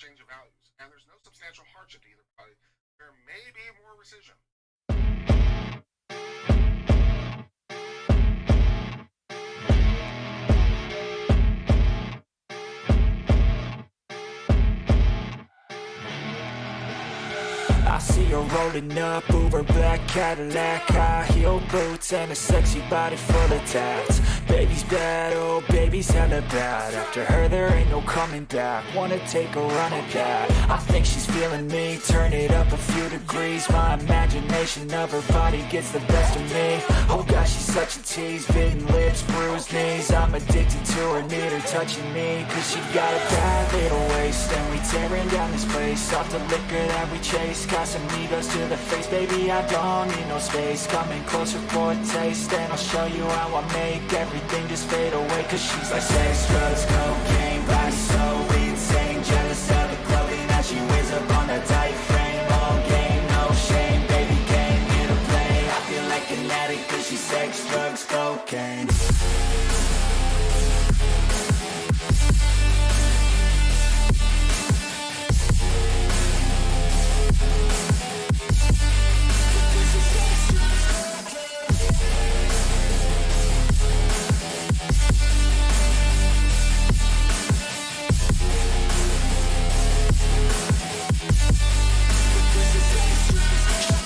exchange of values, and there's no substantial hardship to either party. There may be more rescission. I see her rolling up, Uber black Cadillac, high heel boots and a sexy body full of tats. Baby's bad, oh baby's hella bad. After her there ain't no coming back. Wanna take a run at that. I think she's feeling me, turn it up a few degrees. My imagination of her body gets the best of me. Oh gosh, she's such a tease, bitten lips, bruised knees. I'm addicted to her, need her touching me, cause she got a bad little waist. And we tearing down this place, off the liquor that we chase. Casamigos to the face, baby, I don't need no space. Coming closer for a taste, and I'll show you how I make everything just fade away. Cause she's like sex, drugs, cocaine, body so insane. Jealous of the clothing that she wears up on a tight frame. All game, no shame, baby came here to play. I feel like an addict cause she's sex, drugs, cocaine.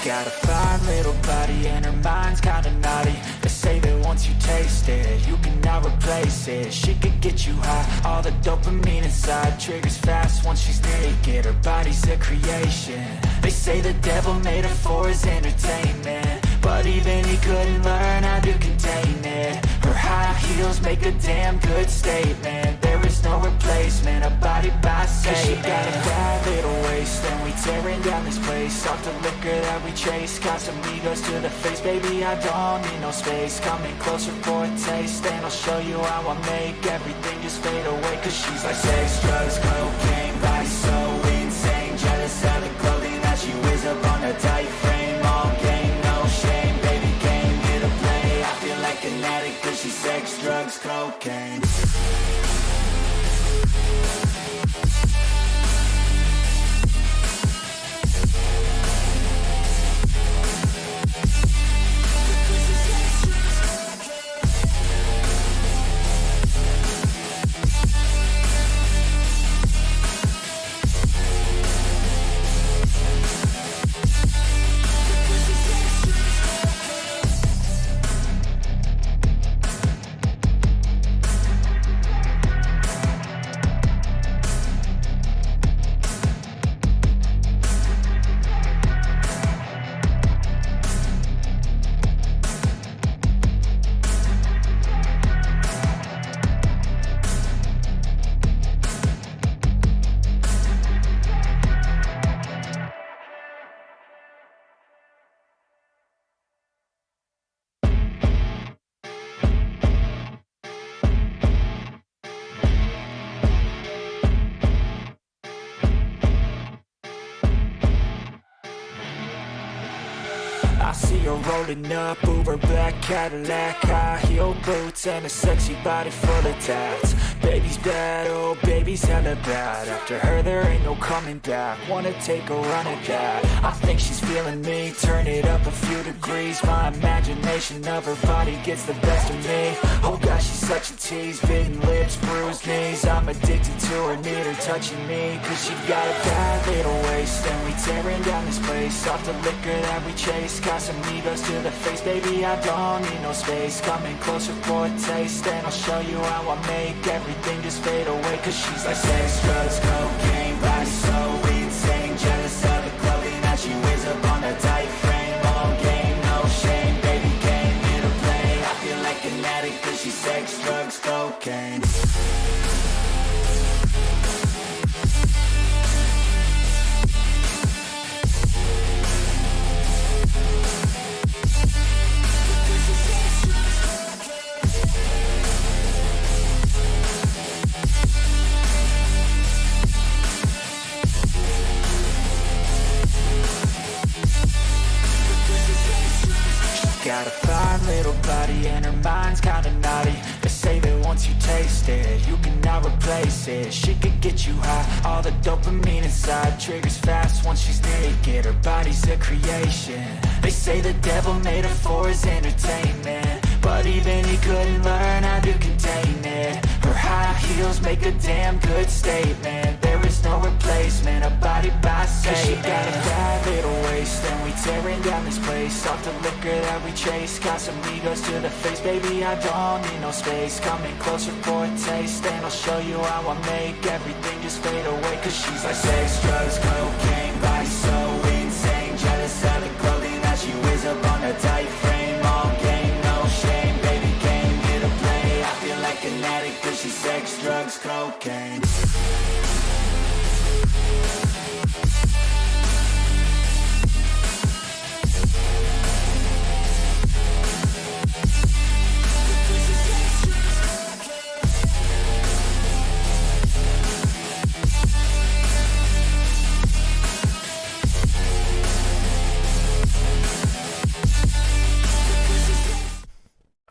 Got a fine little body and her mind's kinda naughty. They say that once you taste it, you cannot replace it. She could get you high, all the dopamine inside triggers fast once she's naked. Her body's a creation. They say the devil made her for his entertainment, but even he couldn't learn how to contain it. Her high heels make a damn good statement. There is no replacement, a body by Satan. She got a bad little waist, and we tearing down this place. Off the liquor that we chase, Casamigos to the face, baby, I don't need no space. Coming closer for a taste, and I'll show you how I make everything just fade away. Cause she's like sex, drugs, cocaine, body so insane. Jealous of the clothing that she wears up on a tight frame. All game, no shame, baby came here to play. I feel like an addict cause she's sex, drugs, cocaine. I see her rolling up, Uber black Cadillac, high heel boots and a sexy body full of tats. Baby's bad, oh baby's hella bad. After her there ain't no coming back. Wanna take a run at that. I think she's feeling me, turn it up a few degrees. My imagination of her body gets the best of me. Oh gosh, she's such a tease, bitten lips, bruised knees. I'm addicted to her, need her touching me, cause she got a bad little waist. And we tearing down this place, off the liquor that we chase. Casamigos to the face, baby, I don't need no space. Coming closer for a taste, and I'll show you how I make everything just fade away. Cause she's like sex, drugs, cocaine, body so insane. Jealous of the clothing that she wears up on a tight frame. All game, no shame, baby came here to play. I feel like an addict cause she's sex, drugs, cocaine. dopamine inside triggers fast once she's naked. Her body's a creation. They say the devil made her for his entertainment, but even he couldn't learn how to contain it. Her high heels make a damn good statement. There is no replacement, a body by Satan. She got a bad little waist, and we tearing down this place. Off the liquor that we chase, got some egos to the face. Baby, I don't need no space. Coming closer for a taste, and I'll show you how I make everything just fade away. Cause she's like sex, drugs, cocaine, body so insane. Jealous of the clothing that she wears up on her tight frame. All game, no shame, baby came here to play. I feel like an addict cause she's sex, drugs, cocaine.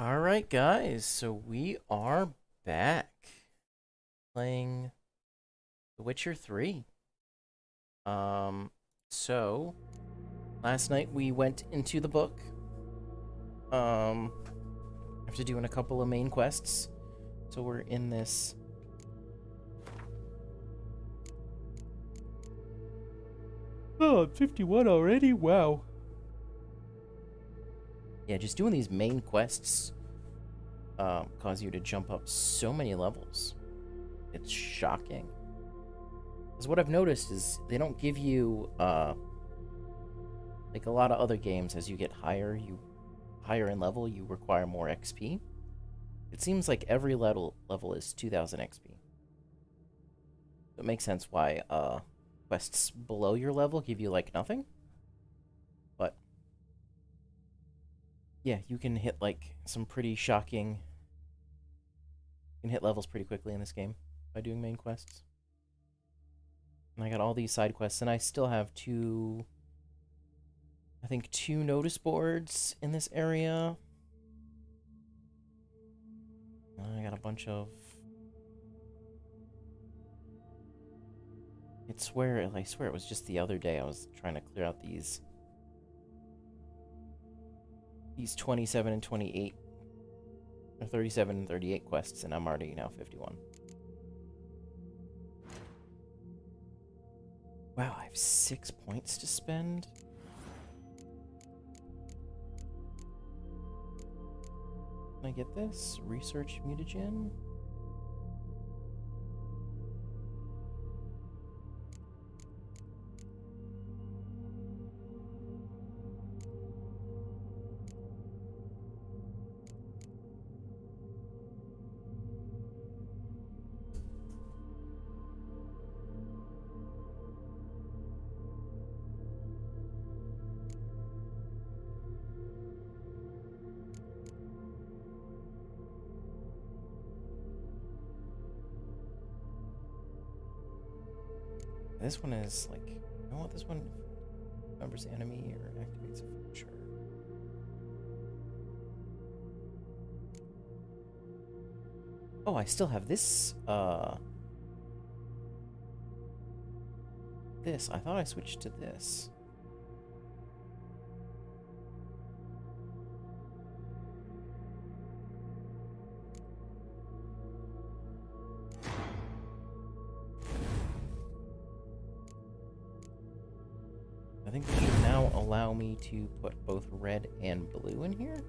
Alright guys, so we are back playing The Witcher 3. So last night we went into the book after doing a couple of main quests. So we're in this I'm 51 already? Wow. Yeah, just doing these main quests cause you to jump up so many levels. It's shocking. Because what I've noticed is they don't give you, like a lot of other games, as you get higher in level, you require more XP. It seems like every level is 2000 XP. It makes sense why quests below your level give you like nothing. But yeah, you can hit like some pretty shocking. You can hit levels pretty quickly in this game by doing main quests. And I got all these side quests, and I still have two notice boards in this area. I got a bunch of. I swear it was just the other day I was trying to clear out these 27 and 28, or 37 and 38 quests, and I'm already now 51. Wow, I have 6 points to spend? Can I get this? Research mutagen? This one is like, you know what, this one remembers the enemy or activates a feature. Oh, I still have this, this. I thought I switched to this. I think this should now allow me to put both red and blue in here.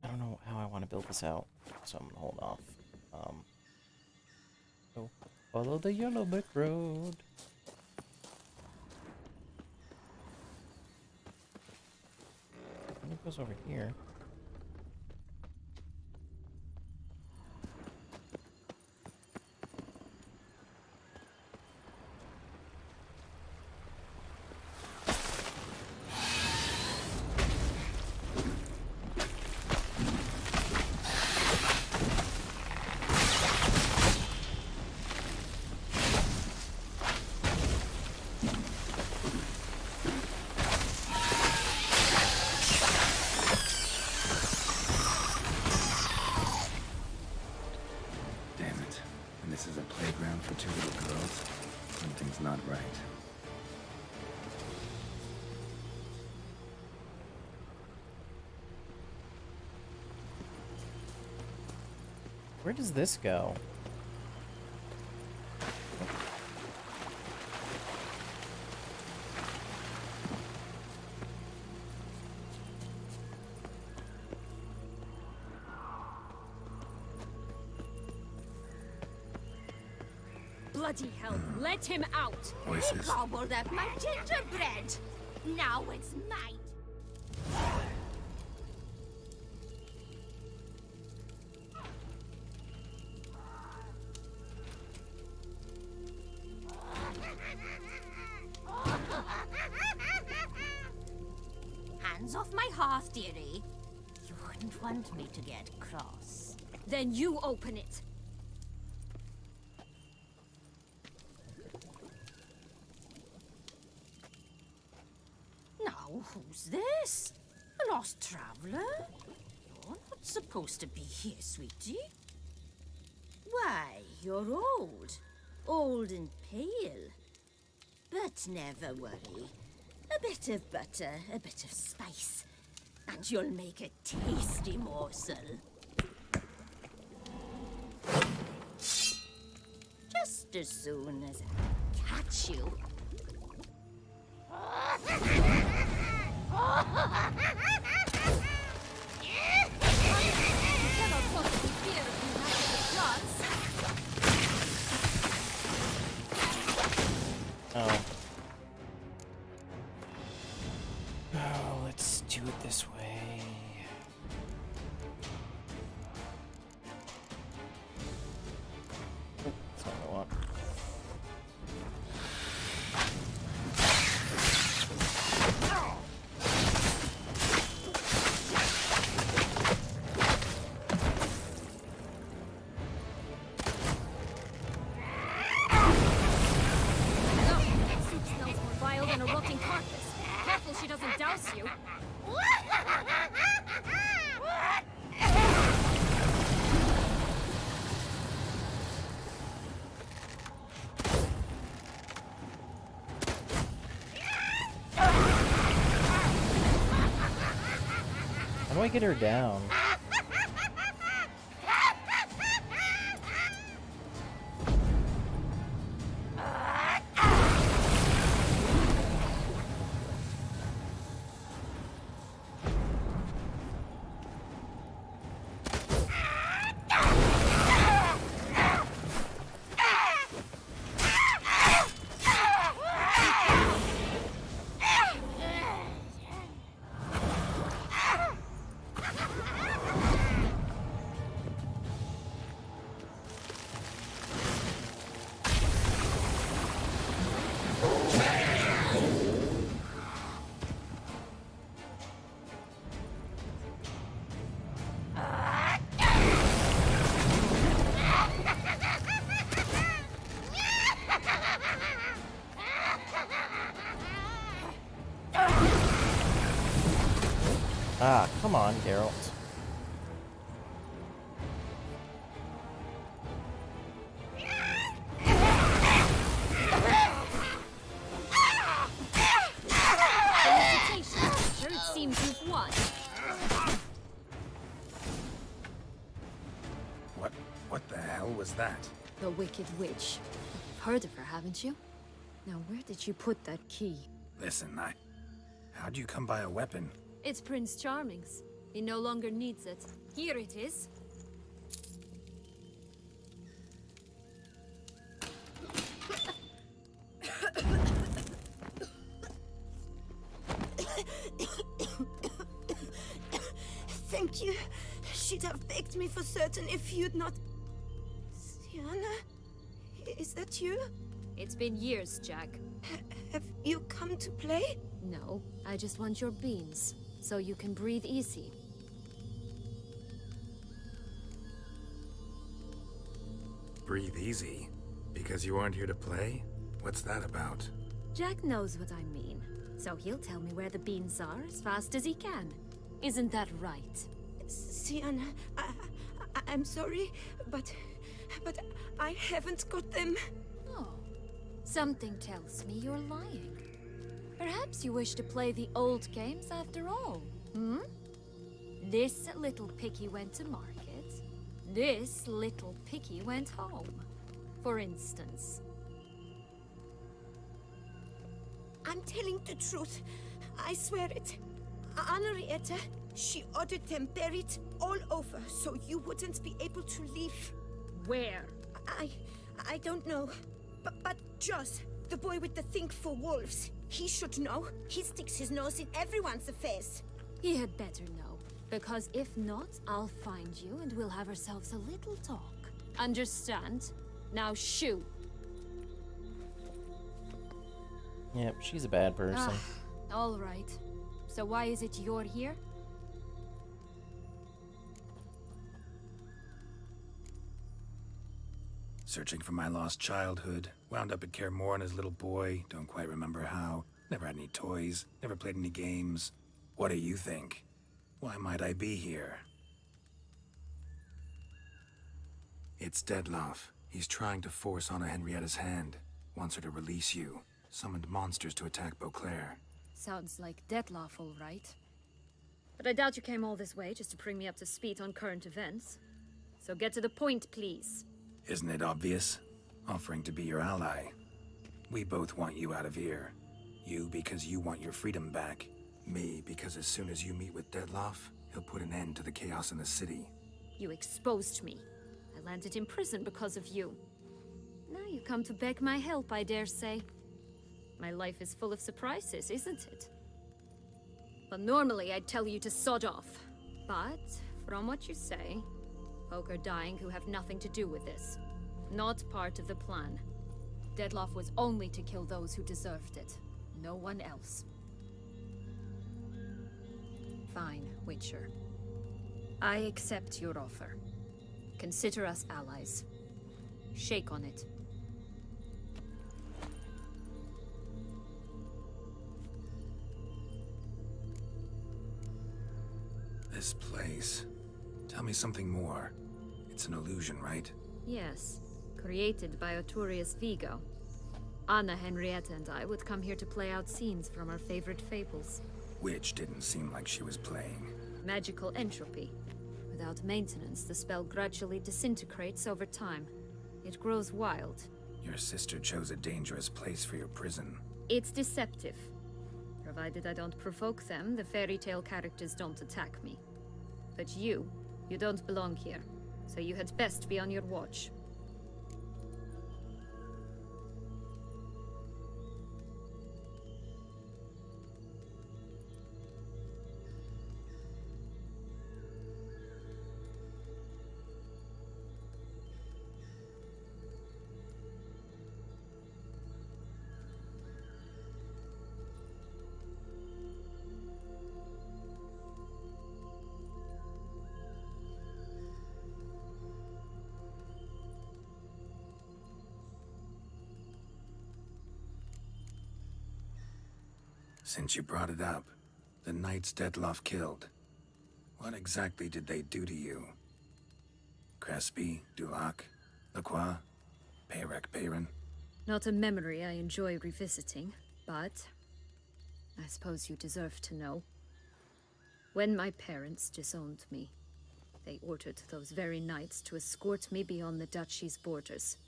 I don't know how I want to build this out, so I'm gonna hold off. So follow the yellow brick road. And it goes over here. place is a playground for two little girls, something's not right. Where does this go? Bloody hell, let him out! Voices. Gobbled up my gingerbread! Now it's mine! Hands off my hearth, dearie. You wouldn't want me to get cross. Then you open it. Now, who's this? A lost traveler? You're not supposed to be here, sweetie. Why, you're old. Old and pale. But never worry. A bit of butter, a bit of spice, and you'll make a tasty morsel. Just as soon as I catch you. Oh. Oh, let's do it this way. Oh, that's not what I want. She doesn't douse you. How do I get her down? Ah, come on, Geralt. Sure, it seems you've won. What the hell was that? The Wicked Witch. You've heard of her, haven't you? Now, where did you put that key? Listen, how'd you come by a weapon? It's Prince Charming's. He no longer needs it. Here it is. Thank you. She'd have baked me for certain if you'd not... Sienna? Is that you? It's been years, Jack. Have you come to play? No, I just want your beans, so you can breathe easy. Breathe easy? Because you aren't here to play? What's that about? Jack knows what I mean, so he'll tell me where the beans are as fast as he can. Isn't that right? Sienna, I'm sorry, but but I haven't got them. Oh, something tells me you're lying. Perhaps you wish to play the old games after all, hmm? This little piggy went to market. This little piggy went home, for instance. I'm telling the truth. I swear it. Henrietta, she ordered them buried all over so you wouldn't be able to leave. Where? I don't know. But Joss, the boy with the thing for wolves, he should know. He sticks his nose in everyone's affairs. He had better know, because if not, I'll find you and we'll have ourselves a little talk. Understand? Now shoo! Yep, she's a bad person. All right. So why is it you're here? Searching for my lost childhood. Wound up at Kaer Morhen as a little boy. Don't quite remember how. Never had any toys. Never played any games. What do you think? Why might I be here? It's Dettlaff. He's trying to force Anna Henrietta's hand. Wants her to release you. Summoned monsters to attack Beauclair. Sounds like Dettlaff, all right. But I doubt you came all this way just to bring me up to speed on current events. So get to the point, please. Isn't it obvious? Offering to be your ally. We both want you out of here. You because you want your freedom back. Me because as soon as you meet with Dettlaff, he'll put an end to the chaos in the city. You exposed me. I landed in prison because of you. Now you come to beg my help, I dare say. My life is full of surprises, isn't it? Well, normally I'd tell you to sod off. But, from what you say, folk are dying who have nothing to do with this. Not part of the plan. Dettlaff was only to kill those who deserved it. No one else. Fine, Witcher. I accept your offer. Consider us allies. Shake on it. This place. Tell me something more. It's an illusion, right? Yes. Created by Arturius Vigo. Anna, Henrietta, and I would come here to play out scenes from our favorite fables. Which didn't seem like she was playing. Magical entropy. Without maintenance, the spell gradually disintegrates over time. It grows wild. Your sister chose a dangerous place for your prison. It's deceptive. Provided I don't provoke them, the fairy tale characters don't attack me. But you don't belong here. So you had best be on your watch. Since you brought it up, the knights Dettlaff killed. What exactly did they do to you? Crespi, Dulac, Lacroix, Peyrac Peyran? Not a memory I enjoy revisiting, but I suppose you deserve to know. When my parents disowned me, they ordered those very knights to escort me beyond the duchy's borders.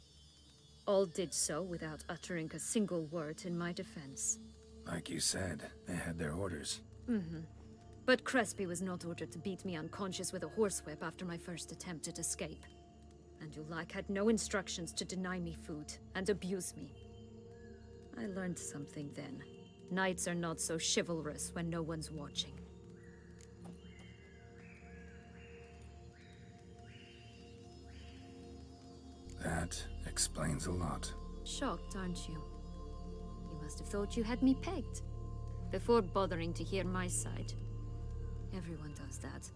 All did so without uttering a single word in my defense. Like you said, they had their orders. But Crespi was not ordered to beat me unconscious with a horsewhip after my first attempt at escape. And Dulac had no instructions to deny me food and abuse me. I learned something then. Knights are not so chivalrous when no one's watching. That explains a lot. Shocked, aren't you? You must have thought you had me pegged. Before bothering to hear my side. Everyone does that.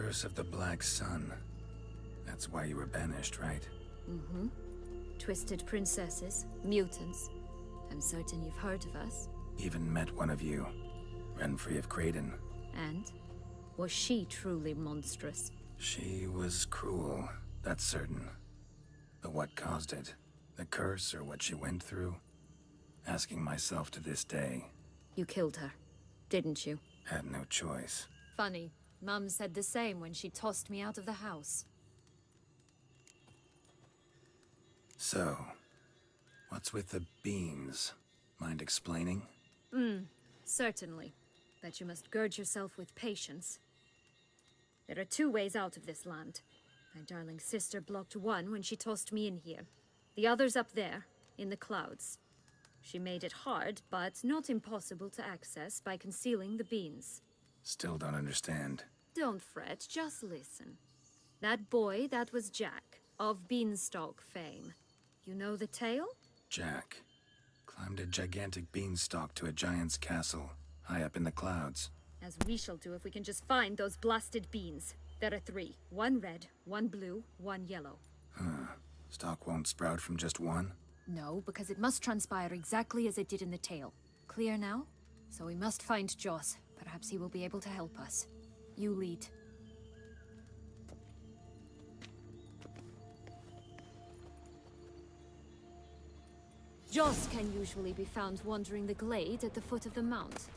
Curse of the Black Sun. That's why you were banished, right? Mm-hmm. Twisted princesses, mutants. I'm certain you've heard of us. Even met one of you. Renfrey of Craden. And? Was she truly monstrous? She was cruel, that's certain. But what caused it? The curse or what she went through? Asking myself to this day. You killed her, didn't you? Had no choice. Funny. Mum said the same when she tossed me out of the house. So, what's with the beans? Mind explaining? Certainly. But you must gird yourself with patience. There are 2 ways out of this land. My darling sister blocked one when she tossed me in here. The other's up there, in the clouds. She made it hard, but not impossible to access by concealing the beans. Still don't understand. Don't fret, just listen. That boy, that was Jack, of Beanstalk fame. You know the tale? Jack climbed a gigantic beanstalk to a giant's castle, high up in the clouds. As we shall do if we can just find those blasted beans. There are 3. 1 red, 1 blue, 1 yellow. Stalk won't sprout from just one? No, because it must transpire exactly as it did in the tale. Clear now? So we must find Joss. Perhaps he will be able to help us. You lead. Joss can usually be found wandering the glade at the foot of the mount.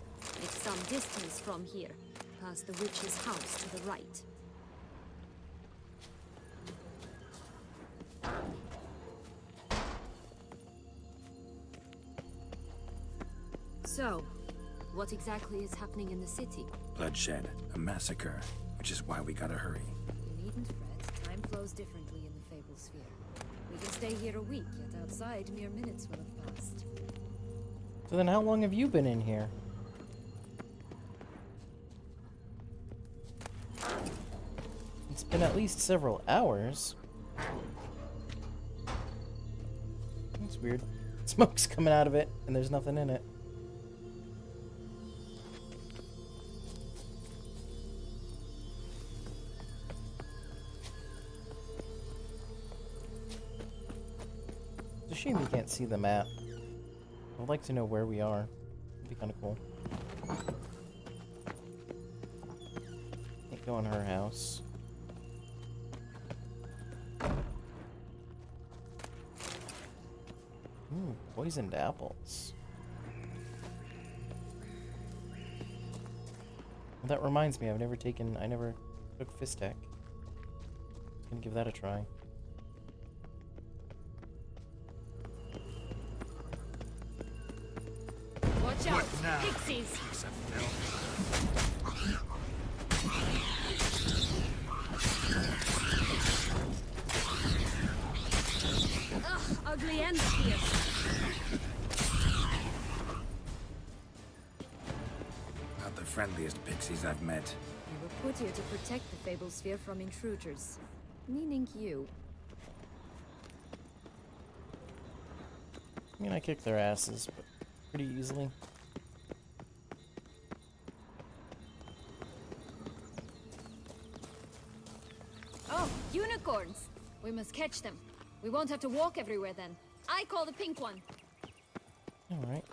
It's some distance from here, past the witch's house to the right. So, what exactly is happening in the city? Bloodshed, a massacre, which is why we gotta hurry. You needn't fret. Time flows differently in the Fable Sphere. We can stay here a week, yet outside mere minutes will have passed. So then how long have you been in here? It's been at least several hours. That's weird. Smoke's coming out of it, and there's nothing in it. It's a shame you can't see the map. I'd like to know where we are. It'd be kind of cool. Can't go in her house. Ooh, poisoned apples. Well, that reminds me, I never took Fistek. Gonna give that a try. Watch out! Pixies! Ugh, ugly ends here. Not the friendliest pixies I've met. We were put here to protect the Fable Sphere from intruders. Meaning you. I mean, I kicked their asses, but pretty easily. Oh, unicorns! We must catch them. We won't have to walk everywhere then. I call the pink one. Alright.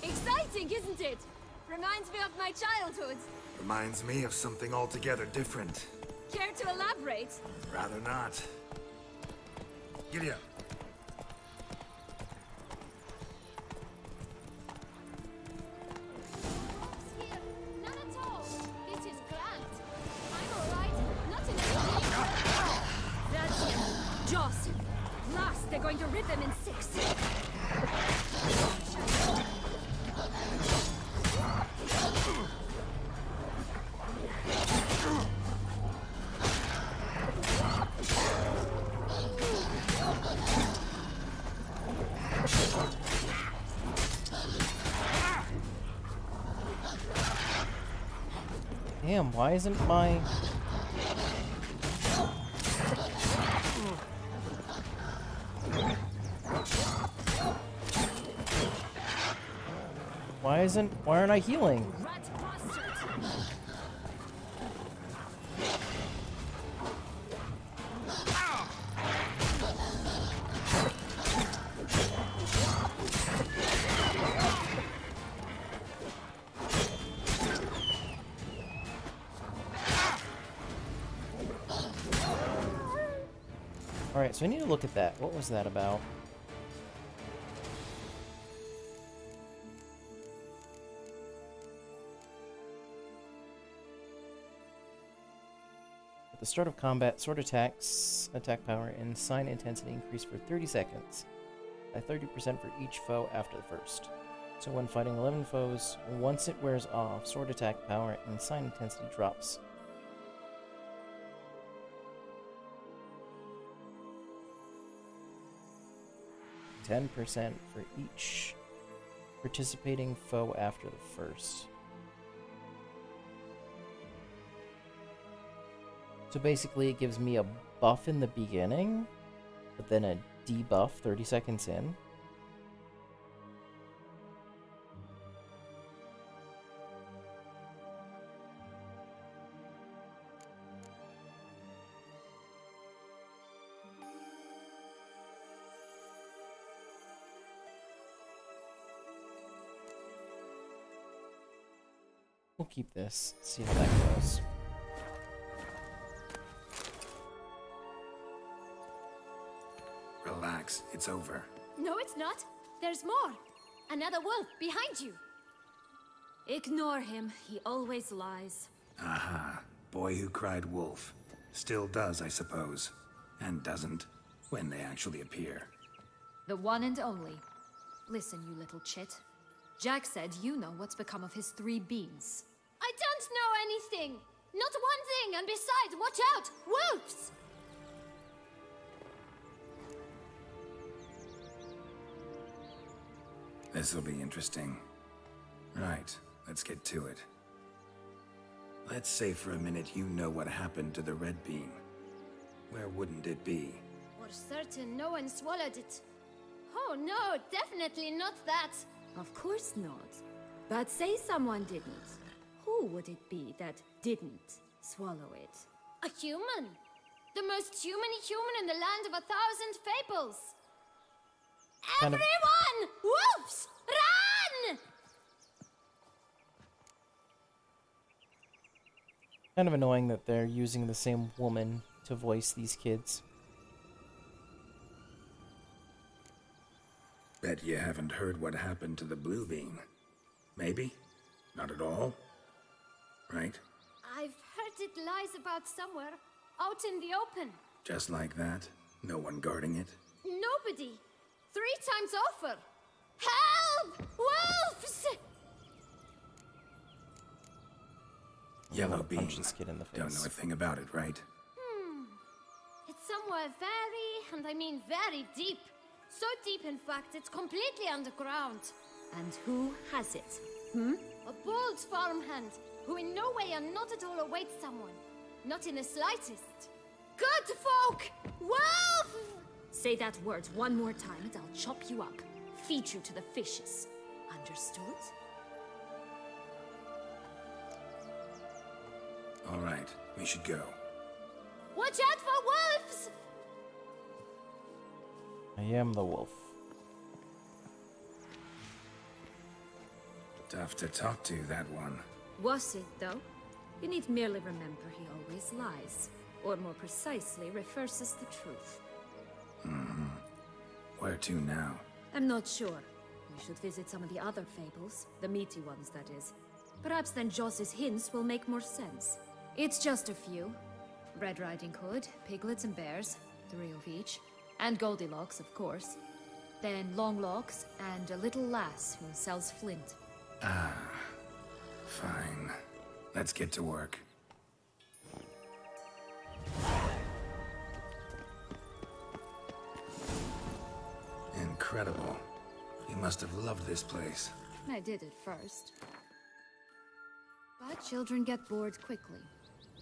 Exciting, isn't it? Reminds me of my childhood. Reminds me of something altogether different. Care to elaborate? Rather not. Giddy up. Here, none at all. It is grand. I'm alright. Not in a That's it. Joss. Last, they're going to rip them in 6. Damn, why isn't my... Why aren't I healing? Rat bastard! Alright, so I need to look at that. What was that about? At the start of combat, sword attacks, attack power, and sign intensity increase for 30 seconds, by 30% for each foe after the first. So when fighting 11 foes, once it wears off, sword attack power and sign intensity drops. %10 for each participating foe after the first. So basically it gives me a buff in the beginning, but then a debuff 30 seconds in. We'll keep this, see how that goes. Relax, it's over. No, it's not. There's more. Another wolf behind you. Ignore him. He always lies. Aha. Boy who cried wolf. Still does, I suppose. And doesn't, when they actually appear. The one and only. Listen, you little chit. Jack said you know what's become of his 3 beans. I don't know anything! Not one thing, and besides, watch out! Wolves! This'll be interesting. Right, let's get to it. Let's say for a minute you know what happened to the red bean. Where wouldn't it be? For certain, no one swallowed it. Oh no, definitely not that. Of course not. But say someone didn't. Who would it be that didn't swallow it? A human. The most humany human in the land of 1,000 fables. Kind of- Everyone! Wolves! Run! Kind of annoying that they're using the same woman to voice these kids. Bet you haven't heard what happened to the blue bean. Maybe? Not at all? Right? I've heard it lies about somewhere, out in the open. Just like that? No one guarding it? Nobody. 3 times over. Help! Wolves! Yellow Punch bean. this kid in the face. Don't know a thing about it, right? It's somewhere very, and I mean very deep. So deep, in fact, it's completely underground. And who has it? A bold farmhand, who in no way and not at all awaits someone. Not in the slightest. Good folk! Wolf! Say that word one more time and I'll chop you up. Feed you to the fishes. Understood? All right, we should go. Watch out for wolves! I am the wolf. Tough to talk to, that one. Was it, though? You need merely remember he always lies. Or more precisely, reverses the truth. Where to now? I'm not sure. We should visit some of the other fables. The meaty ones, that is. Perhaps then Joss's hints will make more sense. It's just a few. Red Riding Hood, piglets and bears, 3 of each. And Goldilocks, of course. Then Longlocks, and a little lass who sells flint. Fine. Let's get to work. Incredible. You must have loved this place. I did at first. But children get bored quickly.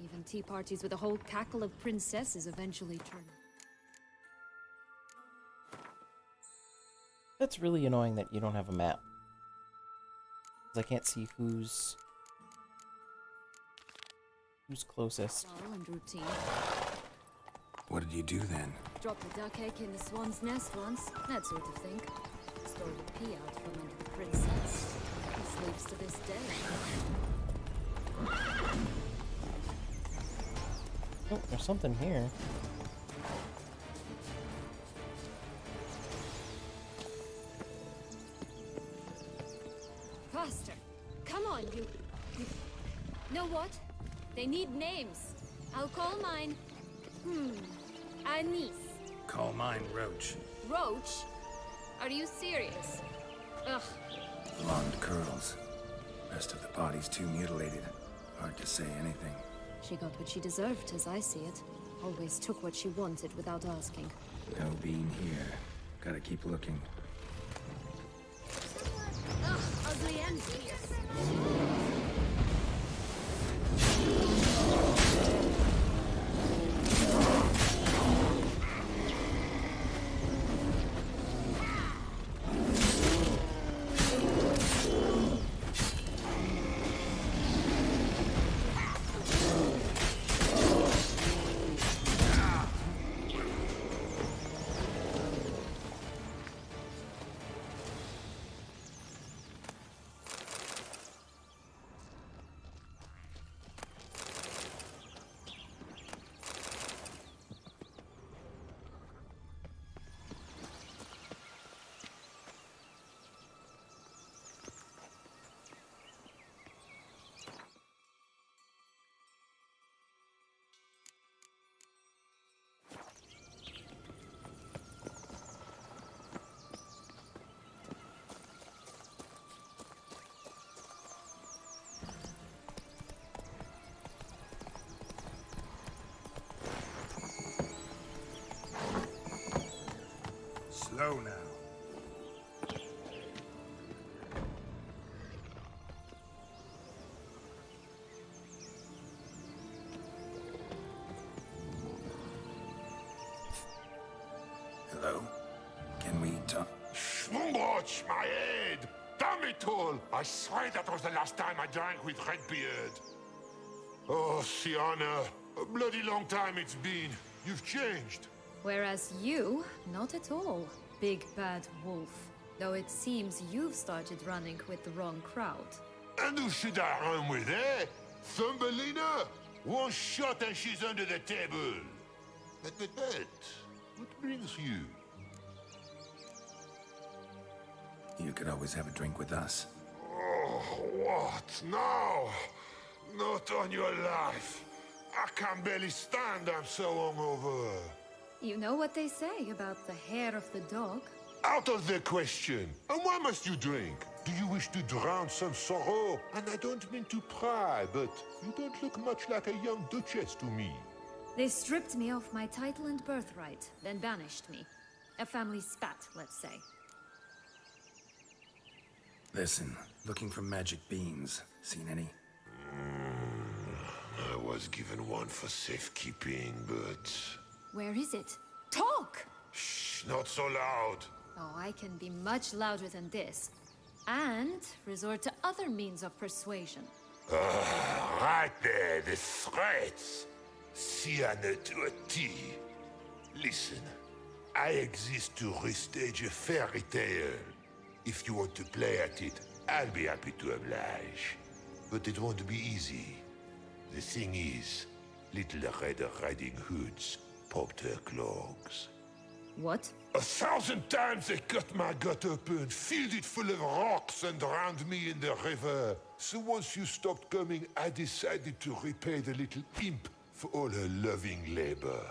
Even tea parties with a whole cackle of princesses eventually turn. That's really annoying that you don't have a map. 'Cause I can't see who's closest. Dull and routine. What did you do then? Dropped a duck egg in the swan's nest once. That sort of thing. Stole the pea out from under the princess. He sleeps to this day. Oh, there's something here. Faster! Come on, you... Know what? They need names. I'll call mine... Anise. Call mine Roach. Roach? Are you serious? Ugh. Blonde curls. Rest of the body's too mutilated. Hard to say anything. She got what she deserved, as I see it. Always took what she wanted without asking. No being here. Gotta keep looking. Ugh, ugly and fierce. Slow now. Hello? Can we talk? Schwungbroch, my head! Damn it all! I swear that was the last time I drank with Redbeard. Oh, Sienna, a bloody long time it's been. You've changed. Whereas you, not at all, big bad wolf. Though it seems you've started running with the wrong crowd. And who should I run with, eh? Thumbelina? One shot and she's under the table. But, what brings you? You could always have a drink with us. Oh, what now? Not on your life. I can barely stand, I'm so hungover. You know what they say about the hair of the dog? Out of the question. And why must you drink? Do you wish to drown some sorrow? And I don't mean to pry, but you don't look much like a young duchess to me. They stripped me of my title and birthright, then banished me. A family spat, let's say. Listen, looking for magic beans. Seen any? I was given one for safekeeping, but... Where is it? Talk! Shh, not so loud. Oh, I can be much louder than this. And resort to other means of persuasion. Right there, the threats. Sienna to a T. Listen, I exist to restage a fairy tale. If you want to play at it, I'll be happy to oblige. But it won't be easy. The thing is, Little Red Riding Hoods popped her clogs. What? 1,000 times they cut my gut open, filled it full of rocks and drowned me in the river. So once you stopped coming, I decided to repay the little imp for all her loving labor.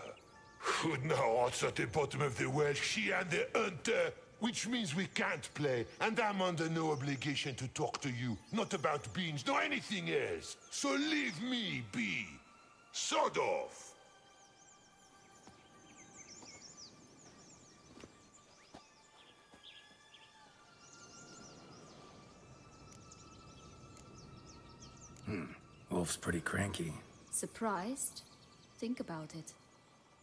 Now what's at the bottom of the well, she and the hunter, which means we can't play, and I'm under no obligation to talk to you, not about beans, nor anything else. So leave me be. Sod off. Wolf's pretty cranky. Surprised? Think about it.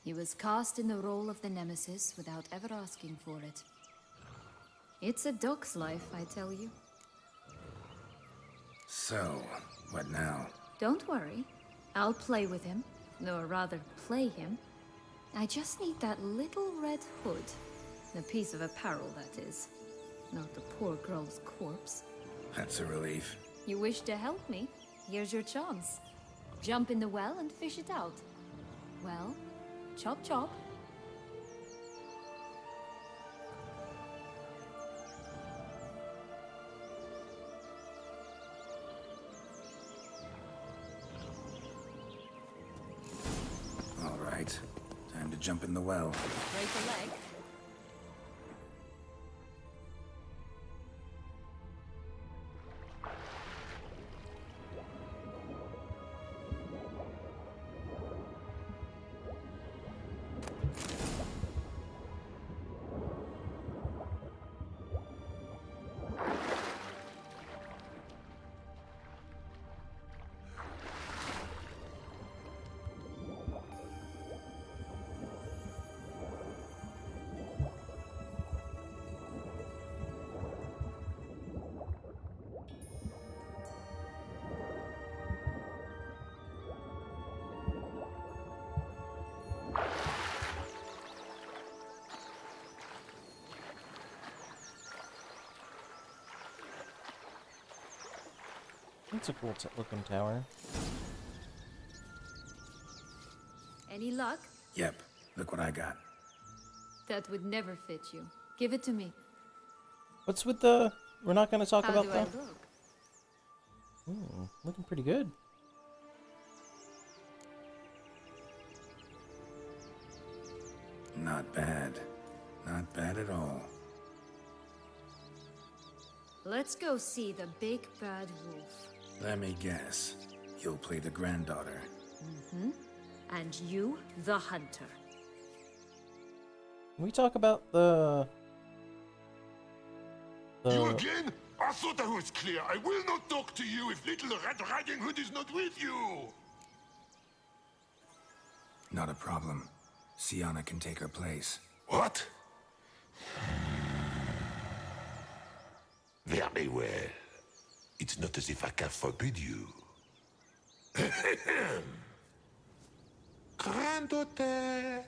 He was cast in the role of the Nemesis without ever asking for it. It's a dog's life, I tell you. So, what now? Don't worry. I'll play with him. Or rather, play him. I just need that little red hood. A piece of apparel, that is. Not the poor girl's corpse. That's a relief. You wish to help me? Here's your chance. Jump in the well and fish it out. Well, chop chop. All right. Time to jump in the well. Break a leg. That's a cool looking tower. Any luck? Yep. Look what I got. That would never fit you. Give it to me. What's with the... We're not going to talk How about do I that? look? Ooh, looking pretty good. Not bad. Not bad at all. Let's go see the big bad wolf. Let me guess. You'll play the granddaughter. And you, the hunter. Can we talk about the... You again? I thought I was clear. I will not talk to you if little Red Riding Hood is not with you. Not a problem. Sienna can take her place. What? Very well. It's not as if I can forbid you. Granddaughter,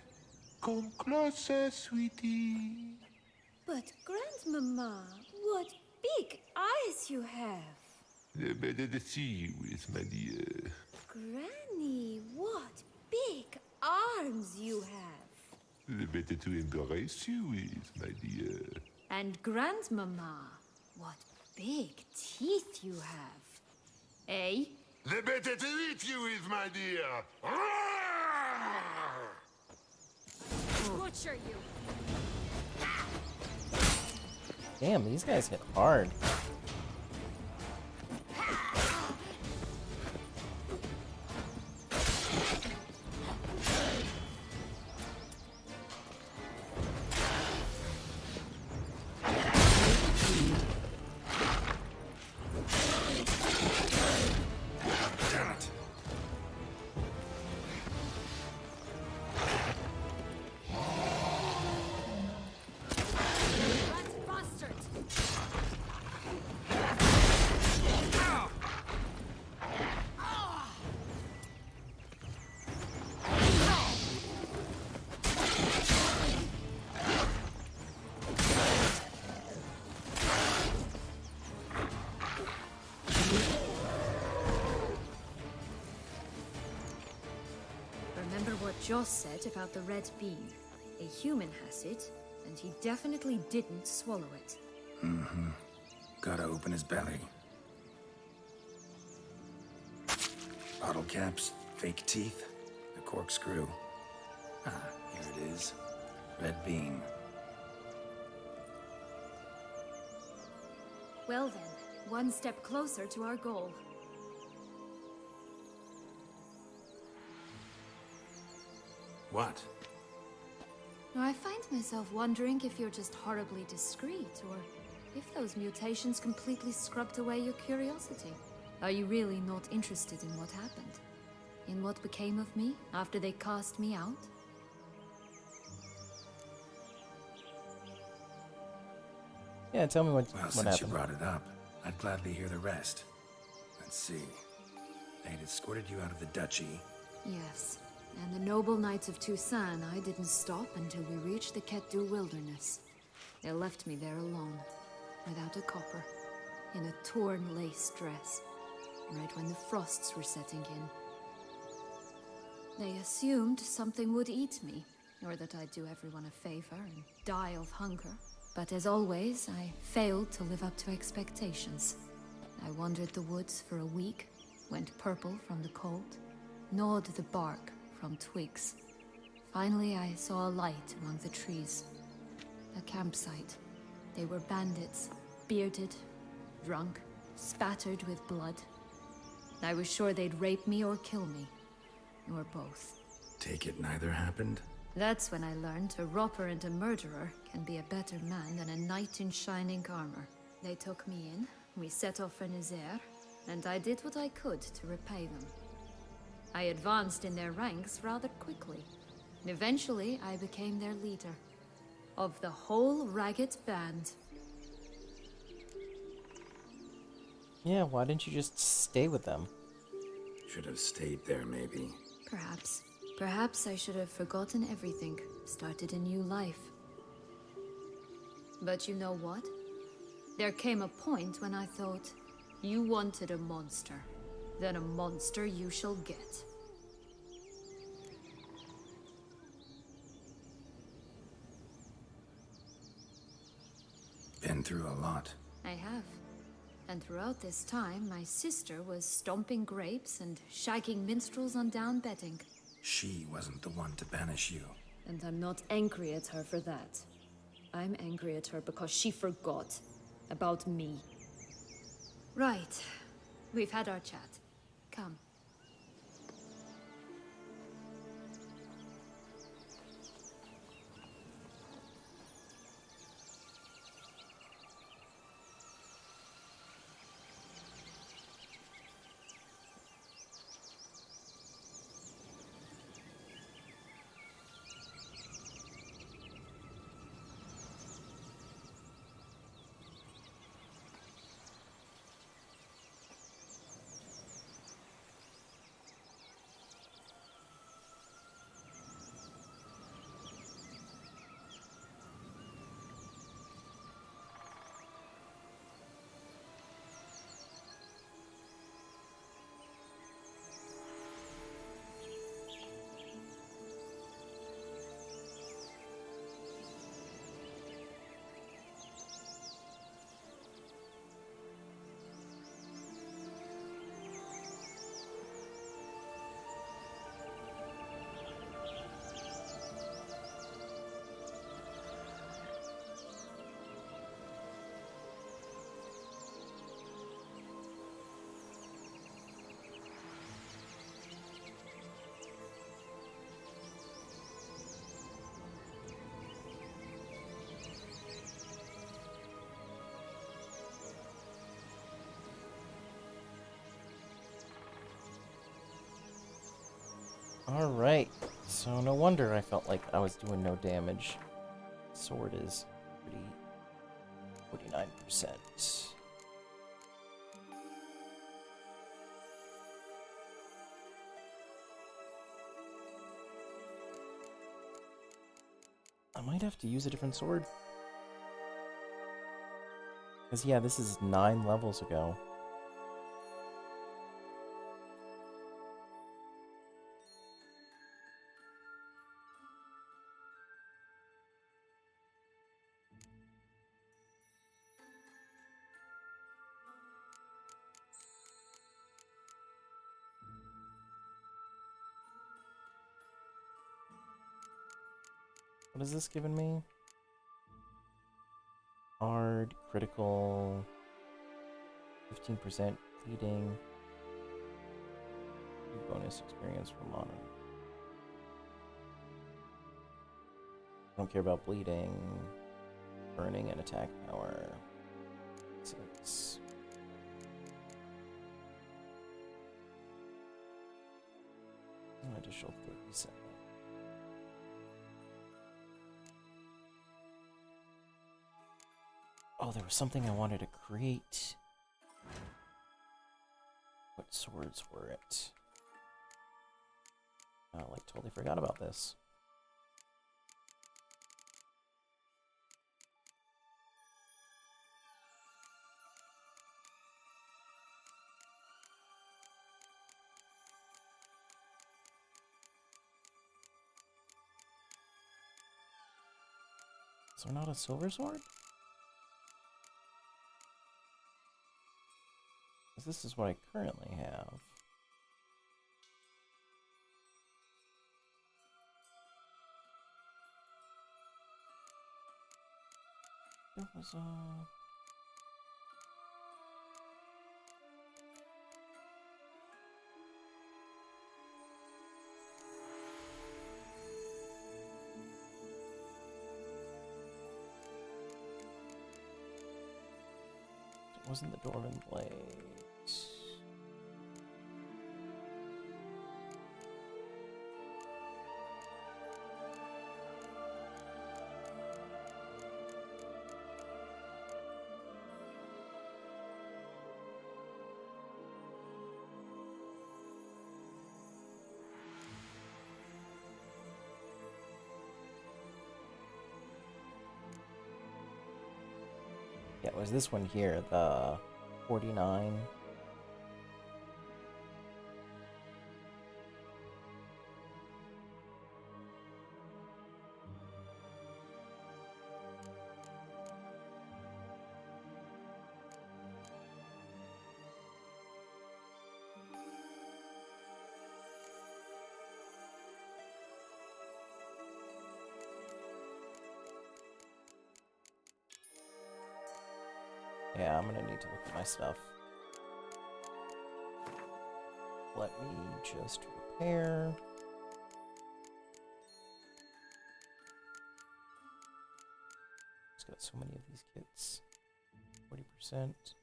come closer, sweetie. But, Grandmama, what big eyes you have. The better to see you with, my dear. Granny, what big arms you have. The better to embrace you with, my dear. And Grandmama, what big teeth you have. Eh? The better to eat you with, my dear. Butcher you. Damn, these guys hit hard. Remember what Joss said about the red bean. A human has it, and he definitely didn't swallow it. Gotta open his belly. Bottle caps, fake teeth, the corkscrew. Ah, here it is. Red bean. Well then, one step closer to our goal. What? Now, I find myself wondering if you're just horribly discreet, or if those mutations completely scrubbed away your curiosity. Are you really not interested in what happened? In what became of me after they cast me out? Yeah, tell me what Well, what since happened. you brought it up, I'd gladly hear the rest. Let's see. They had escorted you out of the duchy. Yes, and the noble knights of Toussaint and I didn't stop until we reached the Ketdu wilderness. They left me there alone, without a copper, in a torn lace dress, right when the frosts were setting in. They assumed something would eat me, or that I'd do everyone a favor and die of hunger. But as always, I failed to live up to expectations. I wandered the woods for a week, went purple from the cold, gnawed the bark from twigs. Finally, I saw a light among the trees. A campsite. They were bandits, bearded, drunk, spattered with blood. I was sure they'd rape me or kill me, or both. Take it neither happened? That's when I learned a robber and a murderer can be a better man than a knight in shining armor. They took me in, we set off for Nazaire, and I did what I could to repay them. I advanced in their ranks rather quickly, and eventually I became their leader. Of the whole ragged band. Yeah, why didn't you just stay with them? Should have stayed there, maybe. Perhaps. Perhaps I should have forgotten everything, started a new life. But you know what? There came a point when I thought, you wanted a monster. Then a monster you shall get. Been through a lot. I have. And throughout this time, my sister was stomping grapes and shagging minstrels on down bedding. She wasn't the one to banish you. And I'm not angry at her for that. I'm angry at her because she forgot about me. Right. We've had our chat. Come. Alright, so no wonder I felt like I was doing no damage. Sword is pretty 49%. I might have to use a different sword. Because yeah, this is 9 levels ago. What has this given me? Hard, critical, 15% bleeding, bonus experience for mono. I don't care about bleeding, burning, and attack power. 6. An additional 37. Oh, there was something I wanted to create. swords were it? I like totally forgot about this. Is there not a silver sword? 'Cause this is what I currently have. There was a... It wasn't the Dwarven Blade. Yeah, it was this one here, the 49. Yeah, I'm gonna need to look at my stuff. Let me just repair. Just got so many of these kits. 40%.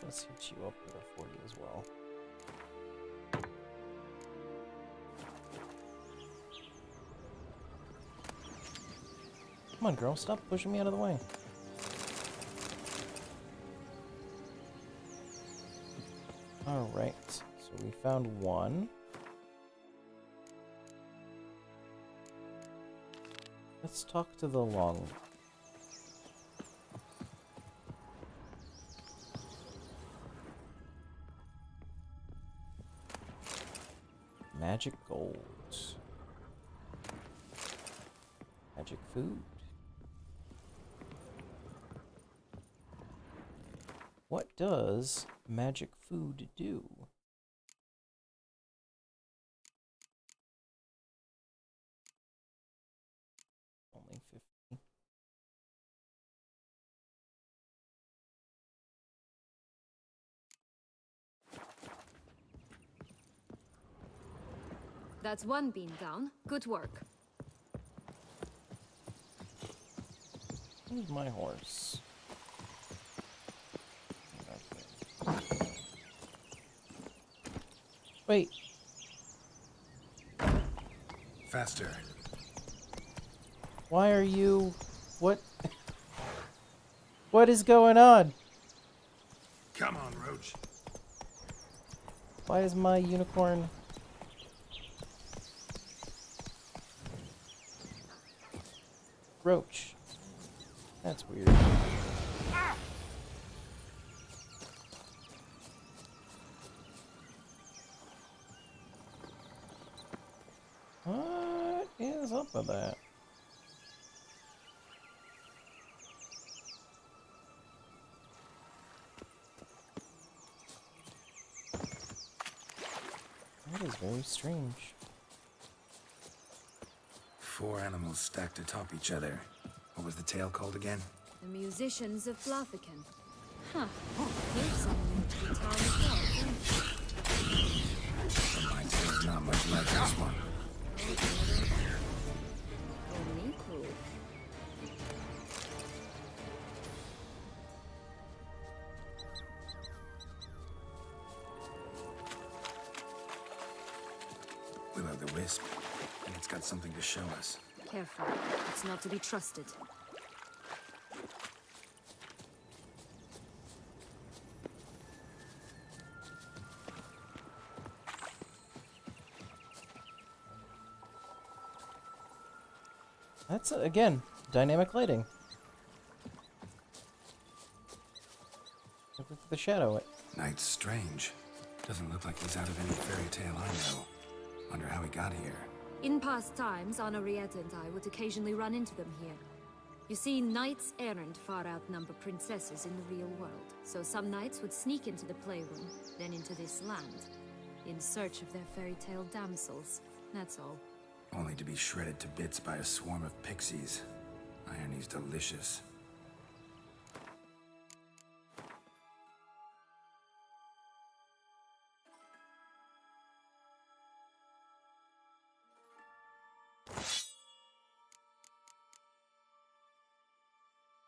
Let's hit you up with a 40 as well. Come on, girl, stop pushing me out of the way. Alright, so we found one. Let's talk to the long. Magic gold. Magic food. What does magic food do? Only 50. That's one bean down. Good work. Who's my horse? Wait. Faster. Why are you... What? What is going on? Come on, Roach. Why is my unicorn... Roach. That's weird. What is up with that? That is very strange. 4 animals stacked atop each other. What was the tale called again? The musicians of Blaviken. Huh. Here's something to be told as well. My tale's not much like this one. Only cool. will-o'-the-wisp, and it's got something to show us. Careful. It's not to be trusted. That's, again, dynamic lighting. Look at the shadow. Night's strange. Doesn't look like he's out of any fairy tale I know. Wonder how he got here. In past times, Henrietta and I would occasionally run into them here. You see, knights errant far outnumber princesses in the real world. So some knights would sneak into the playroom, then into this land, in search of their fairy tale damsels. That's all. Only to be shredded to bits by a swarm of pixies. Irony's delicious.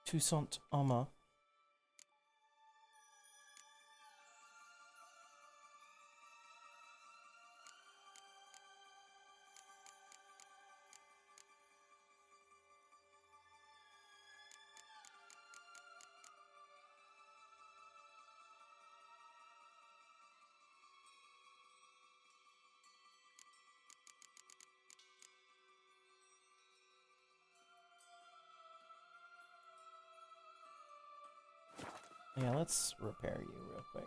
Toussaint armor. Yeah, let's repair you real quick.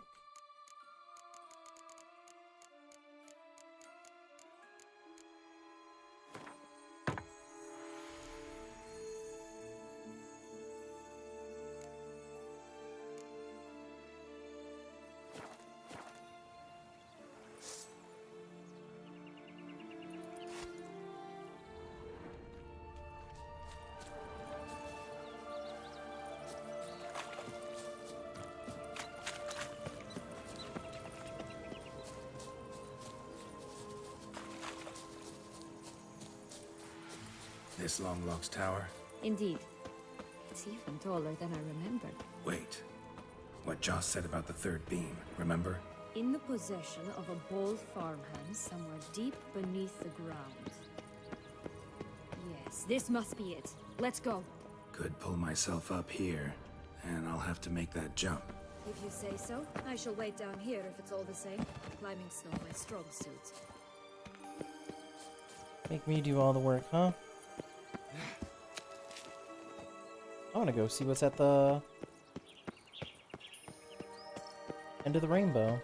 This Longlock's tower? Indeed. It's even taller than I remembered. Wait. What Joss said about the third beam, remember? In the possession of a bold farmhand somewhere deep beneath the ground. Yes, this must be it. Let's go. Could pull myself up here, and I'll have to make that jump. If you say so, I shall wait down here if it's all the same. Climbing's not my strong suit. Make me do all the work, huh? I want to go see what's at the end of the rainbow.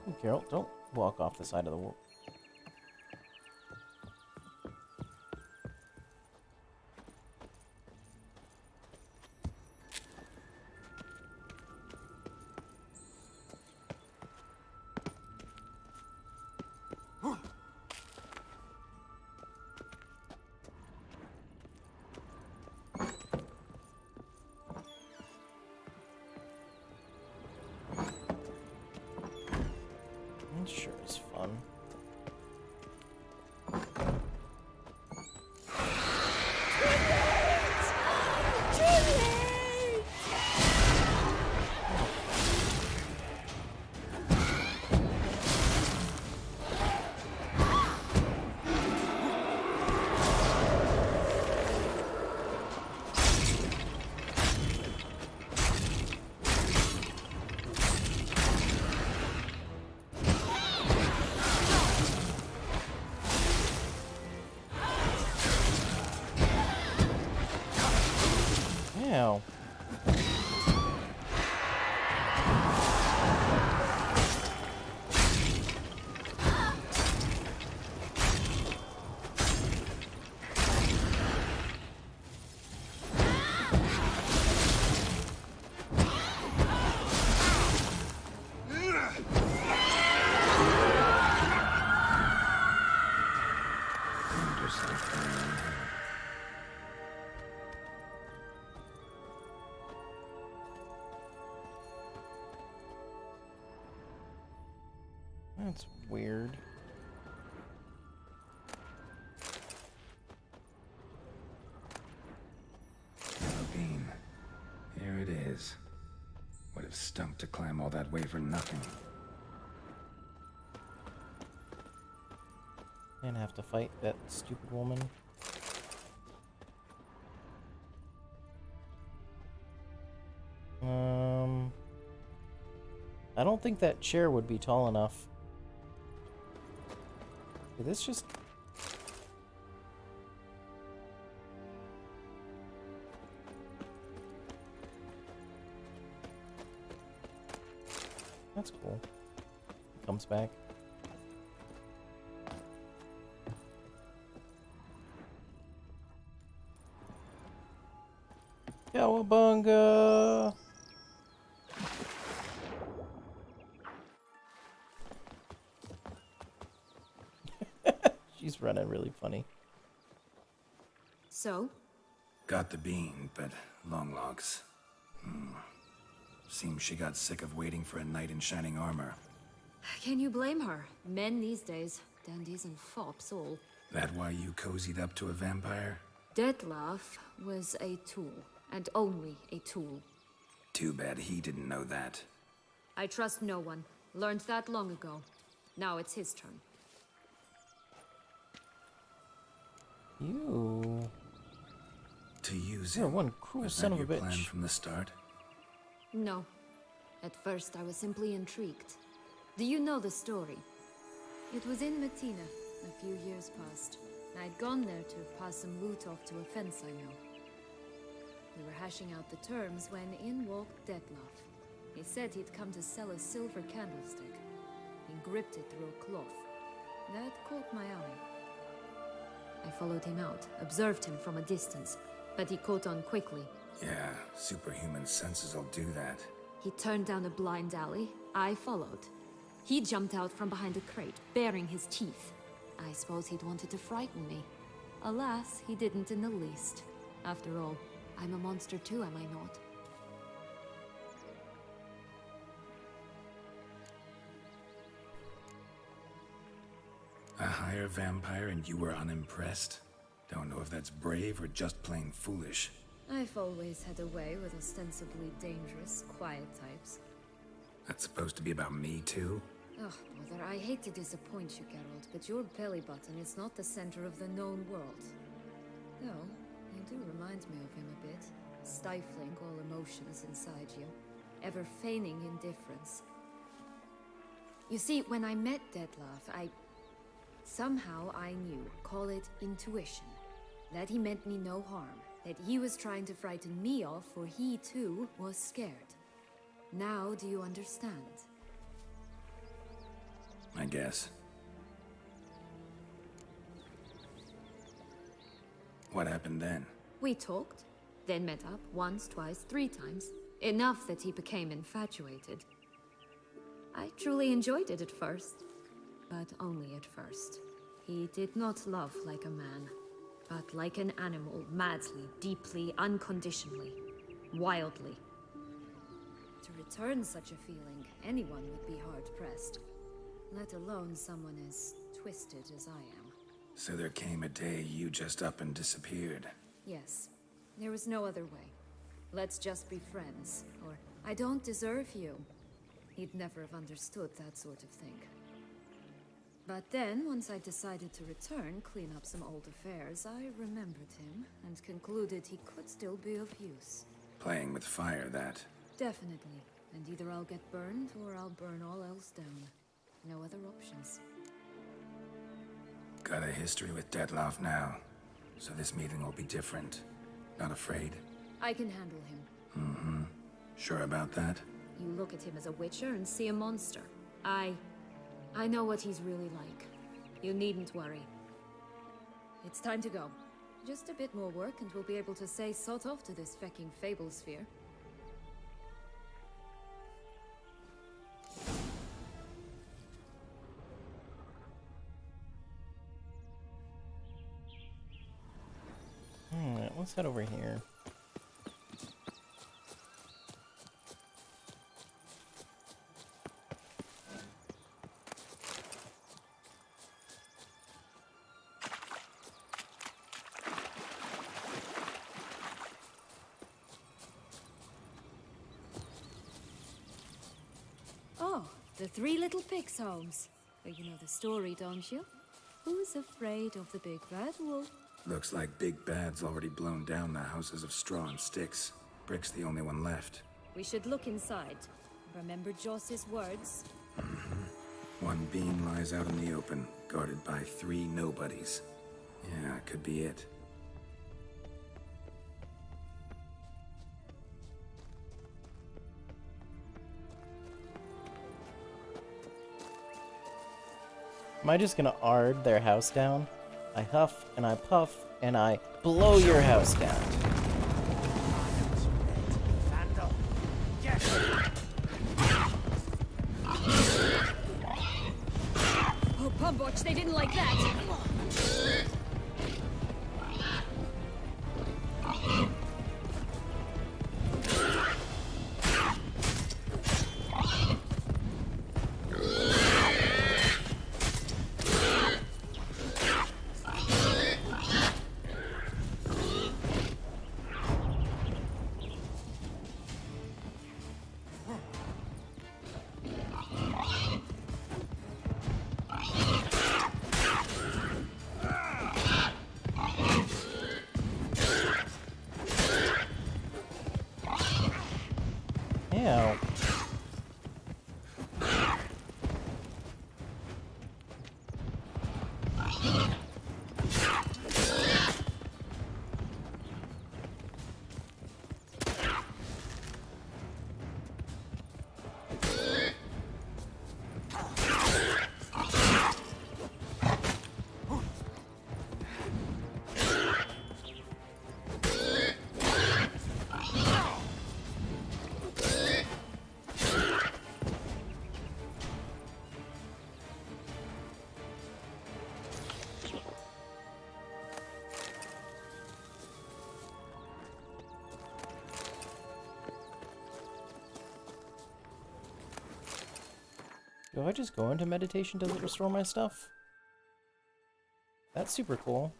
Ooh, Geralt, don't walk off the side of the wall. Sure is fun. Ow. That's weird. Beam. Here it is. What have stunk to climb all that way for nothing. And have to fight that stupid woman. I don't think that chair would be tall enough. Did this just... That's cool. Comes back. Cowabunga! She's running really funny. So? Got the bean, but long logs. Seems she got sick of waiting for a knight in shining armor. Can you blame her? Men these days, dandies and fops all. That why you cozied up to a vampire? Detlef was a tool, and only a tool. Too bad he didn't know that. I trust no one. Learned that long ago. Now it's his turn. You... To use You're him. one cruel Was son that of a your plan bitch. from the start? No. At first, I was simply intrigued. Do you know the story? It was in Matina, a few years past. I'd gone there to pass some loot off to a fence I know. We were hashing out the terms when in walked Detlef. He said he'd come to sell a silver candlestick. He gripped it through a cloth. That caught my eye. I followed him out, observed him from a distance, but he caught on quickly. Yeah, superhuman senses will do that. He turned down a blind alley. I followed. He jumped out from behind a crate, baring his teeth. I suppose he'd wanted to frighten me. Alas, he didn't in the least. After all, I'm a monster too, am I not? A higher vampire and you were unimpressed? Don't know if that's brave or just plain foolish. I've always had a way with ostensibly dangerous, quiet types. That's supposed to be about me too? Ugh, brother, I hate to disappoint you, Geralt, but your belly button is not the center of the known world. Though, you do remind me of him a bit. Stifling all emotions inside you. Ever feigning indifference. You see, when I met Detlef, somehow I knew, call it intuition, that he meant me no harm, that he was trying to frighten me off, for he too was scared. Now do you understand? I guess. What happened then? We talked, then met up once, twice, 3 times. Enough that he became infatuated. I truly enjoyed it at first, but only at first. He did not love like a man, but like an animal, madly, deeply, unconditionally, wildly. To return such a feeling, anyone would be hard-pressed, let alone someone as twisted as I am. So there came a day you just up and disappeared. Yes, there was no other way. Let's just be friends, or I don't deserve you. He'd never have understood that sort of thing. But then, once I decided to return, clean up some old affairs, I remembered him, and concluded he could still be of use. Playing with fire, that. Definitely. And either I'll get burned, or I'll burn all else down. No other options. Got a history with Detlef now, so this meeting will be different. Not afraid? I can handle him. Mm-hmm. Sure about that? You look at him as a witcher and see a monster. I know what he's really like. You needn't worry. It's time to go. Just a bit more work and we'll be able to say sod off to this fecking fable sphere. Alright, let's head over here. The Three Little Pigs' homes. But you know the story, don't you? Who's afraid of the big bad wolf? Looks like Big Bad's already blown down the houses of straw and sticks. Brick's the only one left. We should look inside. Remember Joss's words? One beam lies out in the open, guarded by 3 nobodies. Yeah, could be it. Am I just gonna ard their house down? I huff and I puff and I blow your house down. Oh, Pumbotch, they didn't like that! Ew. Do I just go into meditation? Does it restore my stuff? That's super cool.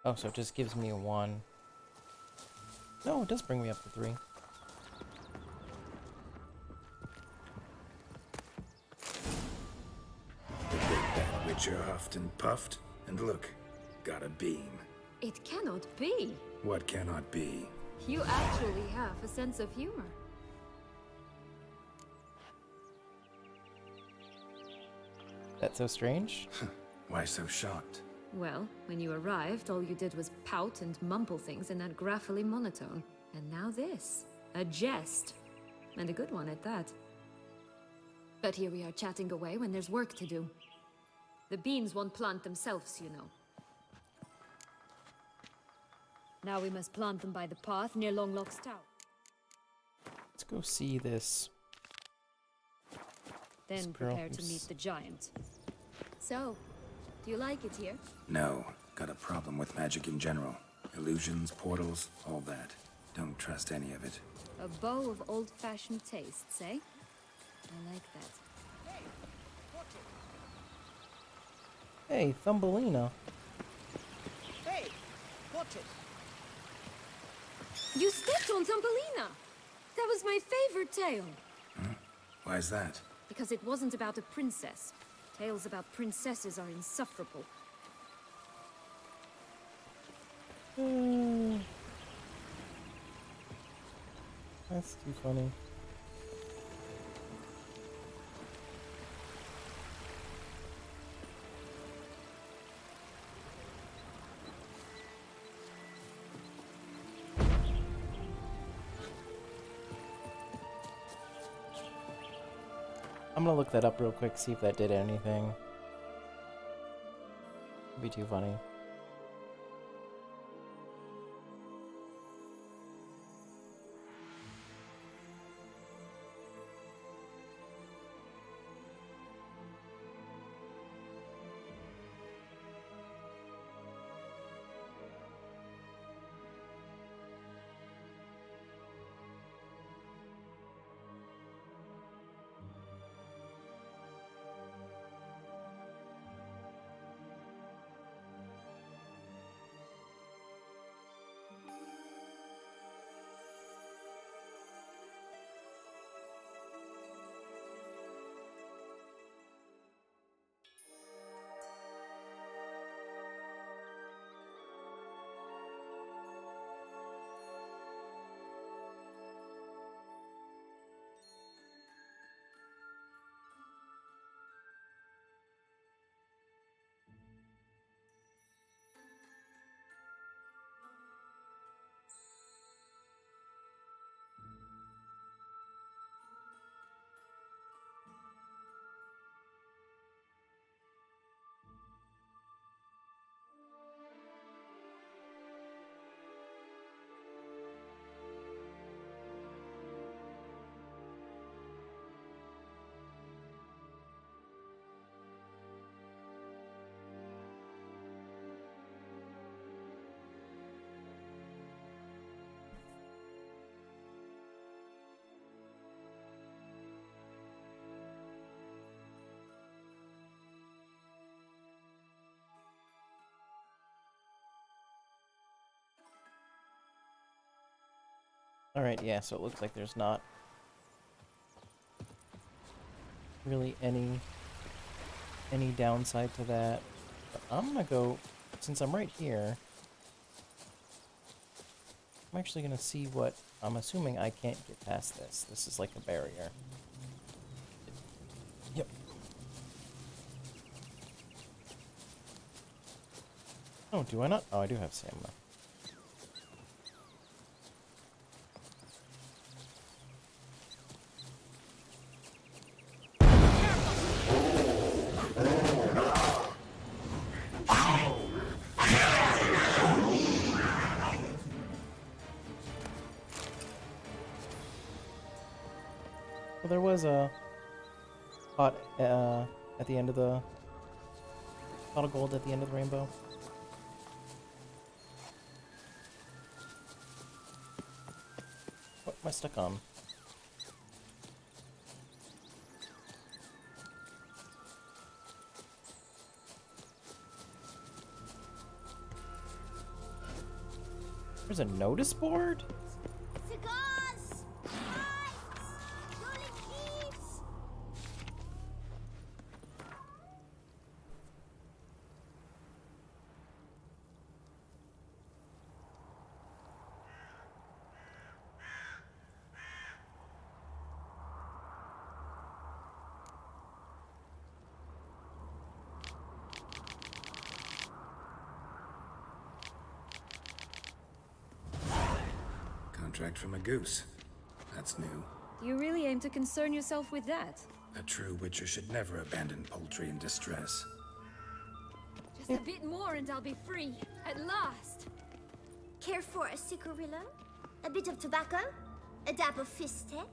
Oh, so it just gives me a 1. No, it does bring me up to 3. The Big Bad Witcher huffed and puffed, and look, got a beam. It cannot be. What cannot be? You actually have a sense of humor. That's so strange. Why so shocked? Well, when you arrived, all you did was pout and mumble things in that graphically monotone. And now this. A jest. And a good one at that. But here we are chatting away when there's work to do. The beans won't plant themselves, you know. Now we must plant them by the path near Longlock's tower. Let's go see this. Then girl prepare to who's- meet the giant. So, do you like it here? No, got a problem with magic in general. Illusions, portals, all that. Don't trust any of it. A bow of old-fashioned tastes, eh? I like that. Hey, Thumbelina. Hey, watch it. You stepped on Thumbelina! That was my favorite tale. Why's that? Because it wasn't about a princess. Tales about princesses are insufferable. That's too funny. I'm gonna look that up real quick, see if that did anything. It'd be too funny. Alright, yeah, so it looks like there's not really any downside to that. But I'm gonna go, since I'm right here, I'm actually gonna see what, I'm assuming I can't get past this. This is like a barrier. Yep. Oh, do I not? Oh, I do have stamina. Well, there was a pot at the end of the pot of gold at the end of the rainbow. What am I stuck on? There's a notice board? Cigars! Lights! Rolling leaves! Contract from a goose. That's new. You really aim to concern yourself with that? A true witcher should never abandon poultry in distress. Just a bit more and I'll be free. At last! Care for a cigarillo? A bit of tobacco? A dab of fistek?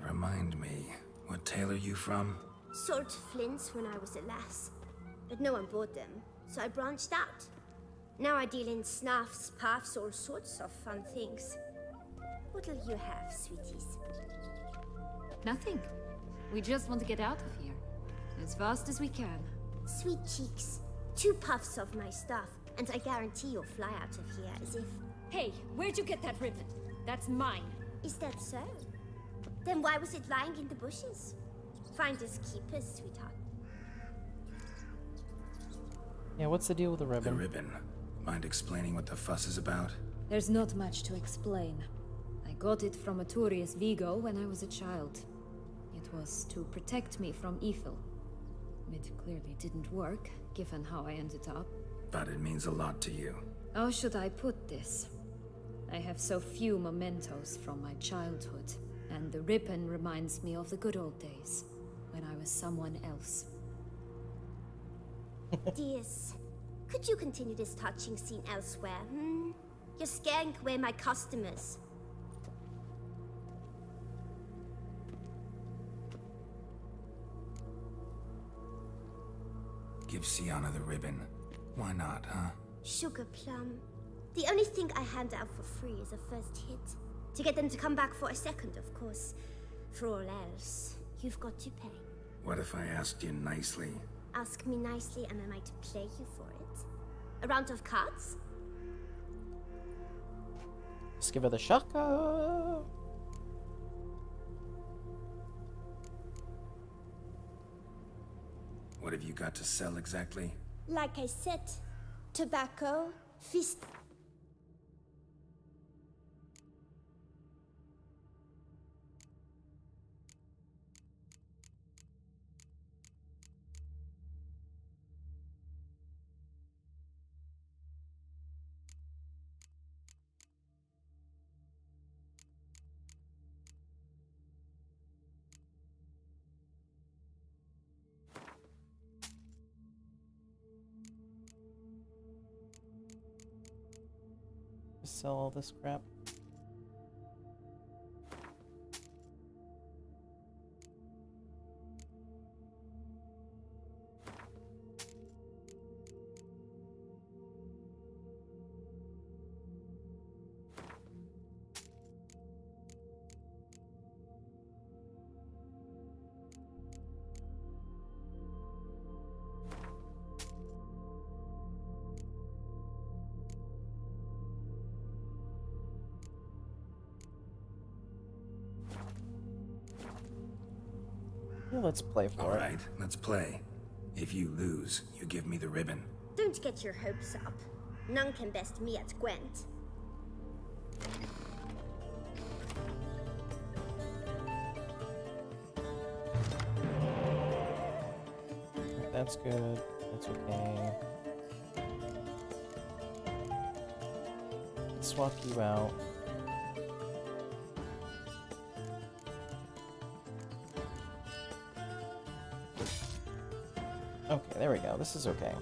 Remind me, what tale are you from? Sold flints when I was a lass. But no one bought them, so I branched out. Now I deal in snuffs, puffs, all sorts of fun things. What'll you have, sweeties? Nothing. We just want to get out of here. As fast as we can. Sweet cheeks. 2 puffs of my stuff, and I guarantee you'll fly out of here as if... Hey, where'd you get that ribbon? That's mine. Is that so? Then why was it lying in the bushes? Finders keepers, sweetheart. Yeah, what's the deal with the The ribbon? ribbon. Mind explaining what the fuss is about? There's not much to explain. I got it from Aturius Vigo when I was a child. It was to protect me from evil. It clearly didn't work, given how I ended up. But it means a lot to you. How should I put this? I have so few mementos from my childhood, and the ribbon reminds me of the good old days, when I was someone else. Dears, could you continue this touching scene elsewhere, hmm? You're scaring away my customers. Give Sienna the ribbon. Why not, huh? Sugar plum. The only thing I hand out for free is a first hit. To get them to come back for a second, of course. For all else, you've got to pay. What if I asked you nicely? Ask me nicely and I might play you for it. A round of cards? Just give her the shaka. What have you got to sell exactly? Like I said, tobacco, fist... Just sell all this crap. Yeah, let's play for it. Alright, let's play. If you lose, you give me the ribbon. Don't get your hopes up. None can best me at Gwent. That's good. That's okay. Let's swap you out. Okay, there we go. This is okay.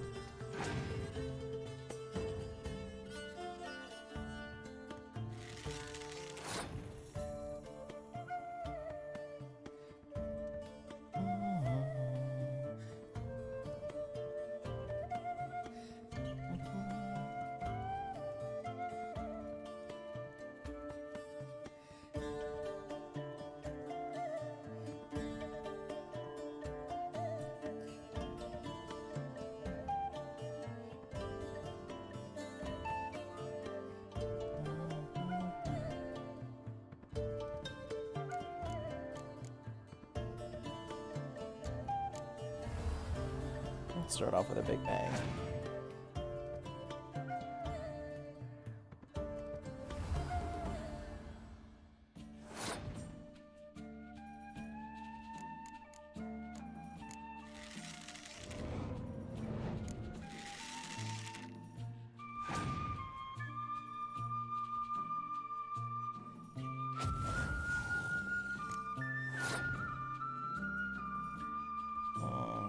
Let's start off with a big bang.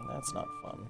That's not fun.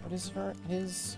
What is his?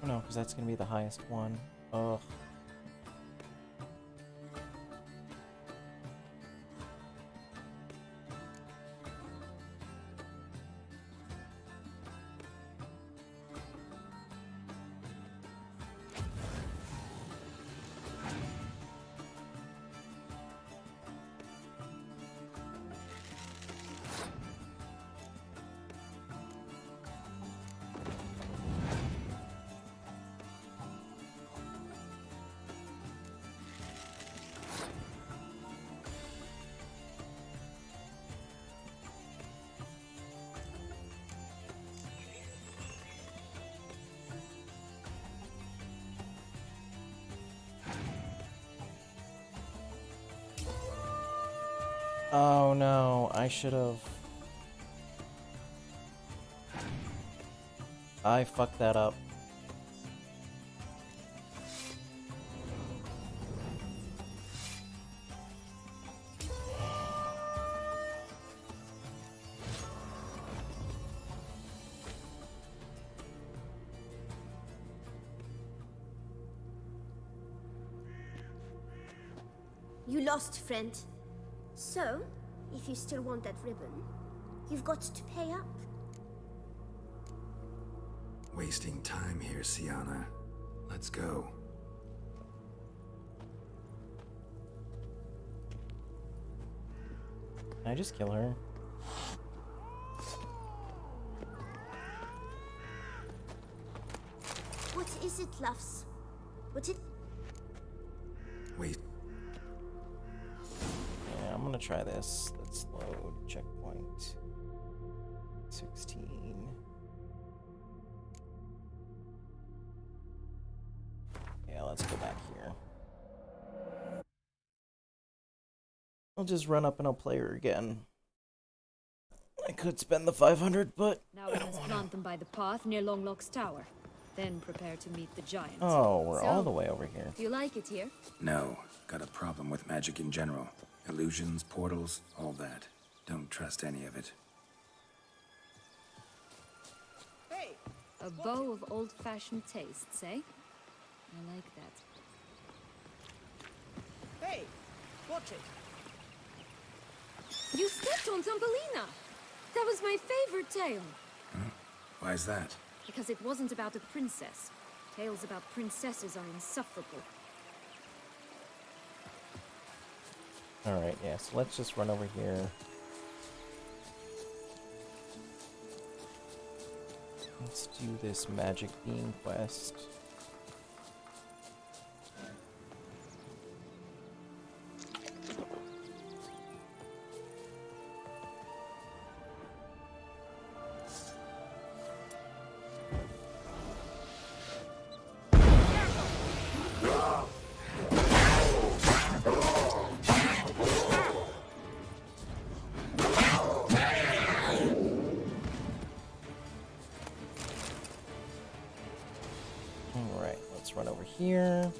Oh no, because that's gonna be the highest one. Ugh. Oh no, I should have. I fucked that up. You lost, friend. So, if you still want that ribbon, you've got to pay up. Wasting time here, Sienna. Let's go. Can I just kill her? What is it, loves? What it... Wait. Yeah, I'm gonna try this. Let's load checkpoint. 16. Yeah, let's go back here. I'll just run up and I'll play her again. I could spend the 500, but Now we must plant them by the path near Longlock's tower. Then prepare to meet the giant. oh, we're So, all the way over here. Do you like it here? No, got a problem with magic in general. Illusions, portals, all that. Don't trust any of it. Hey, A bow of old-fashioned tastes, eh? I like that. hey, watch it. You stepped on Thumbelina! That was my favorite tale. Why's that? Because it wasn't about a princess. Tales about princesses are insufferable. Alright, yeah, so let's just run over here. Let's do this magic bean quest. Alright, let's run over here.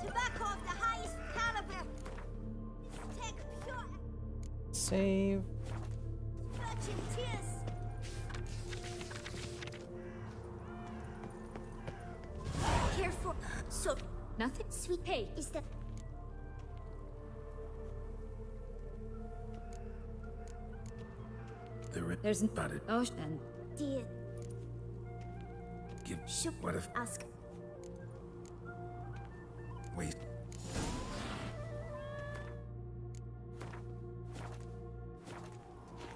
Tobacco of the highest caliber. Take pure Save. virgin tears. Careful. So, Nothing? sweet hay is that... There's But it Oh, and Dear, give. should What if? ask. Wait.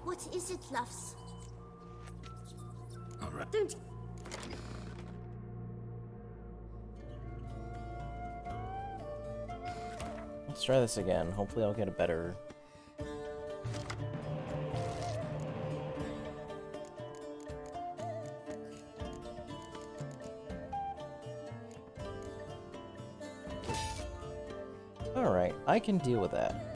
What is it, loves? All right. Don't... Let's try this again. Hopefully I'll get a better... Alright, I can deal with that.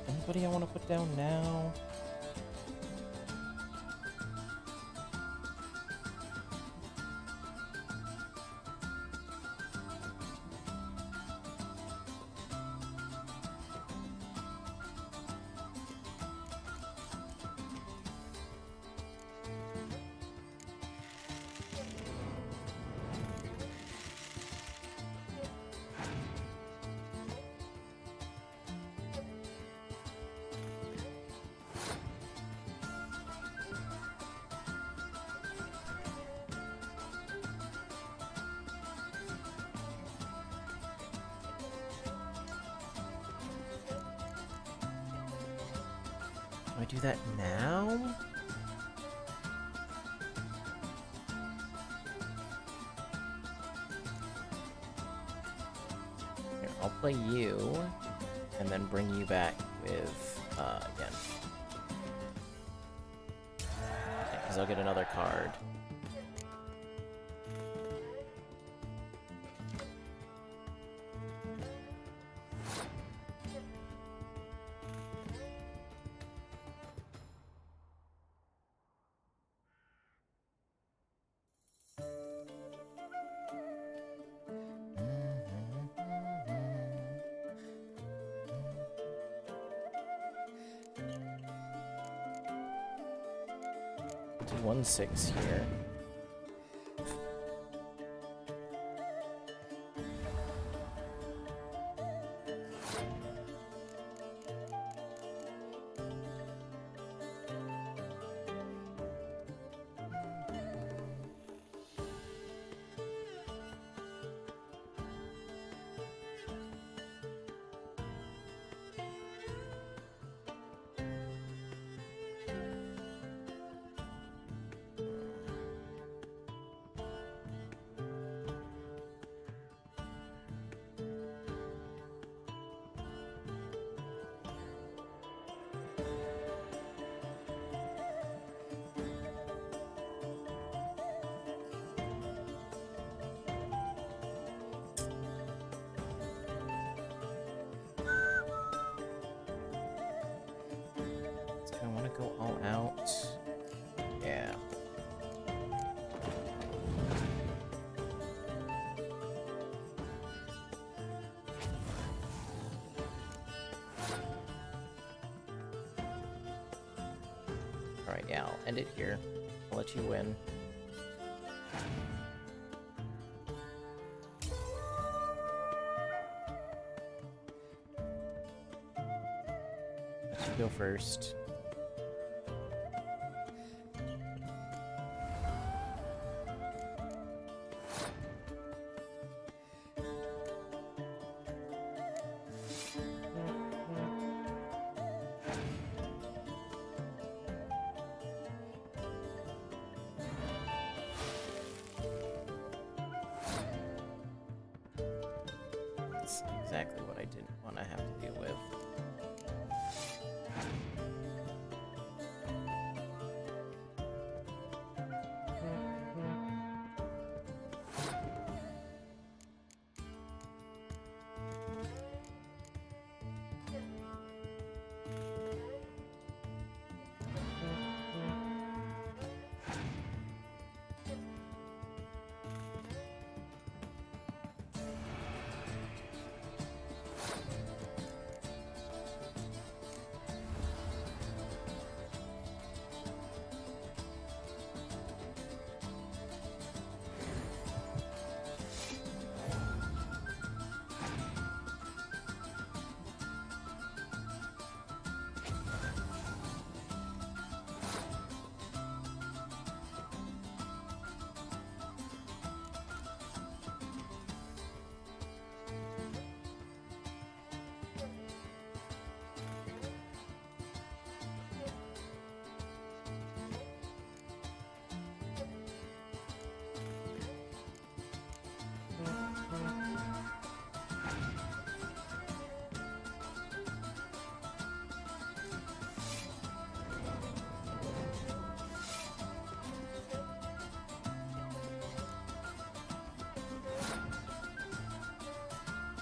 Anybody I want to put down now? do that now? Here, I'll play you, and then bring you back with, again. Because I'll get another card. Do 1/6 here. I want to go all out. Yeah. Alright, yeah, I'll end it here. I'll let you win. Let you go first. That's exactly what I didn't want to have to deal with.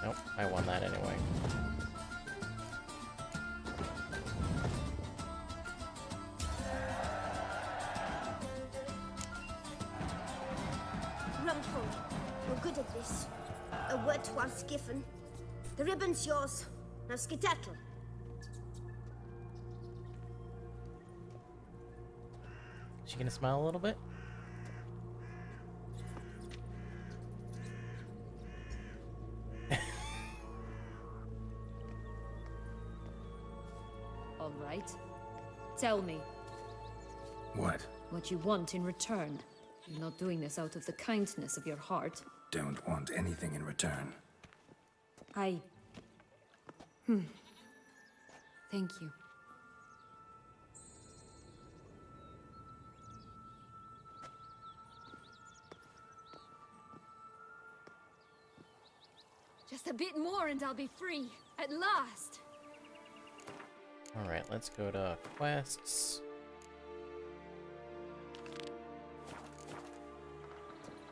Nope, I won that anyway. Rumple, we're good at this. A word once given. The ribbon's yours. Now skedaddle. She gonna smile a little bit? All right. Tell me What? what you want in return. You're not doing this out of the kindness of your heart. Don't want anything in return. Thank you. Just a bit more and I'll be free. At last. Alright, let's go to quests.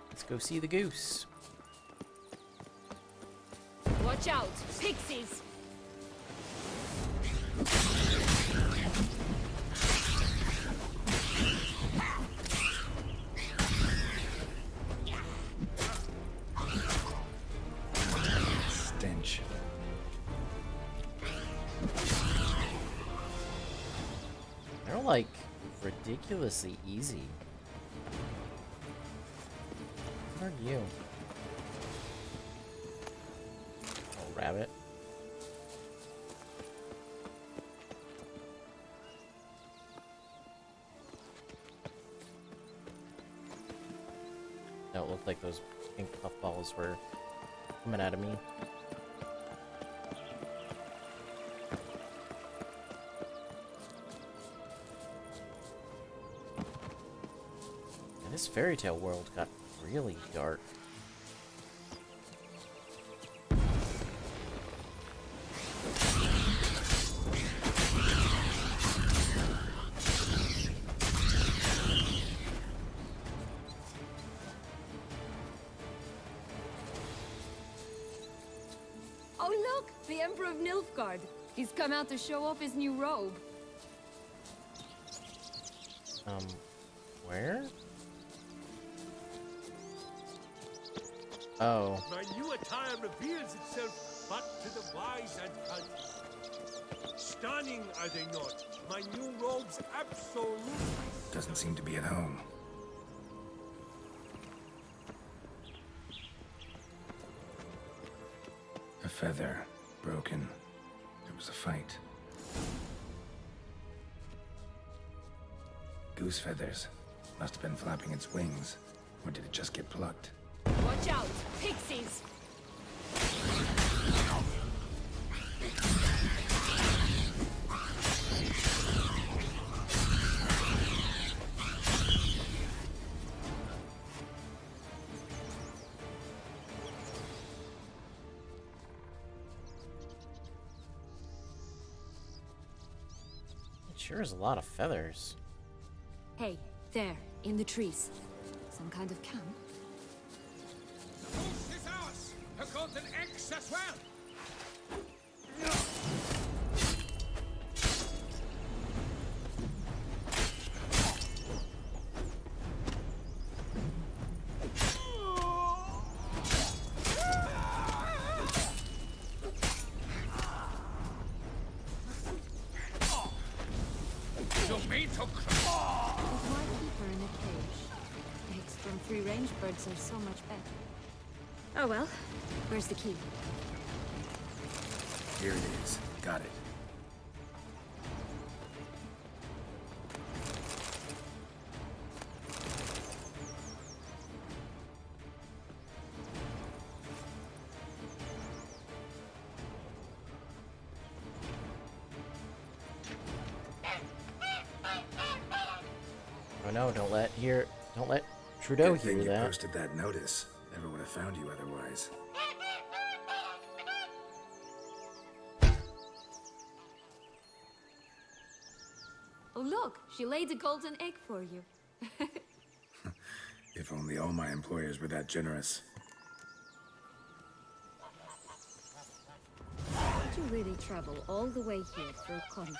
Let's go see the goose. Watch out, pixies! Stench. They're like ridiculously easy. What are you? Oh, rabbit. No, it looked like those pink puffballs were coming out of me. And this fairy tale world got really dark. Oh look! The Emperor of Nilfgaard. He's come out to show off his new robe. Where? Oh. My new attire reveals itself but to the wise and cunning. Stunning, are they not? My new robes absolutely. Doesn't seem to be at home. A feather. Broken. There was a fight. Goose feathers. Must have been flapping its wings. Or did it just get plucked? Watch out, pixies! It sure is a lot of feathers. Hey, there, in the trees. Some kind of camp? The host is ours! A golden X as well! Why keep her in a cage? Eggs from free-range birds are so much better. Oh well. Where's the key? Here it is. Got it. Oh no, don't let Trudeau Good thing hear you that. posted that notice. Never would have found you otherwise. Oh look, she laid a golden egg for you. If only all my employers were that generous. Did you really travel all the way here for a contract?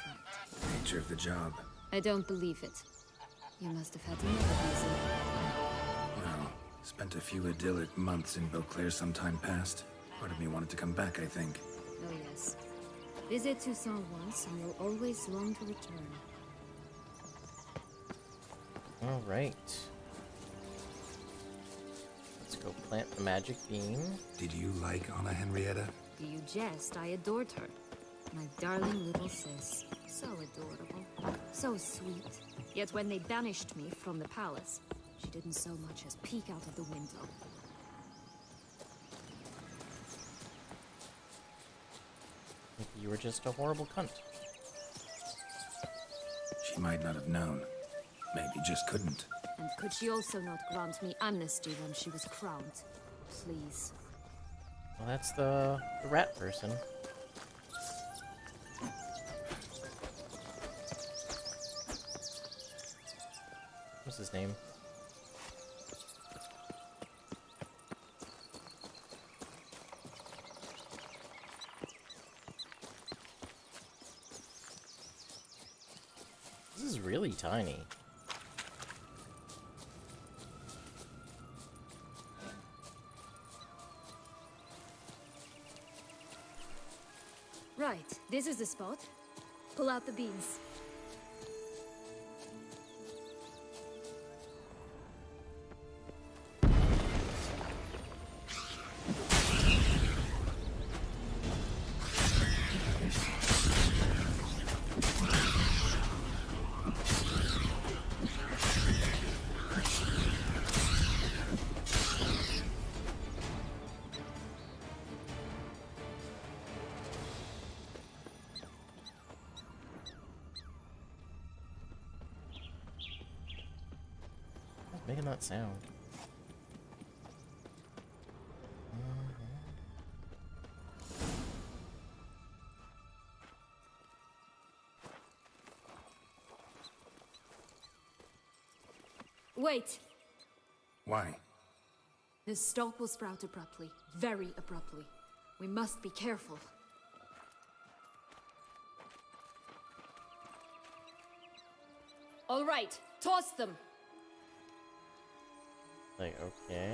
Nature of the job. I don't believe it. You must have had another reason. Well, spent a few idyllic months in Beauclair some time past. Part of me wanted to come back, I think. Oh yes. Visit Toussaint once and you'll always long to return. Alright. Let's go plant the magic bean. Did you like Anna Henrietta? Do you jest? I adored her. My darling little sis. So adorable. So sweet. Yet when they banished me from the palace, she didn't so much as peek out of the window. Maybe you were just a horrible cunt. She might not have known. Maybe just couldn't. And could she also not grant me amnesty when she was crowned? Please. Well, that's the rat person. What's his name? This is really tiny. Right, this is the spot. Pull out the beans. Making that sound. Wait! Why? The stalk will sprout abruptly. Very abruptly. We must be careful. All right, toss them! Like, okay.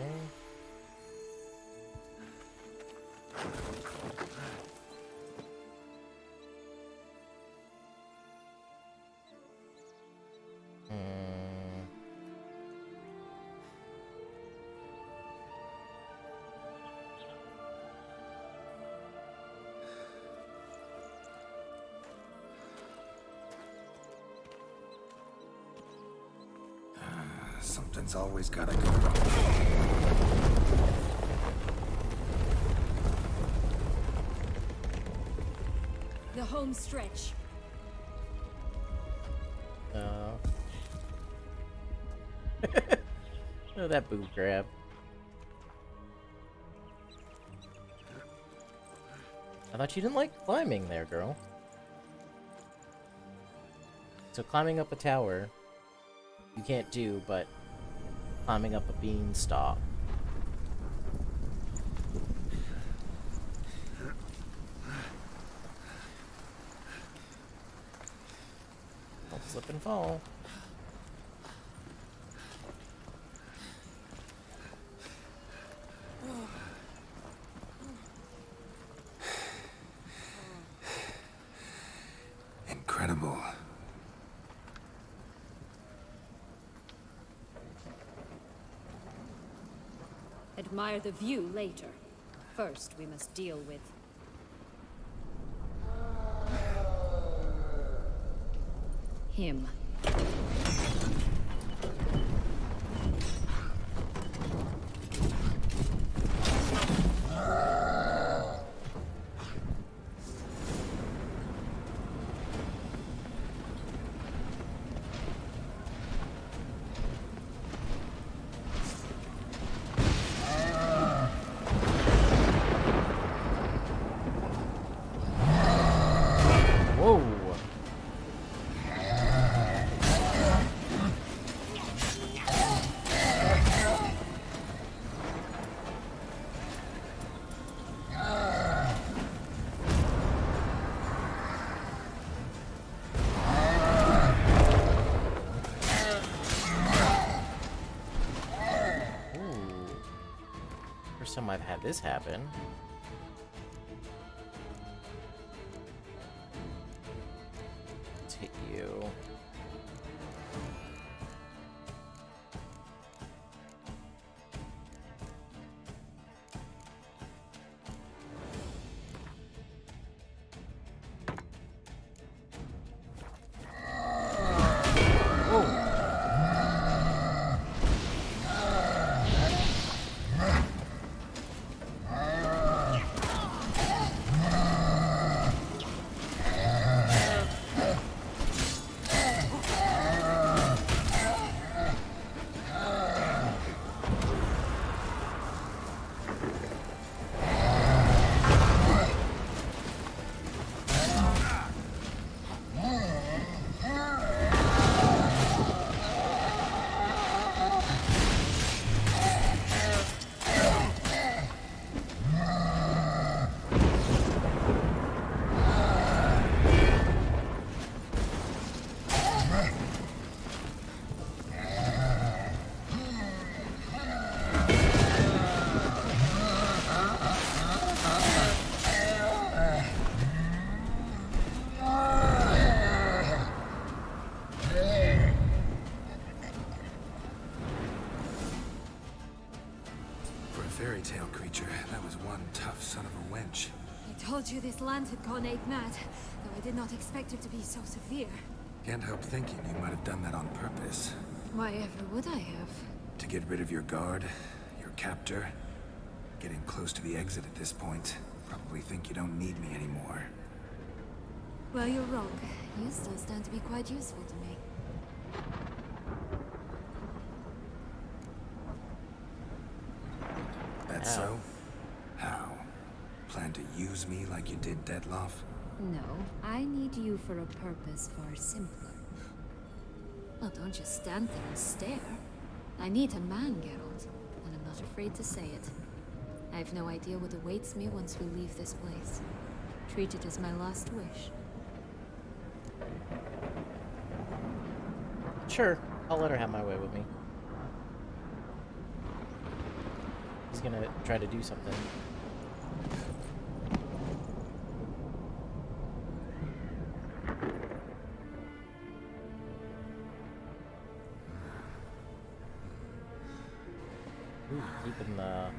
Something's always gotta go wrong. The home stretch. Oh, that boob grab. I thought you didn't like climbing there, girl. So climbing up a tower, you can't do, but climbing up a beanstalk. Don't slip and fall. Incredible. Admire the view later. First, we must deal with... him. Whoa! First time I've had this happen. Let's hit you. this land had gone ape mad, though I did not expect it to be so severe. Can't help thinking you might have done that on purpose. Why ever would I have? To get rid of your guard, your captor. Getting close to the exit at this point. Probably think you don't need me anymore. Well, you're wrong. You still stand to be quite useful to me. That's so? How? Plan to use me like you did Dettloff? No, I need you for a purpose far simpler. Well, don't just stand there and stare. I need a man, Geralt, and I'm not afraid to say it. I have no idea what awaits me once we leave this place. Treat it as my last wish. Sure, I'll let her have my way with me. He's gonna try to do something. Ooh, keeping the...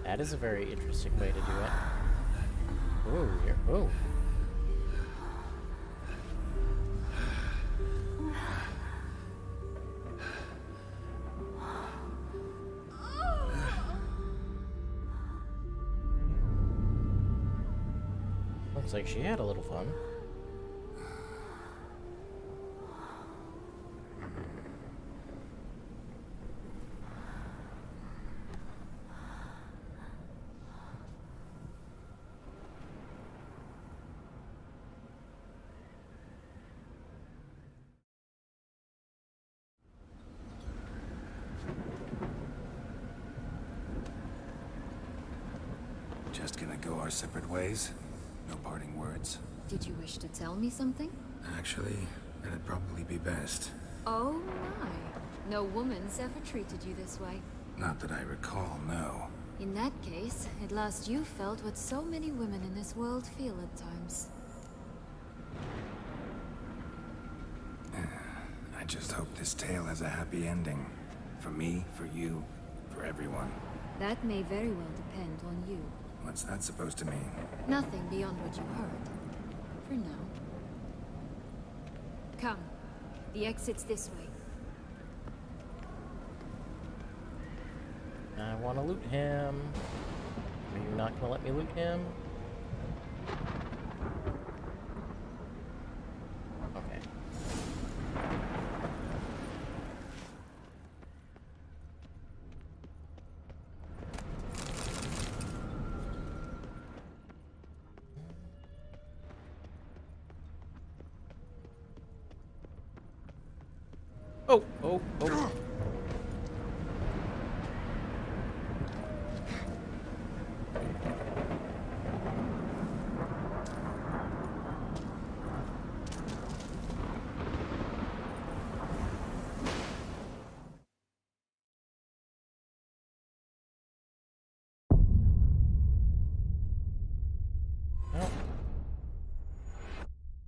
That is a very interesting way to do it. Oh, here. Oh. Looks like she had a little fun. Just gonna go our separate ways? No parting words? Did you wish to tell me something? Actually, that'd probably be best. Oh my. No woman's ever treated you this way. Not that I recall, no. In that case, at last you felt what so many women in this world feel at times. I just hope this tale has a happy ending. For me, for you, for everyone. That may very well depend on you. What's that supposed to mean? Nothing beyond what you heard. For now. Come. The exit's this way. I want to loot him. Are you not going to let me loot him? Okay. Oh, oh, oh.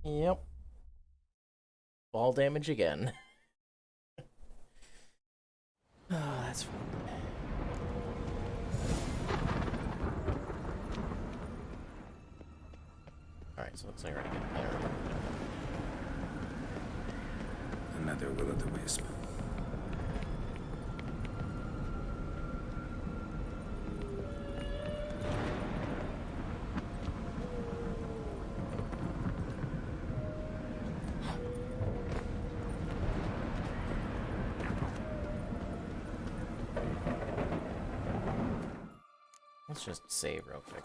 Yep. Ball damage again. Oh, that's fun. Alright, so looks like we're gonna get there. Another will-o'-the-wisp. Let's just save real quick.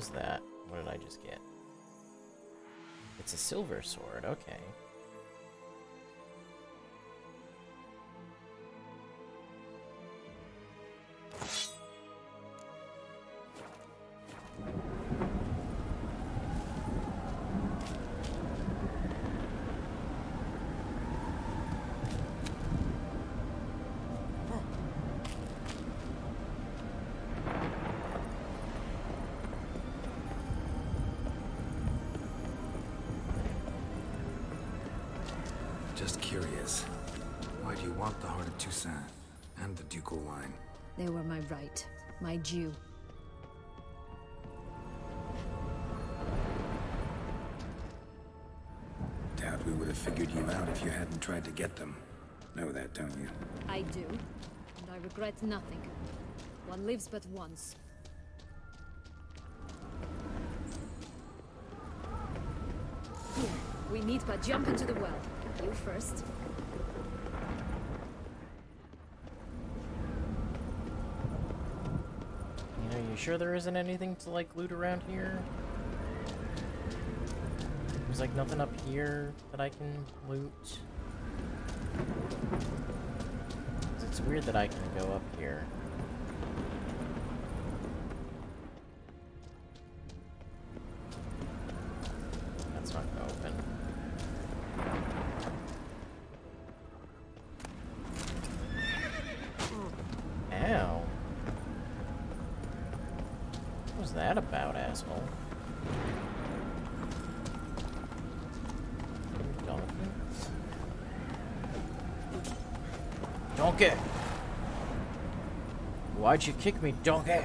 was that? What did I just get? It's a silver sword, okay. Just curious. Why do you want the heart of Toussaint and the ducal wine? They were my right, my due. Doubt we would have figured you out if you hadn't tried to get them. Know that, don't you? I do, and I regret nothing. One lives but once. Here, we need but jump into the well. You first. You know, you sure there isn't anything to, like, loot around here? There's, like, nothing up here that I can loot? 'Cause it's weird that I can go up here. That's not gonna open. Ow. What was that about, asshole? Donkey? Donkey! Why'd you kick me, donkey?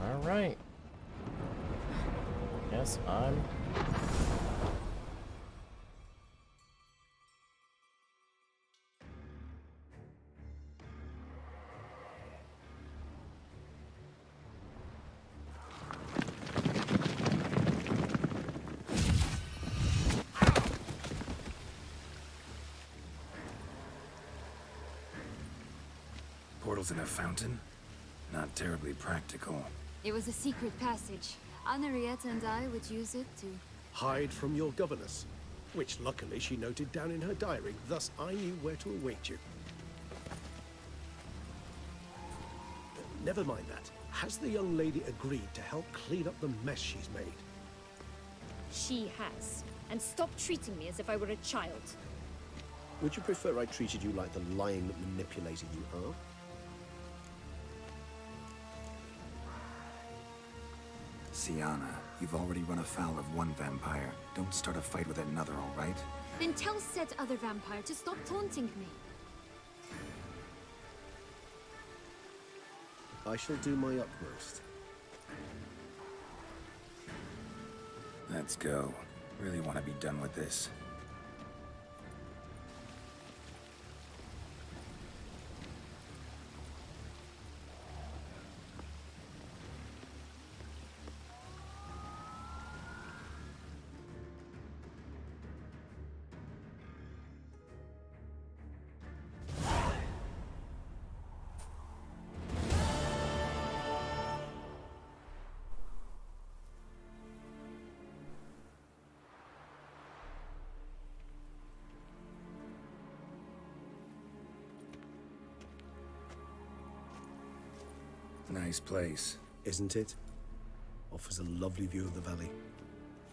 Alright. Yes, I'm... Portals in a fountain? Not terribly practical. It was a secret passage. Henriette and I would use it to... Hide from your governess, which luckily she noted down in her diary, thus I knew where to await you. Never mind that. Has the young lady agreed to help clean up the mess she's made? She has. And stop treating me as if I were a child. Would you prefer I treated you like the lying manipulator you are? Sienna, you've already run afoul of one vampire. Don't start a fight with another, all right? Then tell said other vampire to stop taunting me. I shall do my utmost. Let's go. Really want to be done with this. Nice place. Isn't it? Offers a lovely view of the valley.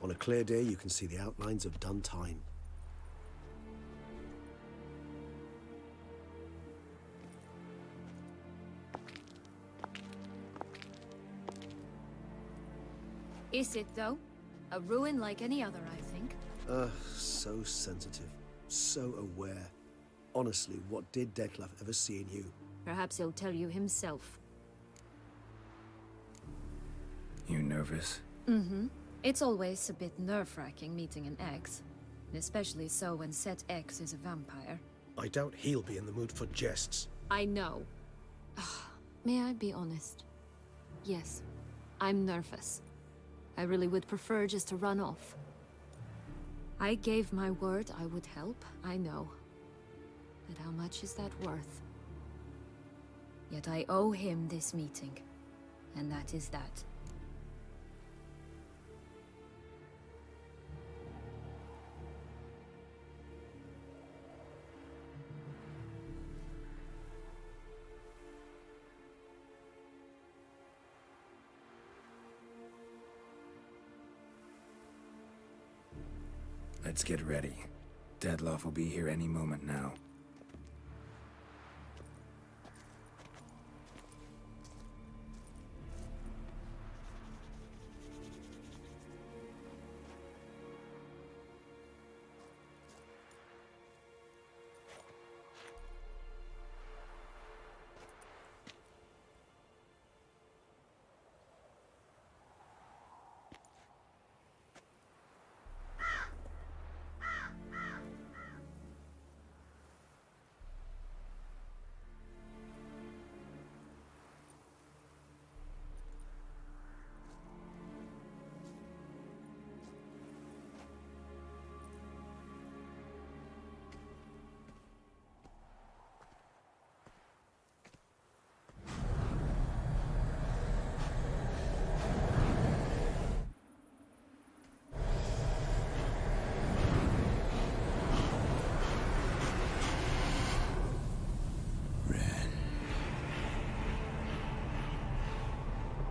On a clear day, you can see the outlines of done time. Is it, though? A ruin like any other, I think. So sensitive. So aware. Honestly, what did Detlef ever see in you? Perhaps he'll tell you himself. You nervous? Mm-hmm. It's always a bit nerve-wracking meeting an ex. Especially so when said ex is a vampire. I doubt he'll be in the mood for jests. I know. May I be honest? Yes, I'm nervous. I really would prefer just to run off. I gave my word I would help, I know. But how much is that worth? Yet I owe him this meeting, and that is that. Let's get ready. Deadloff will be here any moment now.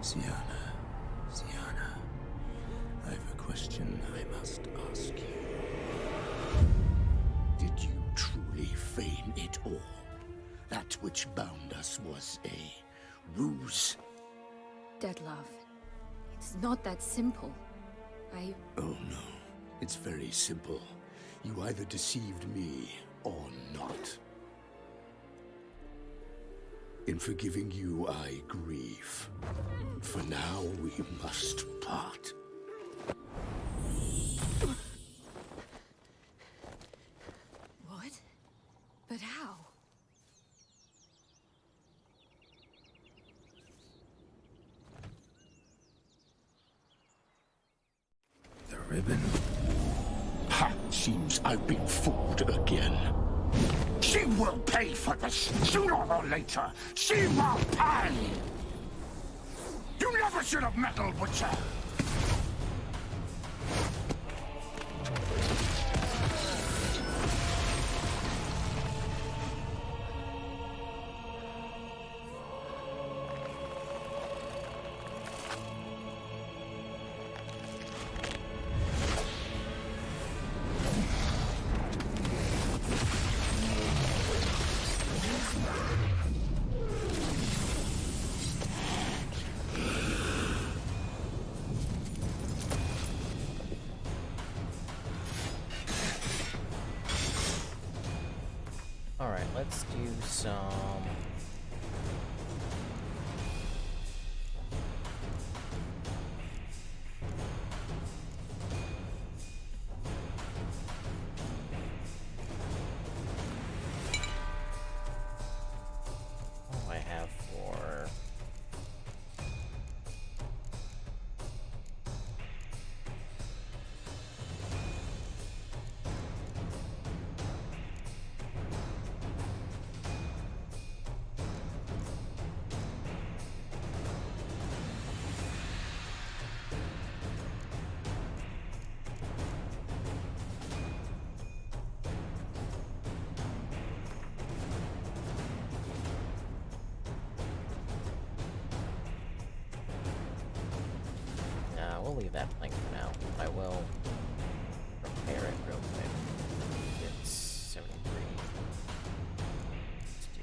Sienna, I've a question I must ask you. Did you truly feign it all? That which bound us was a ruse? Deadlove, it's not that simple. Oh no, it's very simple. You either deceived me or not. In forgiving you, I grieve. For now, we must part. What? But how? The ribbon? Ha! Seems I've been fooled again. She will pay for this, sooner or later. She will pay! You never should have meddled with her! Alright, let's do some... What do I have for... We'll leave that blank for now. I will prepare it real quick. It's 73. Let's do...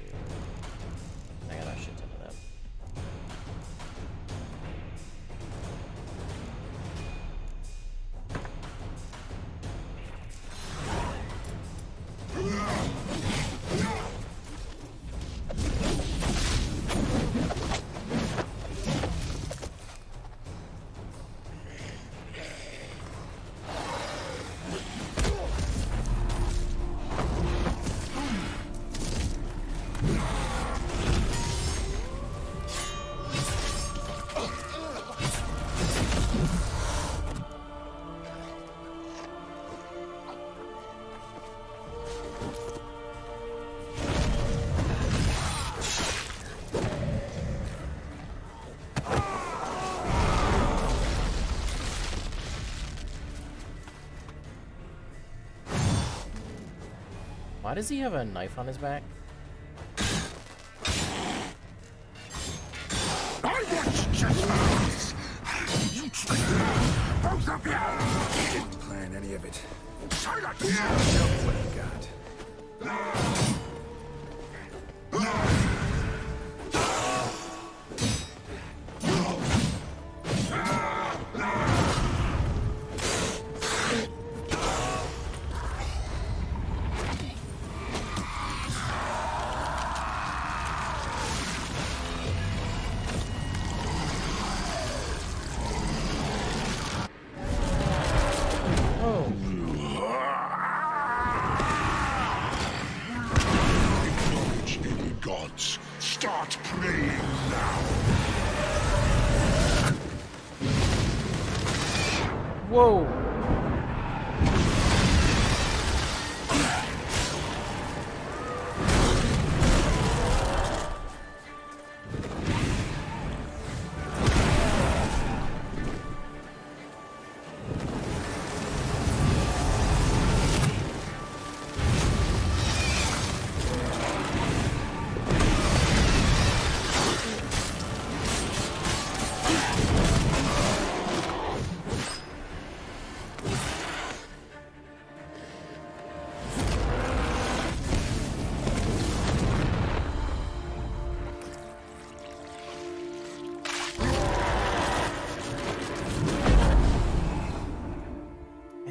I got a shit ton of them. Why does he have a knife on his back? I want justice! You both of you! Didn't plan any of it. Silence! Show me what you got. Acknowledge any gods. Start praying now. Whoa!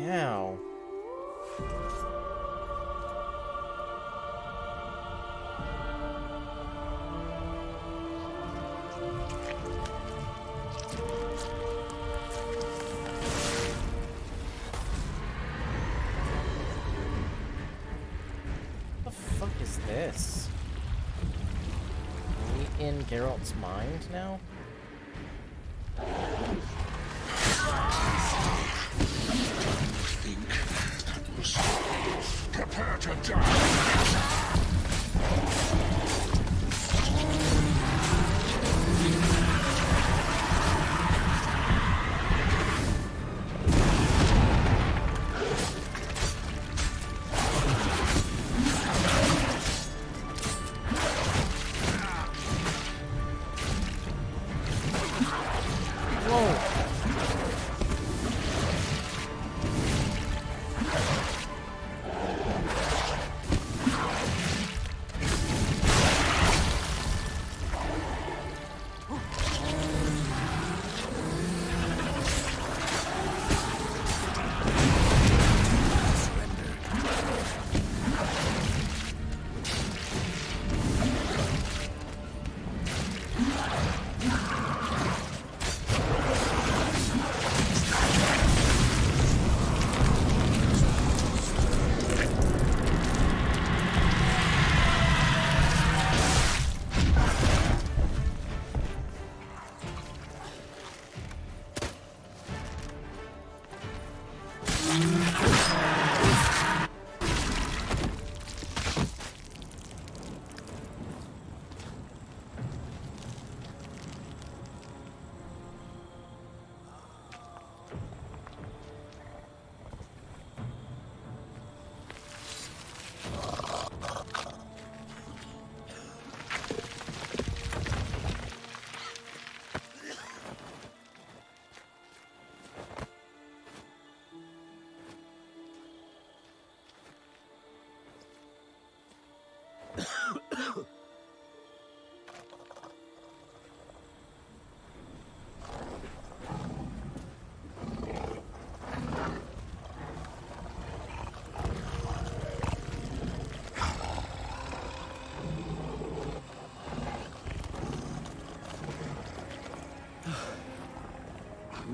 Ow. What the fuck is this? Are we in Geralt's mind now? Think that was prepare to die.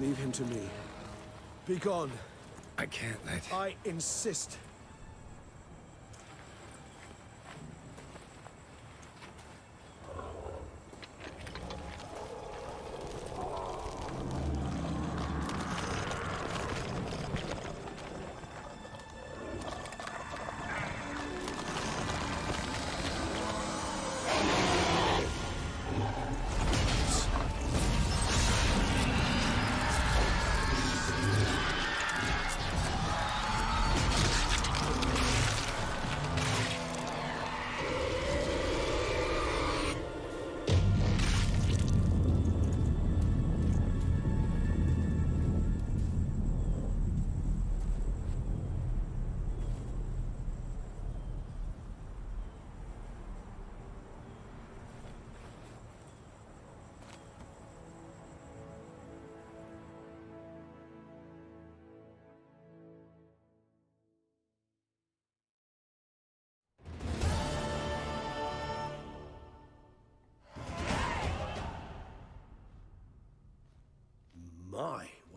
Leave him to me. Be gone. I can't let... I insist.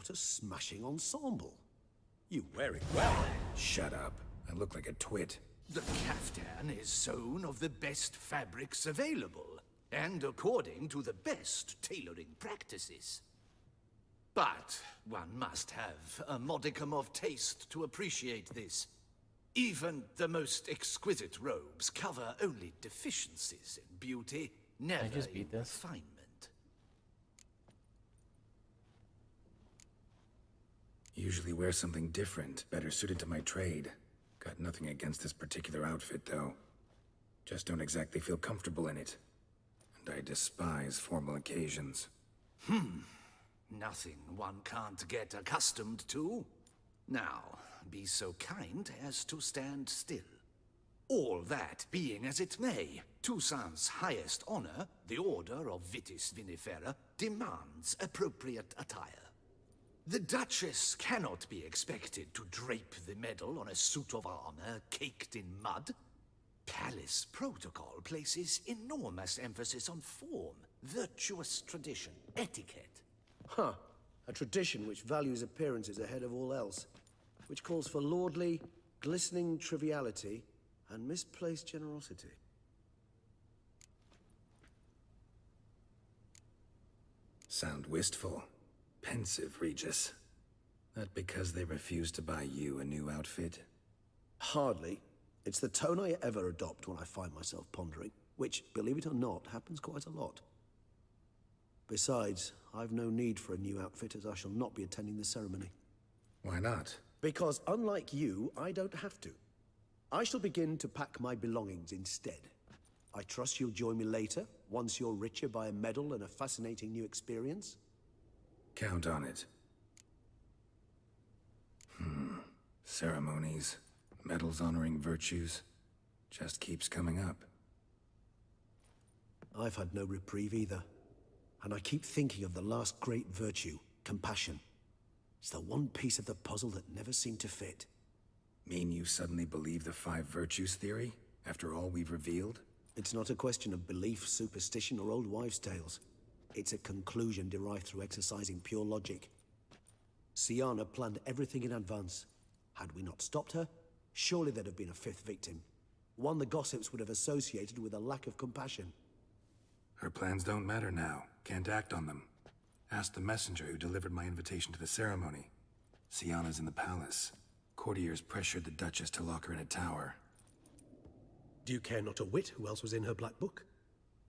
What a smashing ensemble. You wear it well. Shut up. I look like a twit. The caftan is sewn of the best fabrics available, and according to the best tailoring practices. But one must have a modicum of taste to appreciate this. Even the most exquisite robes cover only deficiencies in beauty, never in refinement. Usually wear something different, better suited to my trade. Got nothing against this particular outfit, though. Just don't exactly feel comfortable in it. And I despise formal occasions. Nothing one can't get accustomed to. Now, be so kind as to stand still. All that being as it may, Toussaint's highest honor, the Order of Vitis Vinifera, demands appropriate attire. The Duchess cannot be expected to drape the medal on a suit of armor caked in mud. Palace protocol places enormous emphasis on form, virtuous tradition, etiquette. Huh. A tradition which values appearances ahead of all else. Which calls for lordly, glistening triviality and misplaced generosity. Sound wistful. Pensive, Regis. That because they refuse to buy you a new outfit? Hardly. It's the tone I ever adopt when I find myself pondering, which, believe it or not, happens quite a lot. Besides, I've no need for a new outfit as I shall not be attending the ceremony. Why not? Because unlike you, I don't have to. I shall begin to pack my belongings instead. I trust you'll join me later, once you're richer by a medal and a fascinating new experience? Count on it. Ceremonies, medals honoring virtues, just keeps coming up. I've had no reprieve either. And I keep thinking of the last great virtue, compassion. It's the one piece of the puzzle that never seemed to fit. Mean you suddenly believe the 5 virtues theory, after all we've revealed? It's not a question of belief, superstition, or old wives' tales. It's a conclusion derived through exercising pure logic. Sienna planned everything in advance. Had we not stopped her, surely there'd have been a 5th victim. One the gossips would have associated with a lack of compassion. Her plans don't matter now. Can't act on them. Ask the messenger who delivered my invitation to the ceremony. Sienna's in the palace. Courtiers pressured the Duchess to lock her in a tower. Do you care not a whit who else was in her black book?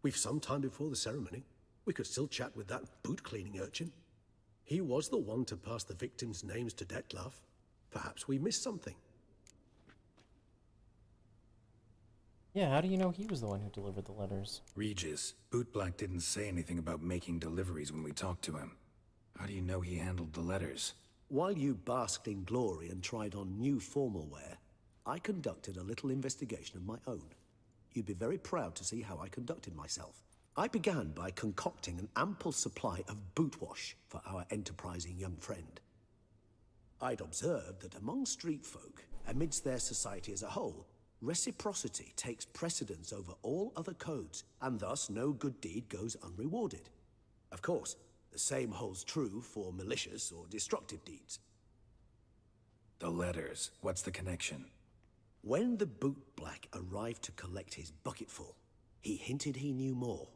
We've some time before the ceremony. We could still chat with that boot-cleaning urchin. He was the one to pass the victims' names to Dettlaff. Perhaps we missed something. Yeah, how do you know he was the one who delivered the letters? Regis, Bootblack didn't say anything about making deliveries when we talked to him. How do you know he handled the letters? While you basked in glory and tried on new formal wear, I conducted a little investigation of my own. You'd be very proud to see how I conducted myself. I began by concocting an ample supply of boot wash for our enterprising young friend. I'd observed that among street folk, amidst their society as a whole, reciprocity takes precedence over all other codes, and thus no good deed goes unrewarded. Of course, the same holds true for malicious or destructive deeds. The letters, what's the connection? When the bootblack arrived to collect his bucketful, he hinted he knew more.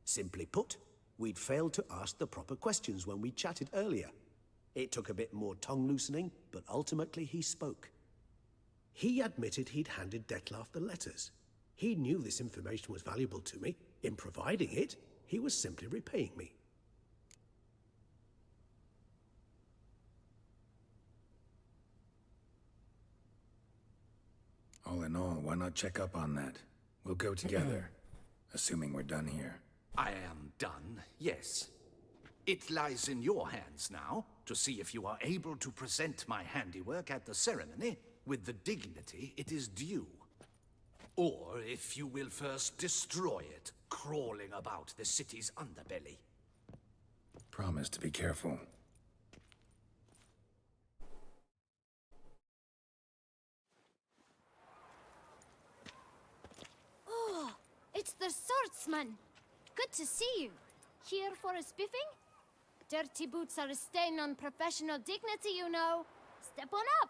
Simply put, we'd failed to ask the proper questions when we chatted earlier. It took a bit more tongue-loosening, but ultimately he spoke. He admitted he'd handed Dettlaff the letters. He knew this information was valuable to me. In providing it, he was simply repaying me. All in all, why not check up on that? We'll go together, assuming we're done here. I am done, yes. It lies in your hands now to see if you are able to present my handiwork at the ceremony with the dignity it is due. Or if you will first destroy it, crawling about the city's underbelly. Promise to be careful. It's the swordsman. Good to see you. Here for a spiffing? Dirty boots are a stain on professional dignity, you know. Step on up.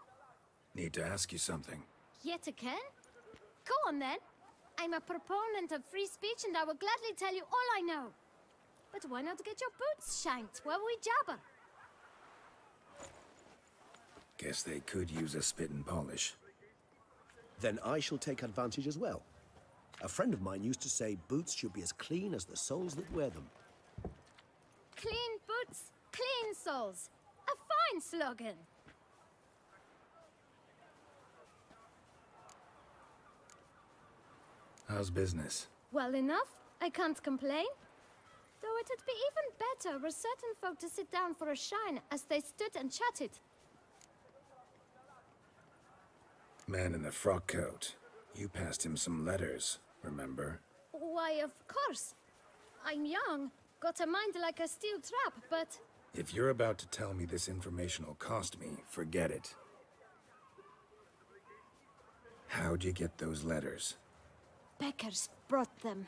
Need to ask you something. Yet again? Go on then. I'm a proponent of free speech and I will gladly tell you all I know. But why not get your boots shanked while we jabber? Guess they could use a spit and polish. Then I shall take advantage as well. A friend of mine used to say boots should be as clean as the soles that wear them. Clean boots, clean soles. A fine slogan. How's business? Well enough. I can't complain. Though it'd be even better were certain folk to sit down for a shine as they stood and chatted. Man in the frock coat. You passed him some letters, remember? Why, of course. I'm young, got a mind like a steel trap, but... If you're about to tell me this information will cost me, forget it. How'd you get those letters? Beggars brought them.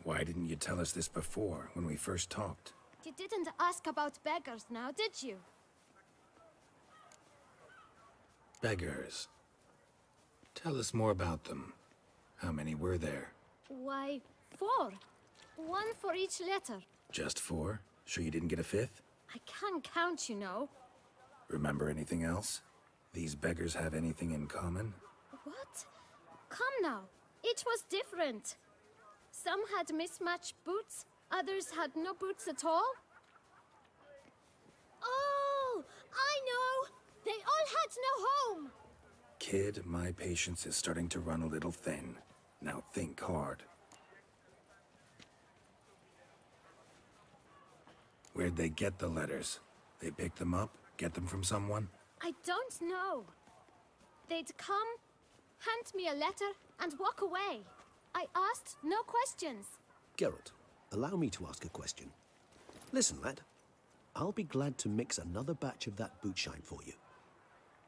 Why didn't you tell us this before, when we first talked? You didn't ask about beggars now, did you? Beggars. Tell us more about them. How many were there? Why, 4. 1 for each letter. Just 4? Sure you didn't get a 5th? I can't count, you know. Remember anything else? These beggars have anything in common? What? Come now. Each was different. Some had mismatched boots, others had no boots at all. Oh, I know! They all had no home! Kid, my patience is starting to run a little thin. Now think hard. Where'd they get the letters? They pick them up? Get them from someone? I don't know. They'd come, hand me a letter, and walk away. I asked no questions. Geralt, allow me to ask a question. Listen, lad. I'll be glad to mix another batch of that boot shine for you.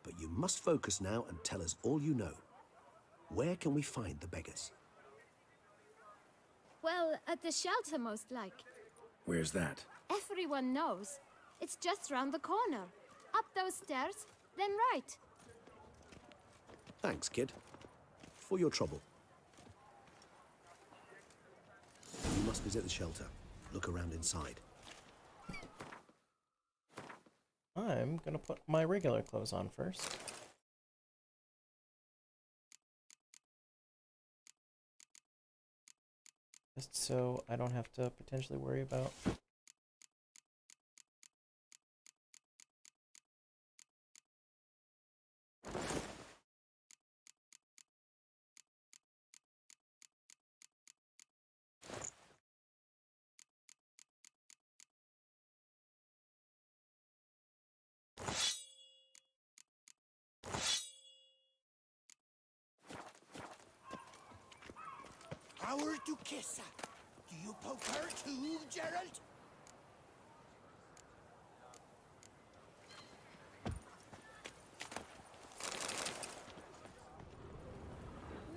But you must focus now and tell us all you know. Where can we find the beggars? Well, at the shelter, most like. Where's that? Everyone knows. It's just round the corner. Up those stairs, then right. Thanks, kid. For your trouble. You must visit the shelter. Look around inside. I'm gonna put my regular clothes on first. Just so I don't have to potentially worry about Our Duchessa. Do you poke her too, Geralt?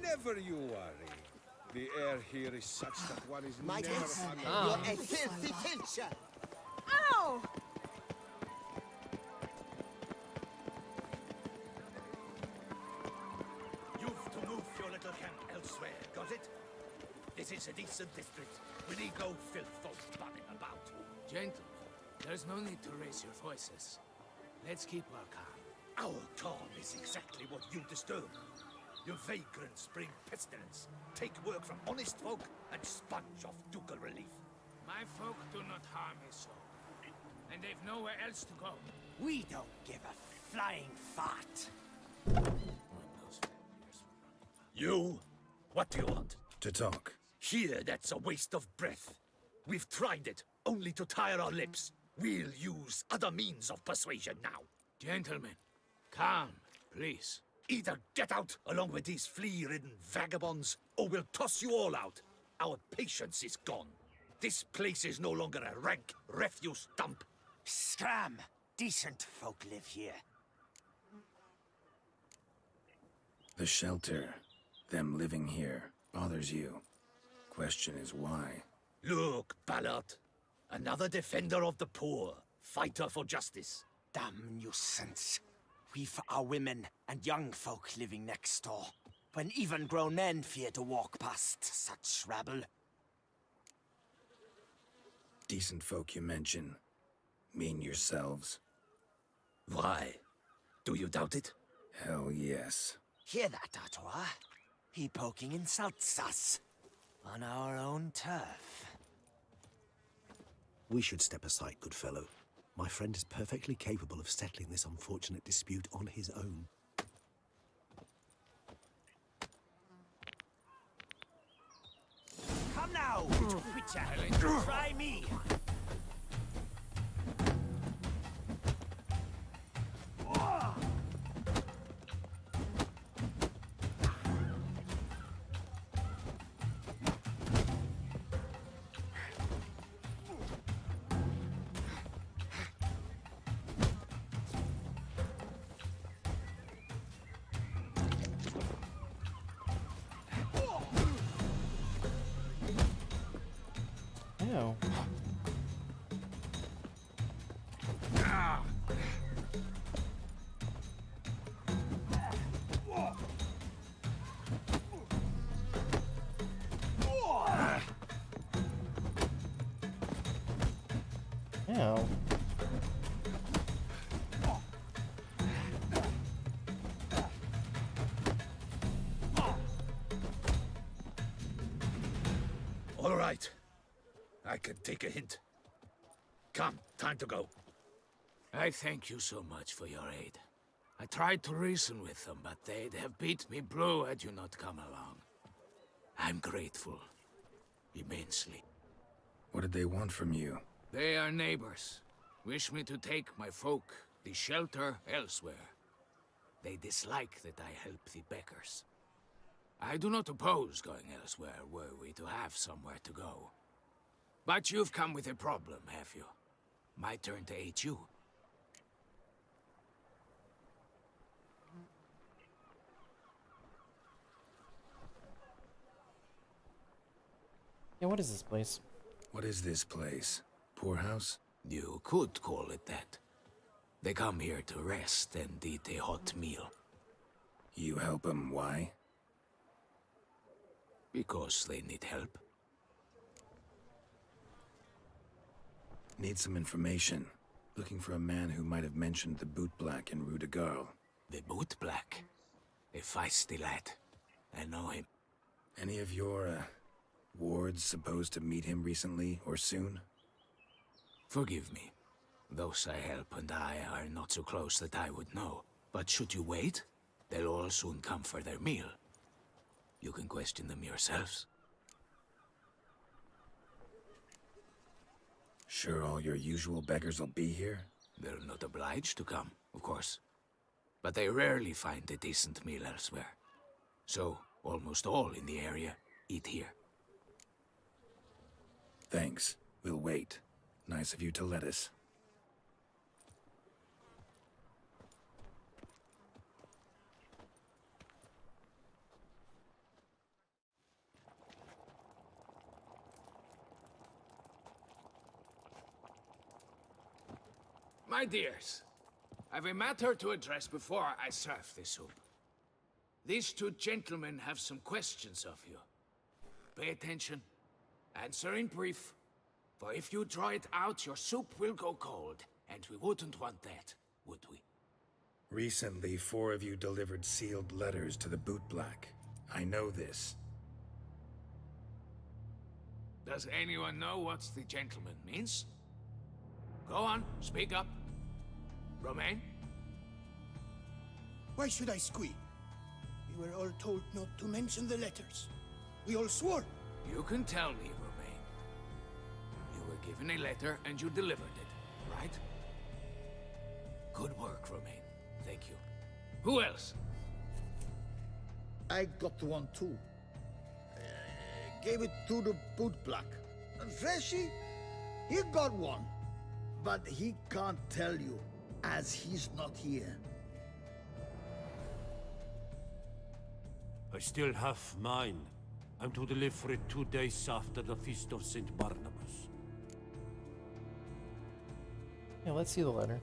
Never you worry. The air here is such that one is My never goodness, hungry. you're a filthy filcher. Ow! You've to move your little camp elsewhere, got it? This is a decent district. We need no filth folks bumming about. Gentlemen, there's no need to raise your voices. Let's keep our calm. Our calm is exactly what you disturb. Your vagrants bring pestilence, take work from honest folk, and sponge off ducal relief. My folk do not harm his soul, and they've nowhere else to go. We don't give a flying fart. You? What do you want? To talk. Here, that's a waste of breath. We've tried it, only to tire our lips. We'll use other means of persuasion now. Gentlemen, calm, please. Either get out along with these flea-ridden vagabonds, or we'll toss you all out. Our patience is gone. This place is no longer a rank refuse dump. Scram! Decent folk live here. The shelter, them living here, bothers you. Question is why. Look, Ballard. Another defender of the poor, fighter for justice. Damn nuisance. We've our women and young folk living next door, when even grown men fear to walk past such rabble. Decent folk you mention. Mean yourselves. Why? Do you doubt it? Hell yes. Hear that, Artois? He poking insults us. On our own turf. We should step aside, good fellow. My friend is perfectly capable of settling this unfortunate dispute on his own. Come now, little witcher. Try me. Ow. Ow. All right. I could take a hint. Come, time to go. I thank you so much for your aid. I tried to reason with them, but they'd have beat me blue had you not come along. I'm grateful. Immensely. What did they want from you? They are neighbors. Wish me to take my folk, the shelter, elsewhere. They dislike that I help the beggars. I do not oppose going elsewhere, were we to have somewhere to go. But you've come with a problem, have you? My turn to aid you. Yeah, what is this place? What is this place? Poorhouse? You could call it that. They come here to rest and eat a hot meal. You help them, why? Because they need help. Need some information. Looking for a man who might have mentioned the bootblack in Rue de Garl. The bootblack? A feisty lad. I know him. Any of your, wards supposed to meet him recently or soon? Forgive me. Those I help and I are not so close that I would know. But should you wait, they'll all soon come for their meal. You can question them yourselves. Sure all your usual beggars will be here? They're not obliged to come, of course. But they rarely find a decent meal elsewhere. So, almost all in the area eat here. Thanks. We'll wait. Nice of you to let us. My dears, I've a matter to address before I serve the soup. These two gentlemen have some questions of you. Pay attention. Answer in brief. For if you draw it out, your soup will go cold. And we wouldn't want that, would we? Recently, 4 of you delivered sealed letters to the bootblack. I know this. Does anyone know what the gentleman means? Go on, speak up. Romain? Why should I squeal? We were all told not to mention the letters. We all swore. You can tell me, Romain. You were given a letter and you delivered it, right? Good work, Romain. Thank you. Who else? I got one too. Gave it to the bootblack. Freshy, he got one. But he can't tell you, as he's not here. I still have mine. I'm to deliver it 2 days after the Feast of St. Barnabas. Yeah, let's see the letter.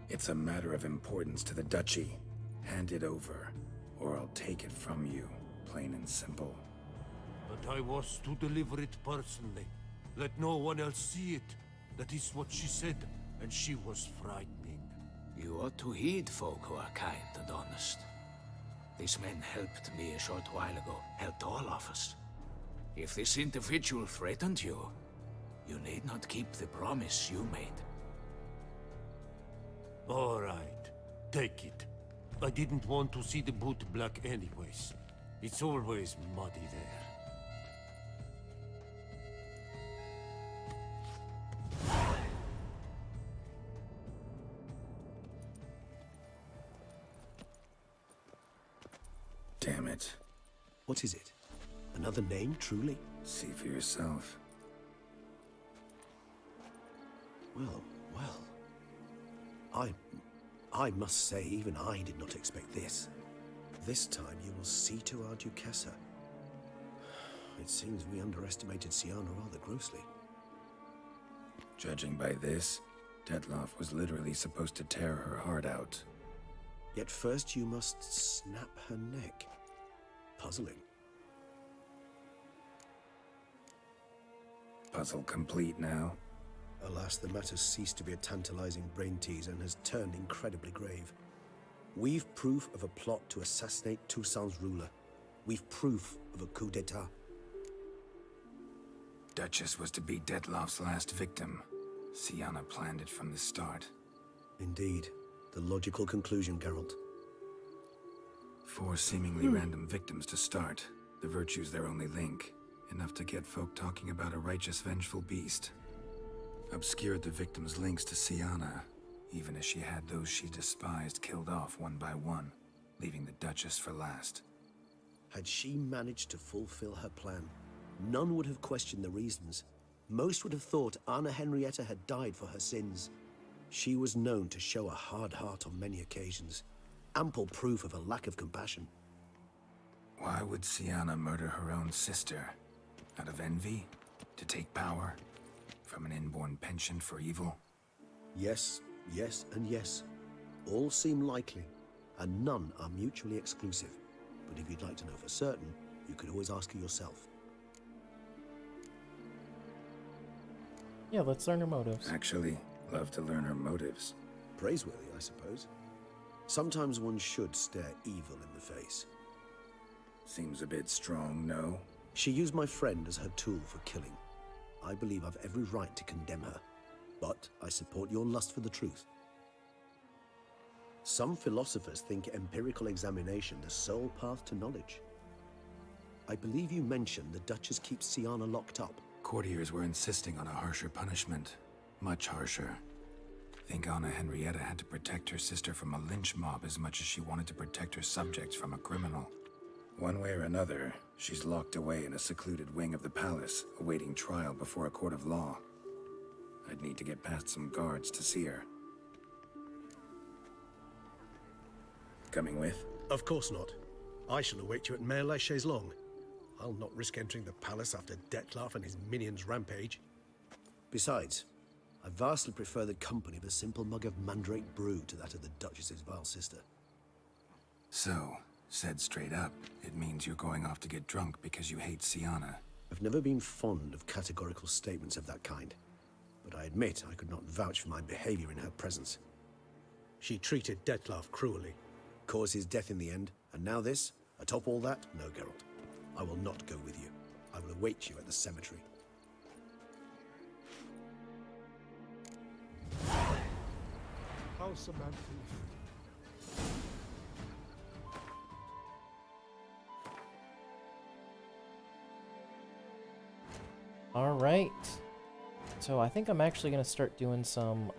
It's a matter of importance to the duchy. Hand it over, or I'll take it from you, plain and simple. But I was to deliver it personally. Let no one else see it. That is what she said, and she was frightening. You ought to heed folk who are kind and honest. These men helped me a short while ago, helped all of us. If this individual threatened you, you need not keep the promise you made. All right, take it. I didn't want to see the boot black anyways. It's always muddy there. Damn it. What is it? Another name, truly? See for yourself. Well, I must say, even I did not expect this. This time you will see to our Duchessa. It seems we underestimated Sienna rather grossly. Judging by this, Detloff was literally supposed to tear her heart out. Yet first you must snap her neck. Puzzling. Puzzle complete now. Alas, the matter's ceased to be a tantalizing brain teaser and has turned incredibly grave. We've proof of a plot to assassinate Toussaint's ruler. We've proof of a coup d'etat. Duchess was to be Detloff's last victim. Sienna planned it from the start. Indeed. The logical conclusion, Geralt. 4 seemingly random victims to start. The virtue's their only link. Enough to get folk talking about a righteous, vengeful beast. Obscured the victims' links to Sienna, even as she had those she despised killed off one by one, leaving the Duchess for last. Had she managed to fulfill her plan, none would have questioned the reasons. Most would have thought Anna Henrietta had died for her sins. She was known to show a hard heart on many occasions. Ample proof of a lack of compassion. Why would Sienna murder her own sister? Out of envy? To take power? From an inborn penchant for evil? Yes, yes, and yes. All seem likely, and none are mutually exclusive. But if you'd like to know for certain, you could always ask her yourself. Yeah, let's learn her motives. Actually, love to learn her motives. Praiseworthy, I suppose. Sometimes one should stare evil in the face. Seems a bit strong, no? She used my friend as her tool for killing. I believe I've every right to condemn her, but I support your lust for the truth. Some philosophers think empirical examination the sole path to knowledge. I believe you mentioned the Duchess keeps Sienna locked up. Courtiers were insisting on a harsher punishment. Much harsher. Think Anna Henrietta had to protect her sister from a lynch mob as much as she wanted to protect her subjects from a criminal. One way or another, she's locked away in a secluded wing of the palace, awaiting trial before a court of law. I'd need to get past some guards to see her. Coming with? Of course not. I shall await you at Mare la Chaise-Longue. I'll not risk entering the palace after Detloff and his minions rampage. Besides, I vastly prefer the company of a simple mug of mandrake brew to that of the Duchess's vile sister. So, said straight up, it means you're going off to get drunk because you hate Sienna. I've never been fond of categorical statements of that kind, but I admit I could not vouch for my behavior in her presence. She treated Detloff cruelly, caused his death in the end, and now this? Atop all that? No, Geralt. I will not go with you. I will await you at the cemetery. House of Anthony. All right. So I think I'm actually going to start doing some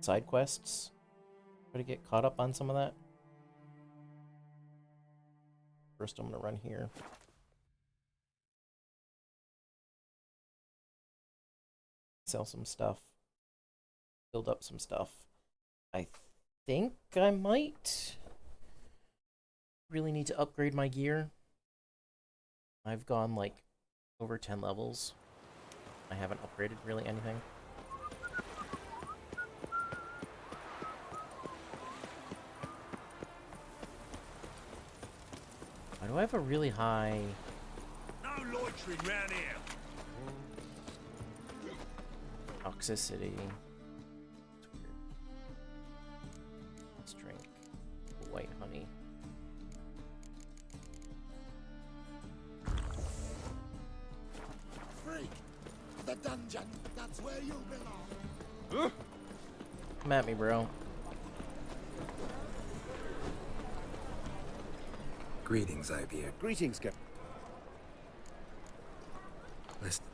side quests. Try to get caught up on some of that. First, I'm going to run here. Sell some stuff. Build up some stuff. I think I might really need to upgrade my gear. I've gone like over 10 levels. I haven't upgraded really anything. Why do I have a really high... No loitering round here. toxicity? It's weird. Let's drink white honey. Freak! The dungeon! That's where you belong! Come at me, bro. Greetings, Ibeer. Greetings, Geralt. Listen.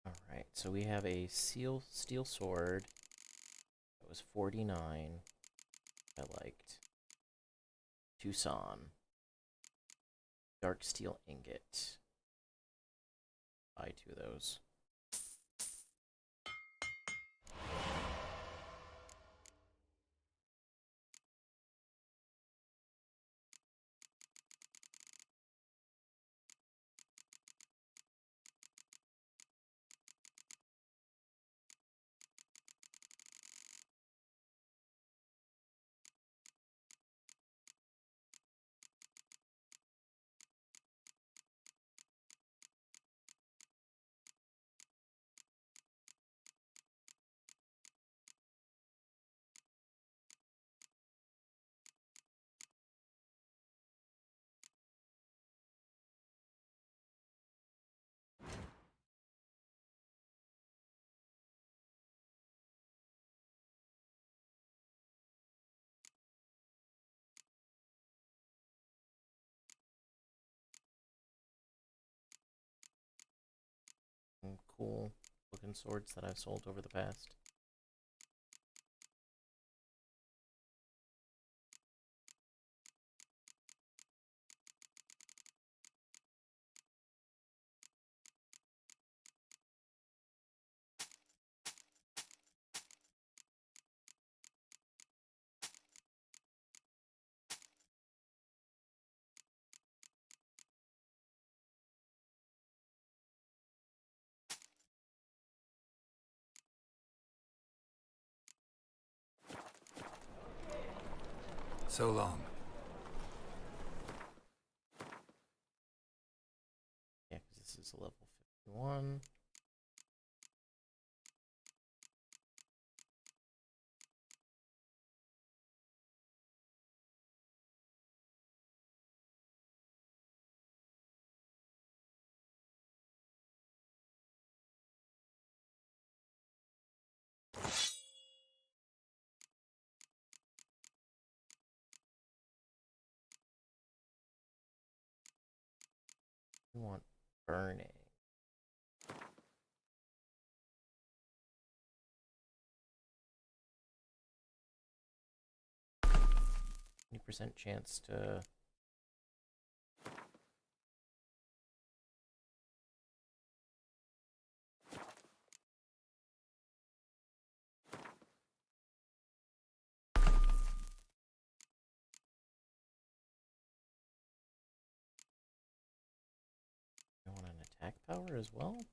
Alright, so we have a steel sword. That was 49. I liked. Toussaint. Dark steel ingot. Buy 2 of those. Cool looking swords that I've sold over the past. So long. Yeah, because this is a level 51. We want burning. %, chance to... I want an attack power as well?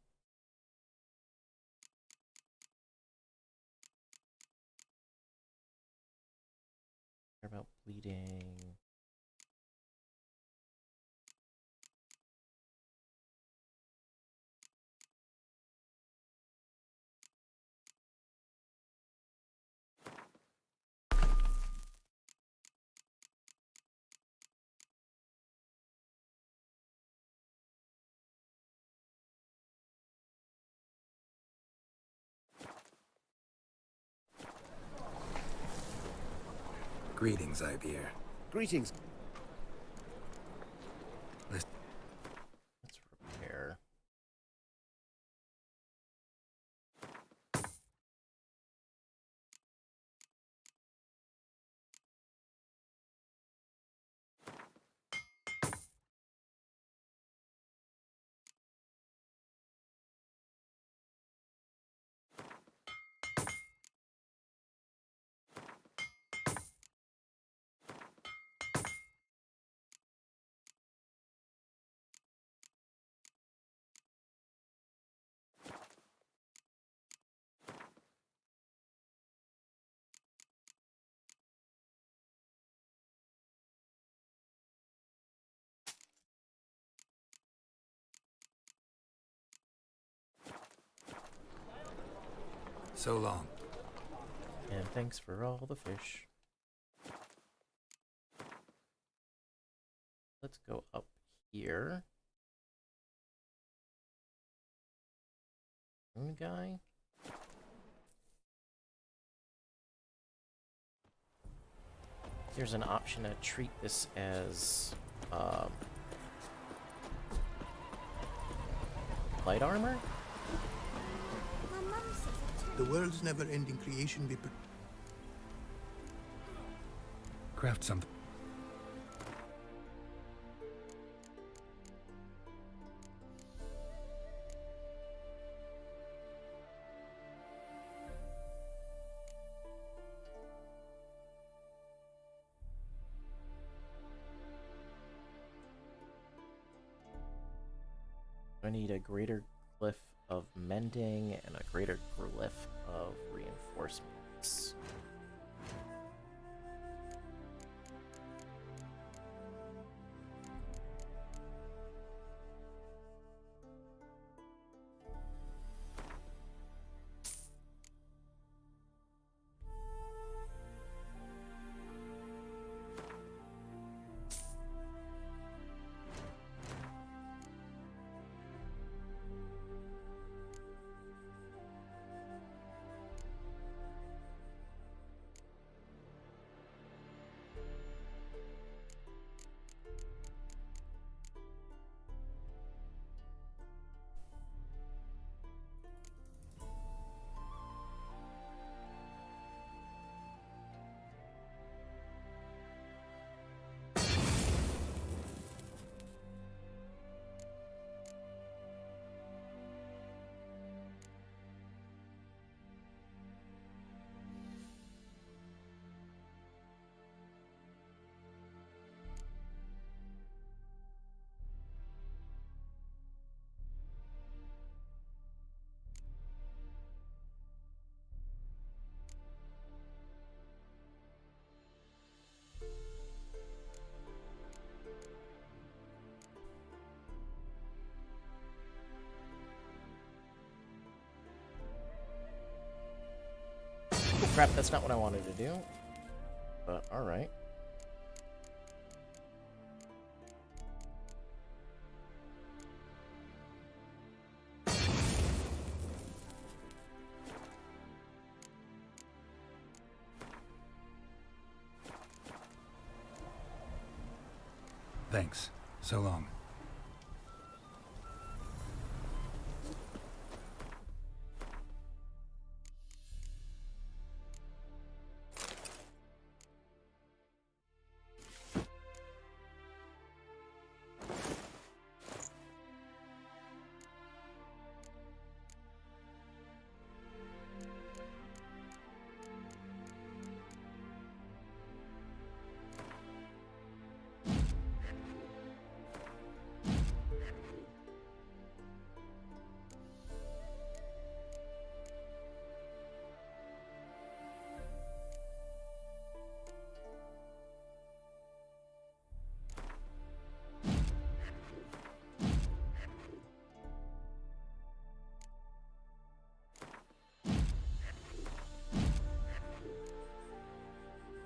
Care about bleeding. Greetings, Ibeer. Greetings. Let's repair. So long. And thanks for all the fish. Let's go up here. One guy. There's an option to treat this as light armor. The world's never-ending creation be Craft something. I need a greater glyph of mending and a greater glyph of reinforcements. Oh, crap, that's not what I wanted to do. But alright. Thanks. So long.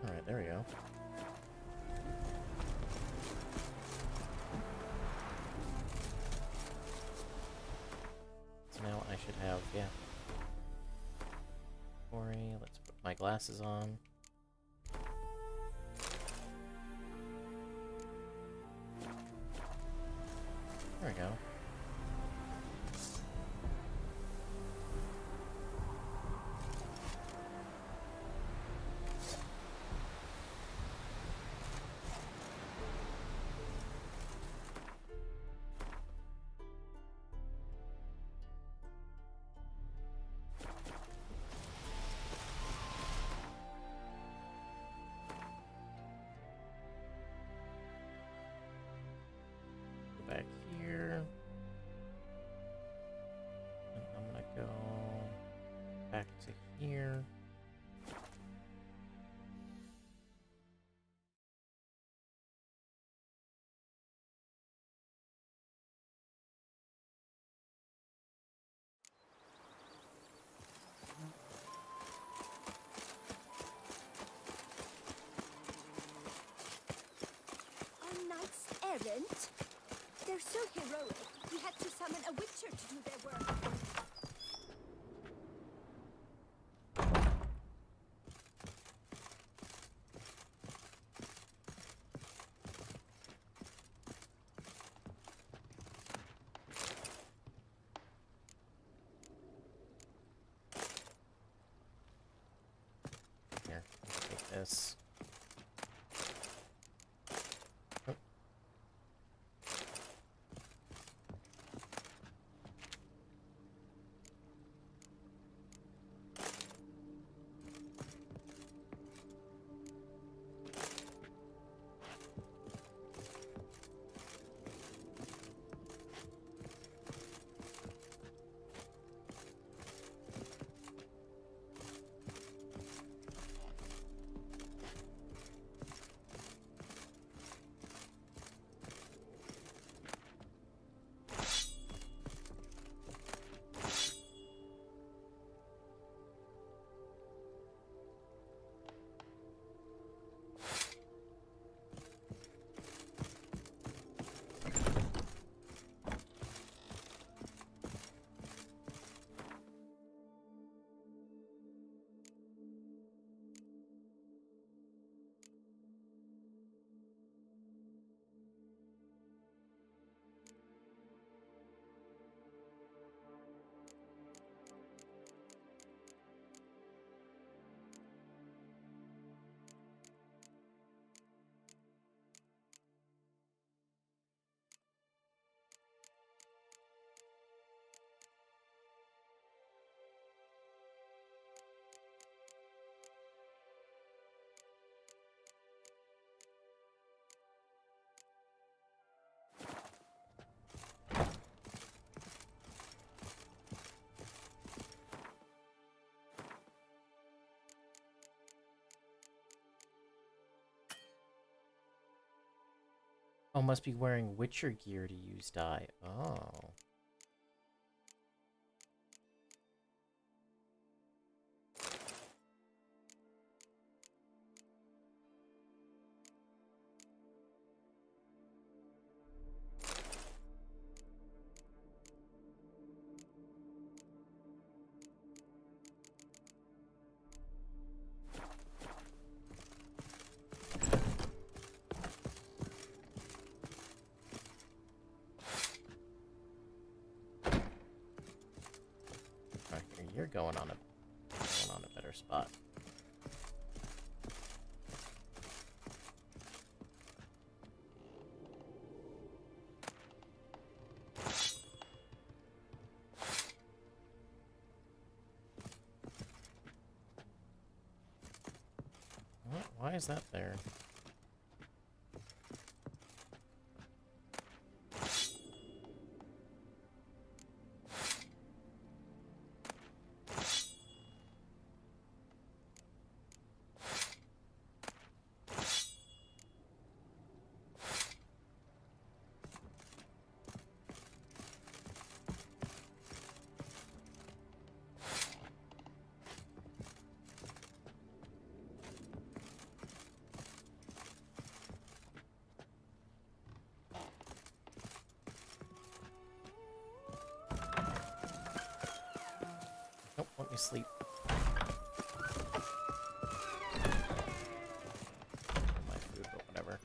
Alright, there we go. So now I should have, yeah. Corey, let's put my glasses on. There we go. Back here. And I'm gonna go back to here. opulent. They're so heroic, we had to summon a witcher to do their work. Here, take this. Oh. Oh, must be wearing Witcher gear to use dye. Oh. You're going on a better spot. What? Why is that there? Nope, let me sleep. My food, but whatever.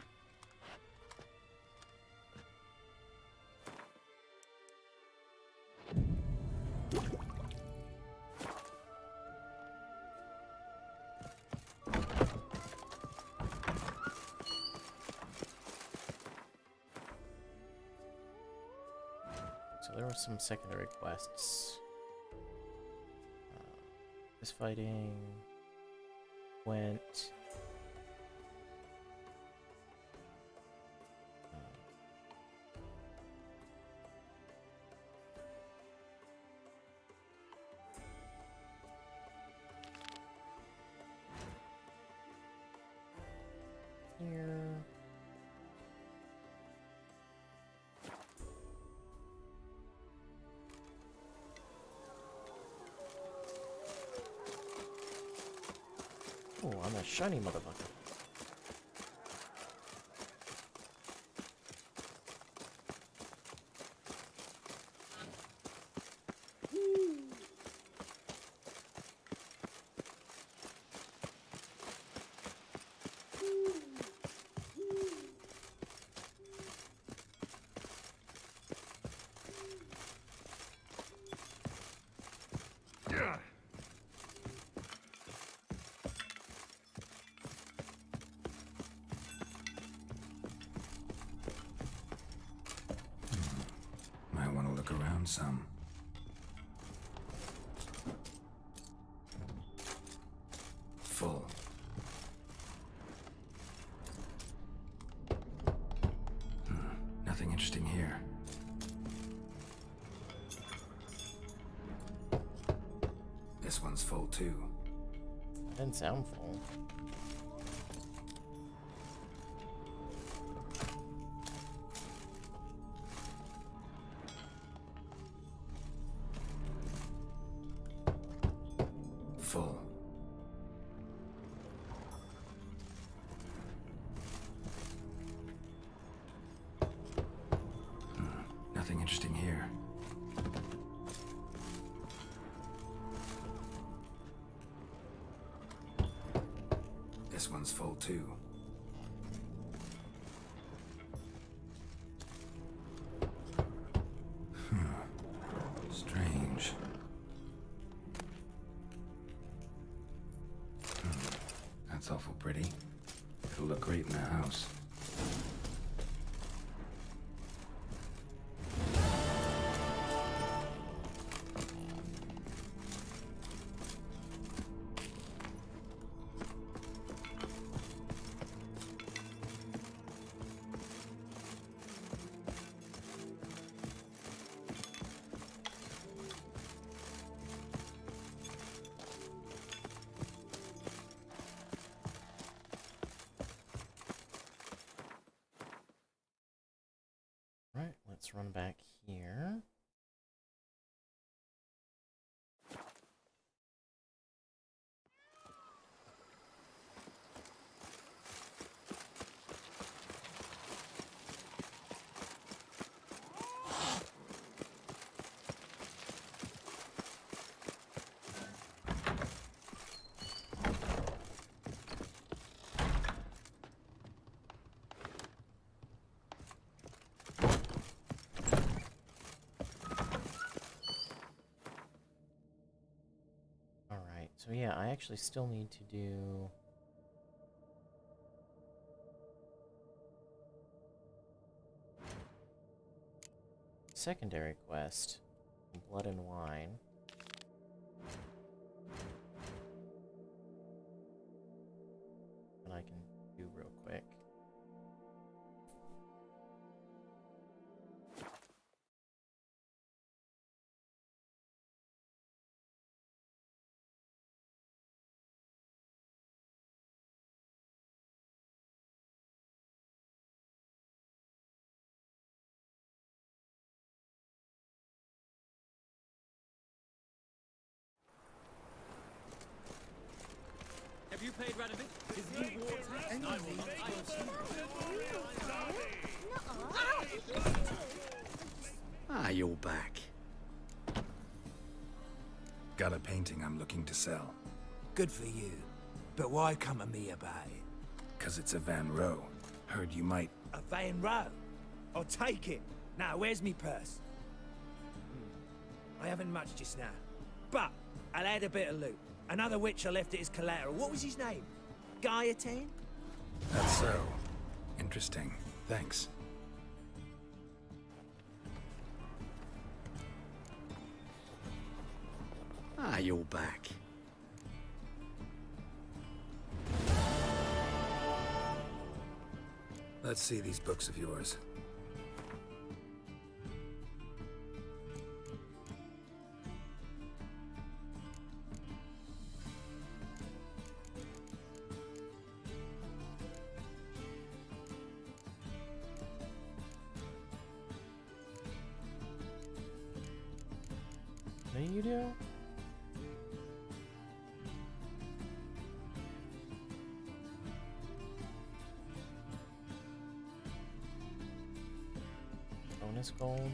So there were some secondary quests. This fighting went. Here. Oh, I'm a shiny motherfucker. found some. Full. Nothing interesting here. This one's full too. Didn't sound full. Full. Nothing interesting here. This one's full too. Strange. That's awful pretty. It'll look great in a house. Right, let's run back here. So yeah, I actually still need to do secondary quest, Blood and Wine. And I can do real quick. Have you paid Radovid? His new war tax? I will not. Ah, you're back. Got a painting I'm looking to sell. Good for you. But why come to me about it? 'Cause it's a Van Row. Heard you might... A Van Row? I'll take it. Now, where's me purse? I haven't much just now. But I'll add a bit of loot. Another witch I left at his collateral. What was his name? Gaiatane? That's so. Interesting. Thanks. Ah, you're back. Let's see these books of yours. What do you do? Bonus gold.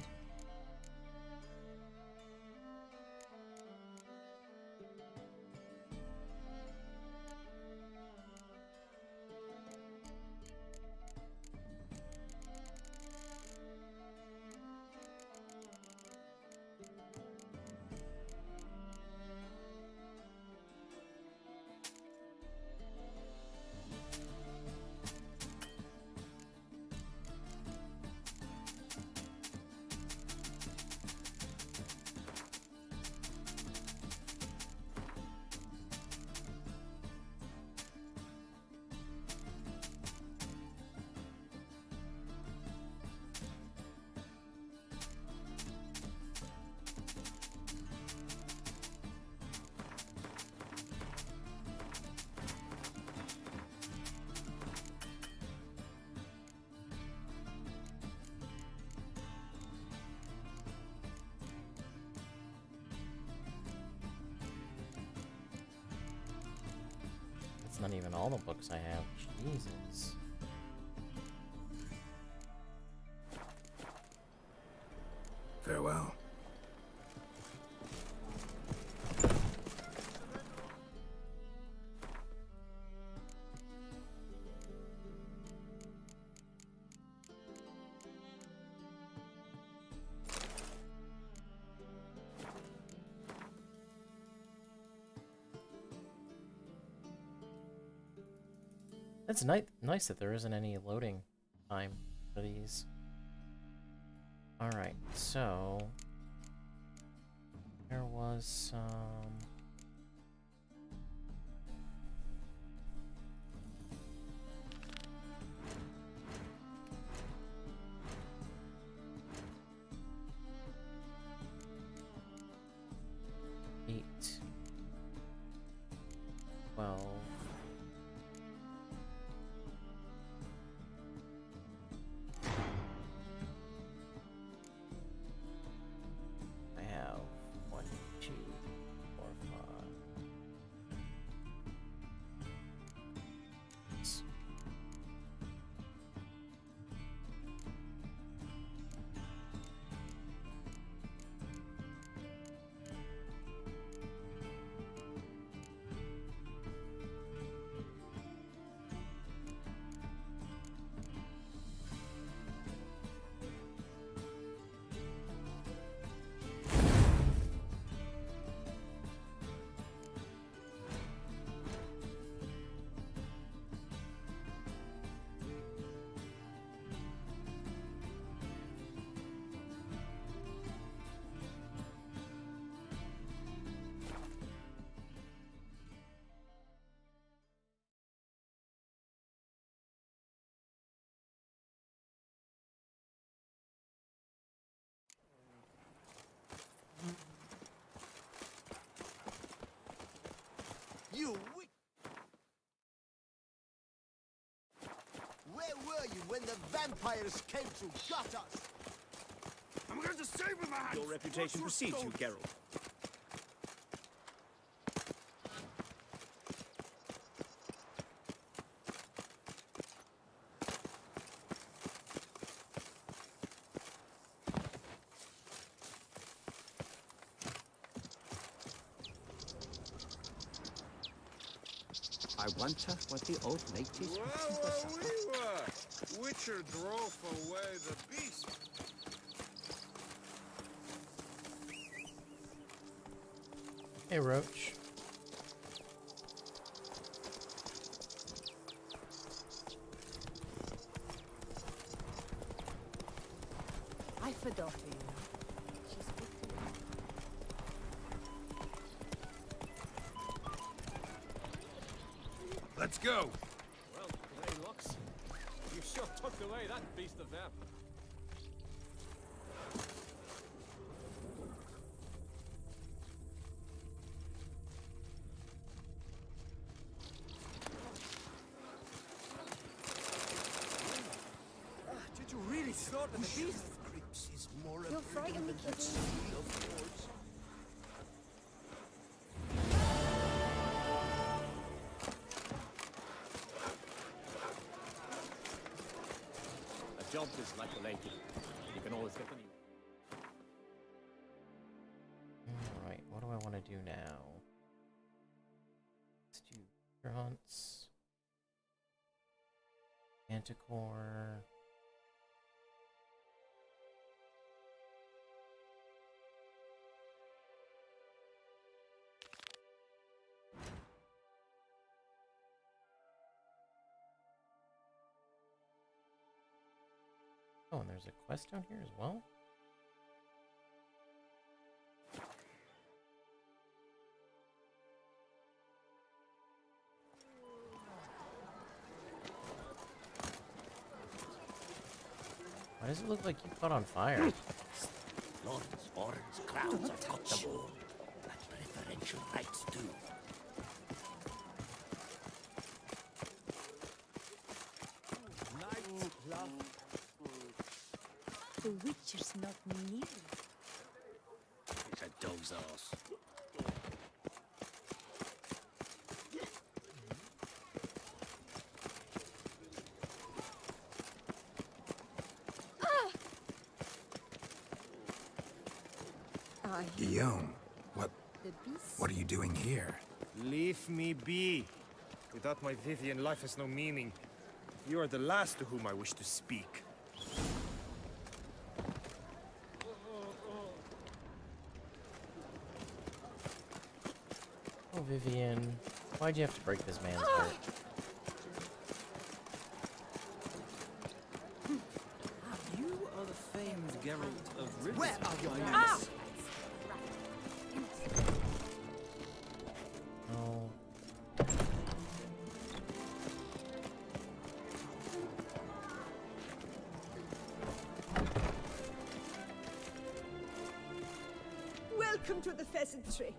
not even all the books I have. Jesus. Farewell. It's nice that there isn't any loading time for these. Alright, so... There was some... Eight... 12... You Where were you when the vampires came to gut us? I'm going to save with my hands! Your reputation precedes you, Geralt. I wonder what the old lady's Well, we were. Witcher drove away the beast. Hey, Roach. I forgot you. Let's go. Well, hey, Lux. You sure tucked away that beast of vamp. Did you really slaughter the beast? Creeps is more You'll appealing frighten than me, that kitten. steel of yours. A job is like a lady. You can always get the new. Alright, what do I want to do now? Let's do treasure hunts. Manticore. Oh, and there's a quest down here as well? Why does it look like you caught on fire? Lords, horns, crowns have got them all. But preferential rights do. Night, love. The Witcher's not near. It's a dog's arse. Guillaume, what are you doing here? Leave me be. Without my Vivian, life has no meaning. You are the last to whom I wish to speak. Oh, Vivian, why'd you have to break this man's heart? You are the famed Geralt of Rivia. Where are your manners? Oh. Welcome to the pheasantry.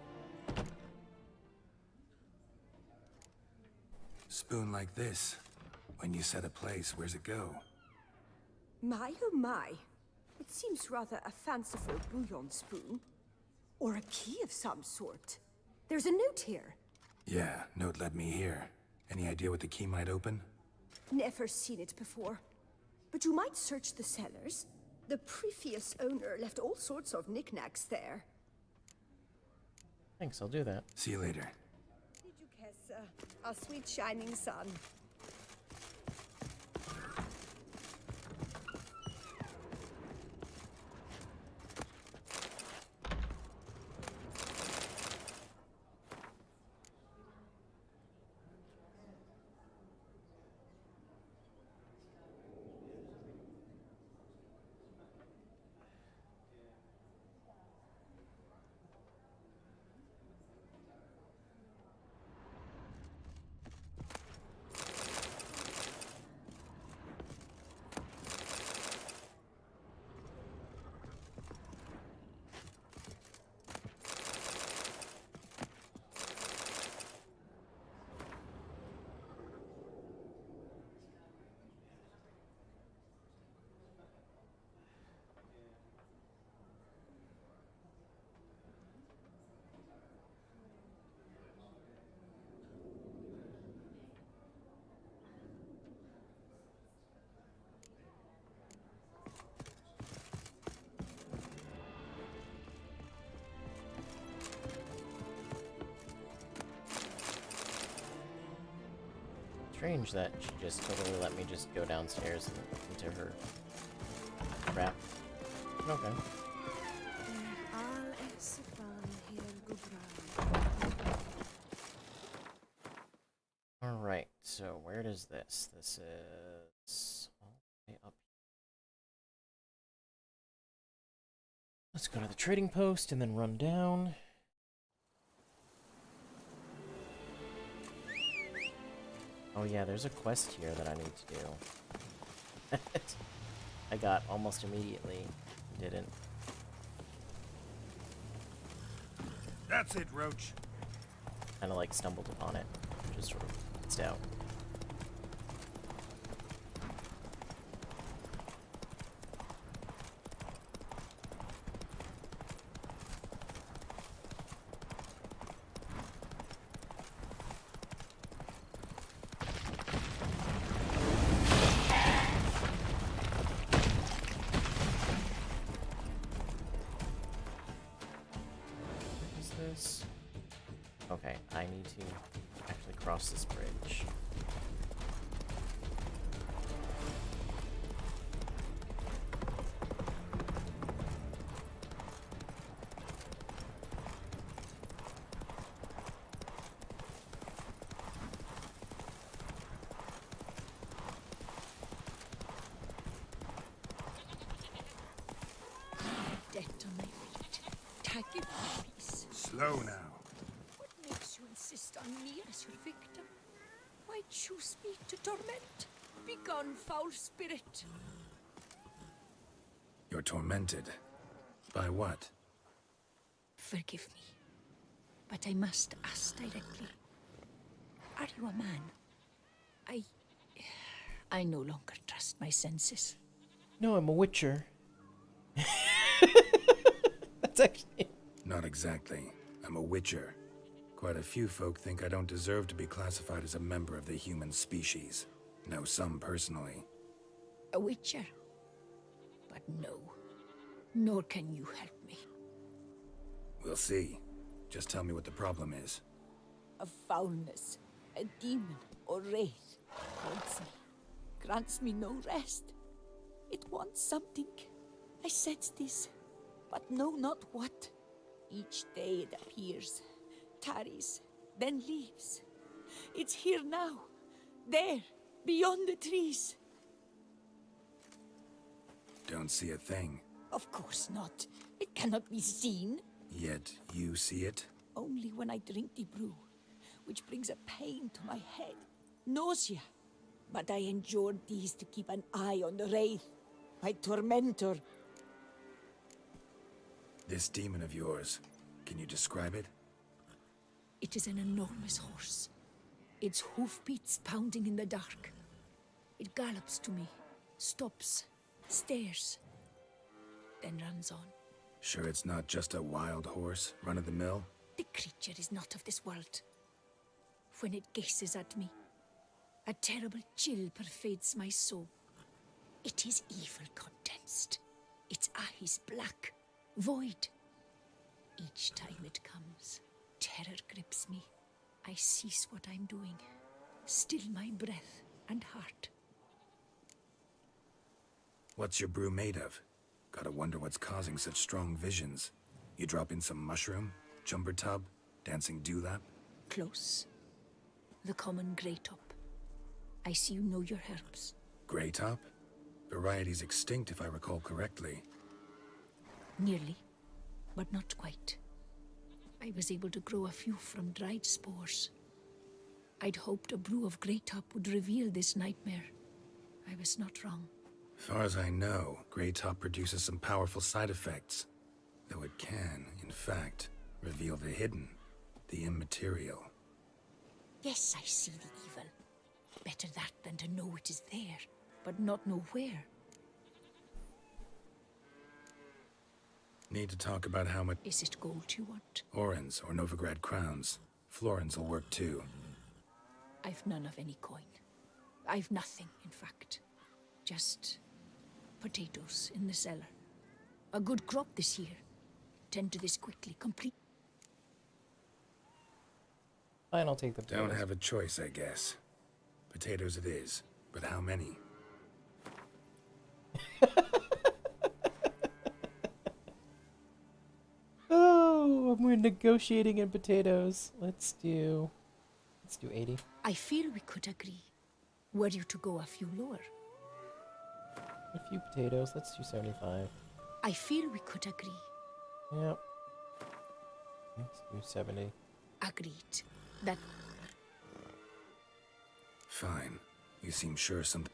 Spoon like this. When you set a place, where's it go? My oh my. It seems rather a fanciful bouillon spoon. Or a key of some sort. There's a note here. Yeah, note led me here. Any idea what the key might open? Never seen it before. But you might search the cellars. The previous owner left all sorts of knickknacks there. Thanks, I'll do that. See you later. Did you guess, our sweet shining sun? Strange that she just totally let me just go downstairs and into her trap. Okay. Alright, so where does this? This is all the way up. Let's go to the trading post and then run down. Oh yeah, there's a quest here that I need to do. I got almost immediately. Didn't. That's it, Roach. Kind of like stumbled upon it. Just sort of blitzed out. Okay, I need to actually cross this bridge. Debt on my feet. Tag it, please. Slow now. What makes you insist on me as your victim? Why choose me to torment? Begone, foul spirit. You're tormented. By what? Forgive me, but I must ask directly. Are you a man? I no longer trust my senses. No, I'm a witcher. That's actually... Not exactly. I'm a witcher. Quite a few folk think I don't deserve to be classified as a member of the human species. Know some personally. A witcher? But no. Nor can you help me. We'll see. Just tell me what the problem is. A foulness, a demon or wraith haunts me, grants me no rest. It wants something. I sense this, but know not what. Each day it appears, tarries, then leaves. It's here now, there, beyond the trees. Don't see a thing. Of course not. It cannot be seen. Yet you see it? Only when I drink the brew, which brings a pain to my head, nausea. But I endured these to keep an eye on the wraith, my tormentor. This demon of yours, can you describe it? It is an enormous horse, its hoofbeats pounding in the dark. It gallops to me, stops, stares, then runs on. Sure it's not just a wild horse, run-of-the-mill? The creature is not of this world. When it gazes at me, a terrible chill pervades my soul. It is evil condensed, its eyes black, void. Each time it comes, terror grips me. I cease what I'm doing, still my breath and heart. What's your brew made of? Gotta wonder what's causing such strong visions. You drop in some mushroom, jumper tub, dancing dewlap? Close. The common grey top. I see you know your herbs. Grey top? Variety's extinct if I recall correctly. Nearly, but not quite. I was able to grow a few from dried spores. I'd hoped a brew of grey top would reveal this nightmare. I was not wrong. As far as I know, grey top produces some powerful side effects. Though it can, in fact, reveal the hidden, the immaterial. Yes, I see the evil. Better that than to know it is there, but not know where. Need to talk about how much... Is it gold you want? Orens or Novigrad crowns. Florins will work too. I've none of any coin. I've nothing, in fact. Just potatoes in the cellar. A good crop this year. Tend to this quickly, complete. Fine, I'll take the potatoes. Don't have a choice, I guess. Potatoes it is, but how many? Oh, we're negotiating in potatoes. Let's do 80. I feel we could agree. Were you to go a few lower? A few potatoes. Let's do 75. I feel we could agree. Yep. Let's do 70. Agreed. That... Fine. You seem sure something...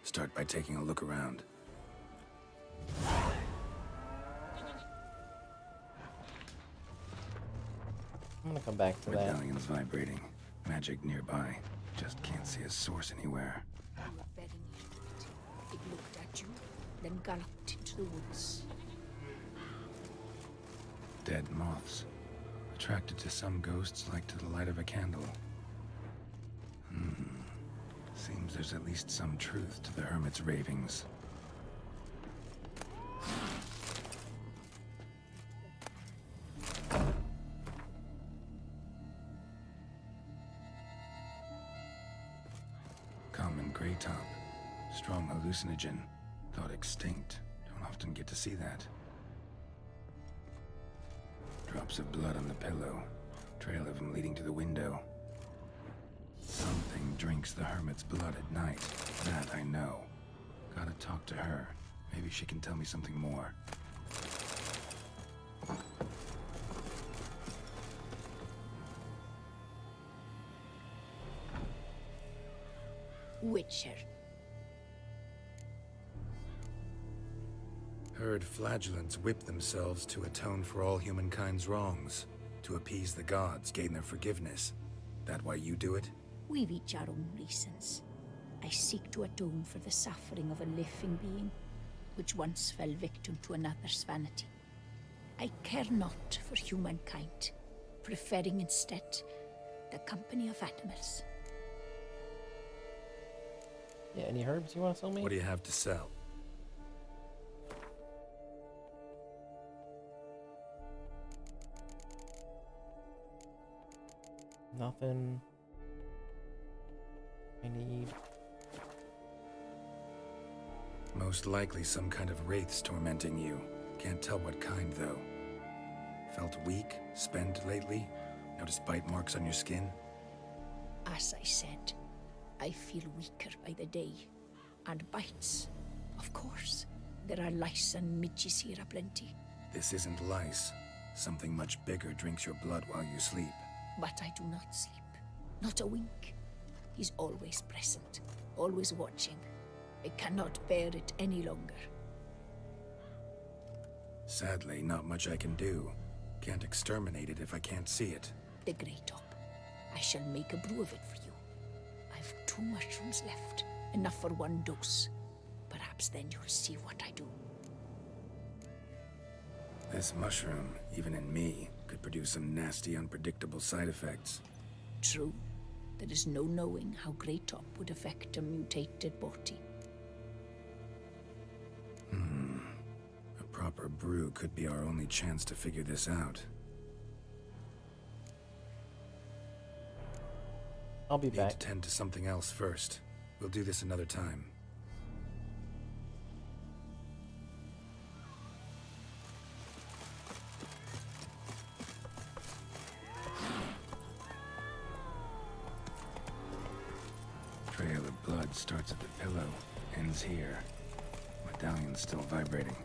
Start by taking a look around. I'm gonna come back to that. Medallion's vibrating. Magic nearby. Just can't see a source anywhere. You were very near to it. It looked at you, then galloped into the woods. Dead moths. Attracted to some ghosts like to the light of a candle. Seems there's at least some truth to the hermit's ravings. Common grey top. Strong hallucinogen. Thought extinct. Don't often get to see that. Drops of blood on the pillow. Trail of him leading to the window. Something drinks the hermit's blood at night. That I know. Gotta talk to her. Maybe she can tell me something more. Witcher. Heard flagellants whip themselves to atone for all humankind's wrongs. To appease the gods, gain their forgiveness. That why you do it? We've each our own reasons. I seek to atone for the suffering of a living being, which once fell victim to another's vanity. I care not for humankind, preferring instead the company of animals. Yeah, any herbs you want to sell me? What do you have to sell? Nothing I need. Most likely some kind of wraiths tormenting you. Can't tell what kind, though. Felt weak, spent lately? Noticed bite marks on your skin? As I said, I feel weaker by the day. And bites, of course. There are lice and midges here aplenty. This isn't lice. Something much bigger drinks your blood while you sleep. But I do not sleep. Not a wink. He's always present, always watching. I cannot bear it any longer. Sadly, not much I can do. Can't exterminate it if I can't see it. The Grey Top. I shall make a brew of it for you. I've 2 mushrooms left. Enough for 1 dose. Perhaps then you'll see what I do. This mushroom, even in me, could produce some nasty, unpredictable side effects. True. There is no knowing how Grey Top would affect a mutated body. A proper brew could be our only chance to figure this out. I'll be back. Need to tend to something else first. We'll do this another time. Trail of blood starts at the pillow, ends here. Medallion's still vibrating.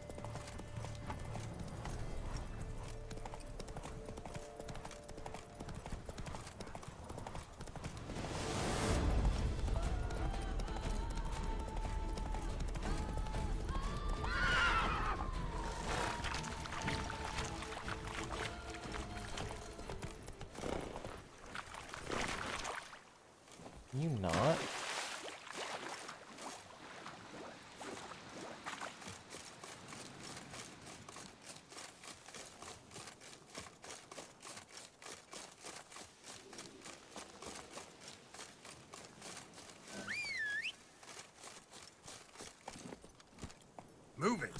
Can you not? Move it!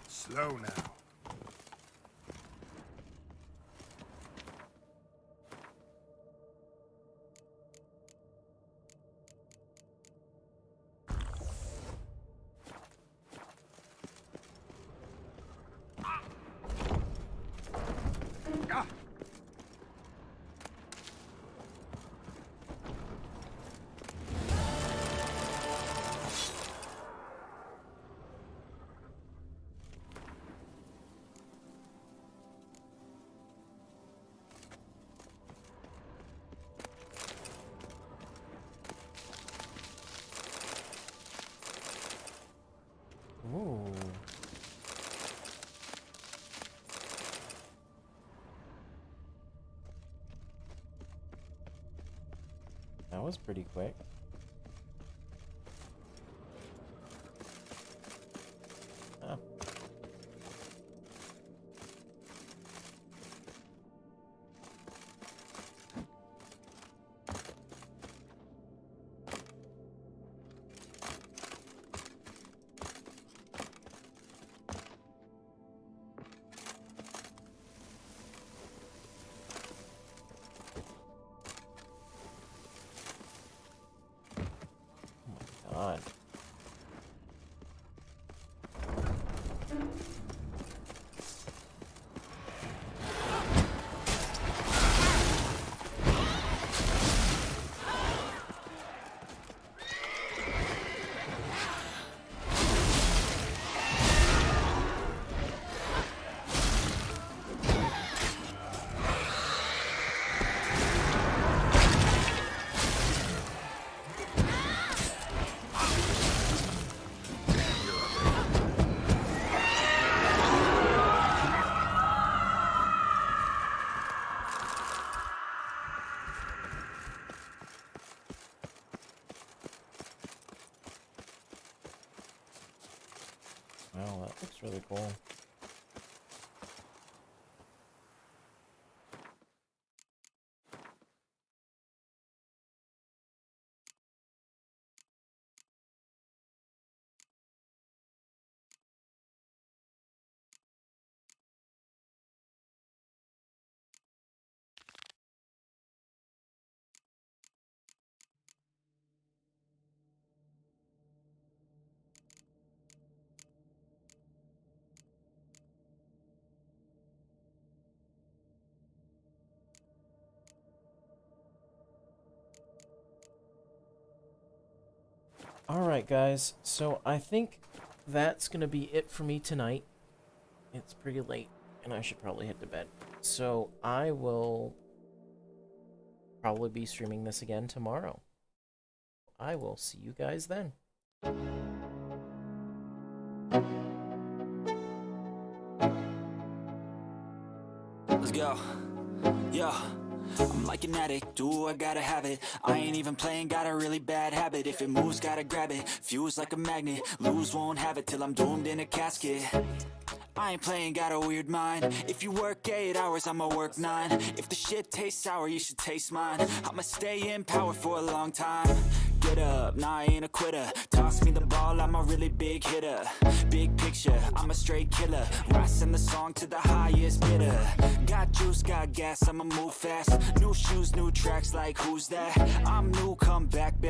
Slow now. Ooh. That was pretty quick. Oh. God. Wow, that looks really cool. Alright, guys, so I think that's gonna be it for me tonight. It's pretty late, and I should probably head to bed. So I will probably be streaming this again tomorrow. I will see you guys then. Let's go. Yo, I'm like an addict, do I gotta have it. I ain't even playing, got a really bad habit. If it moves, gotta grab it, fuse like a magnet. Lose, won't have it till I'm doomed in a casket. I ain't playing, got a weird mind. If you work 8 hours, I'ma work 9. If the shit tastes sour, you should taste mine. I'ma stay in power for a long time. Get up, nah, I ain't a quitter. Toss me the ball, I'm a really big hitter. Big picture, I'm a straight killer. Rising the song to the highest bidder. Got juice, got gas, I'ma move fast. New shoes, new tracks, like who's that? I'm new, come back, baby.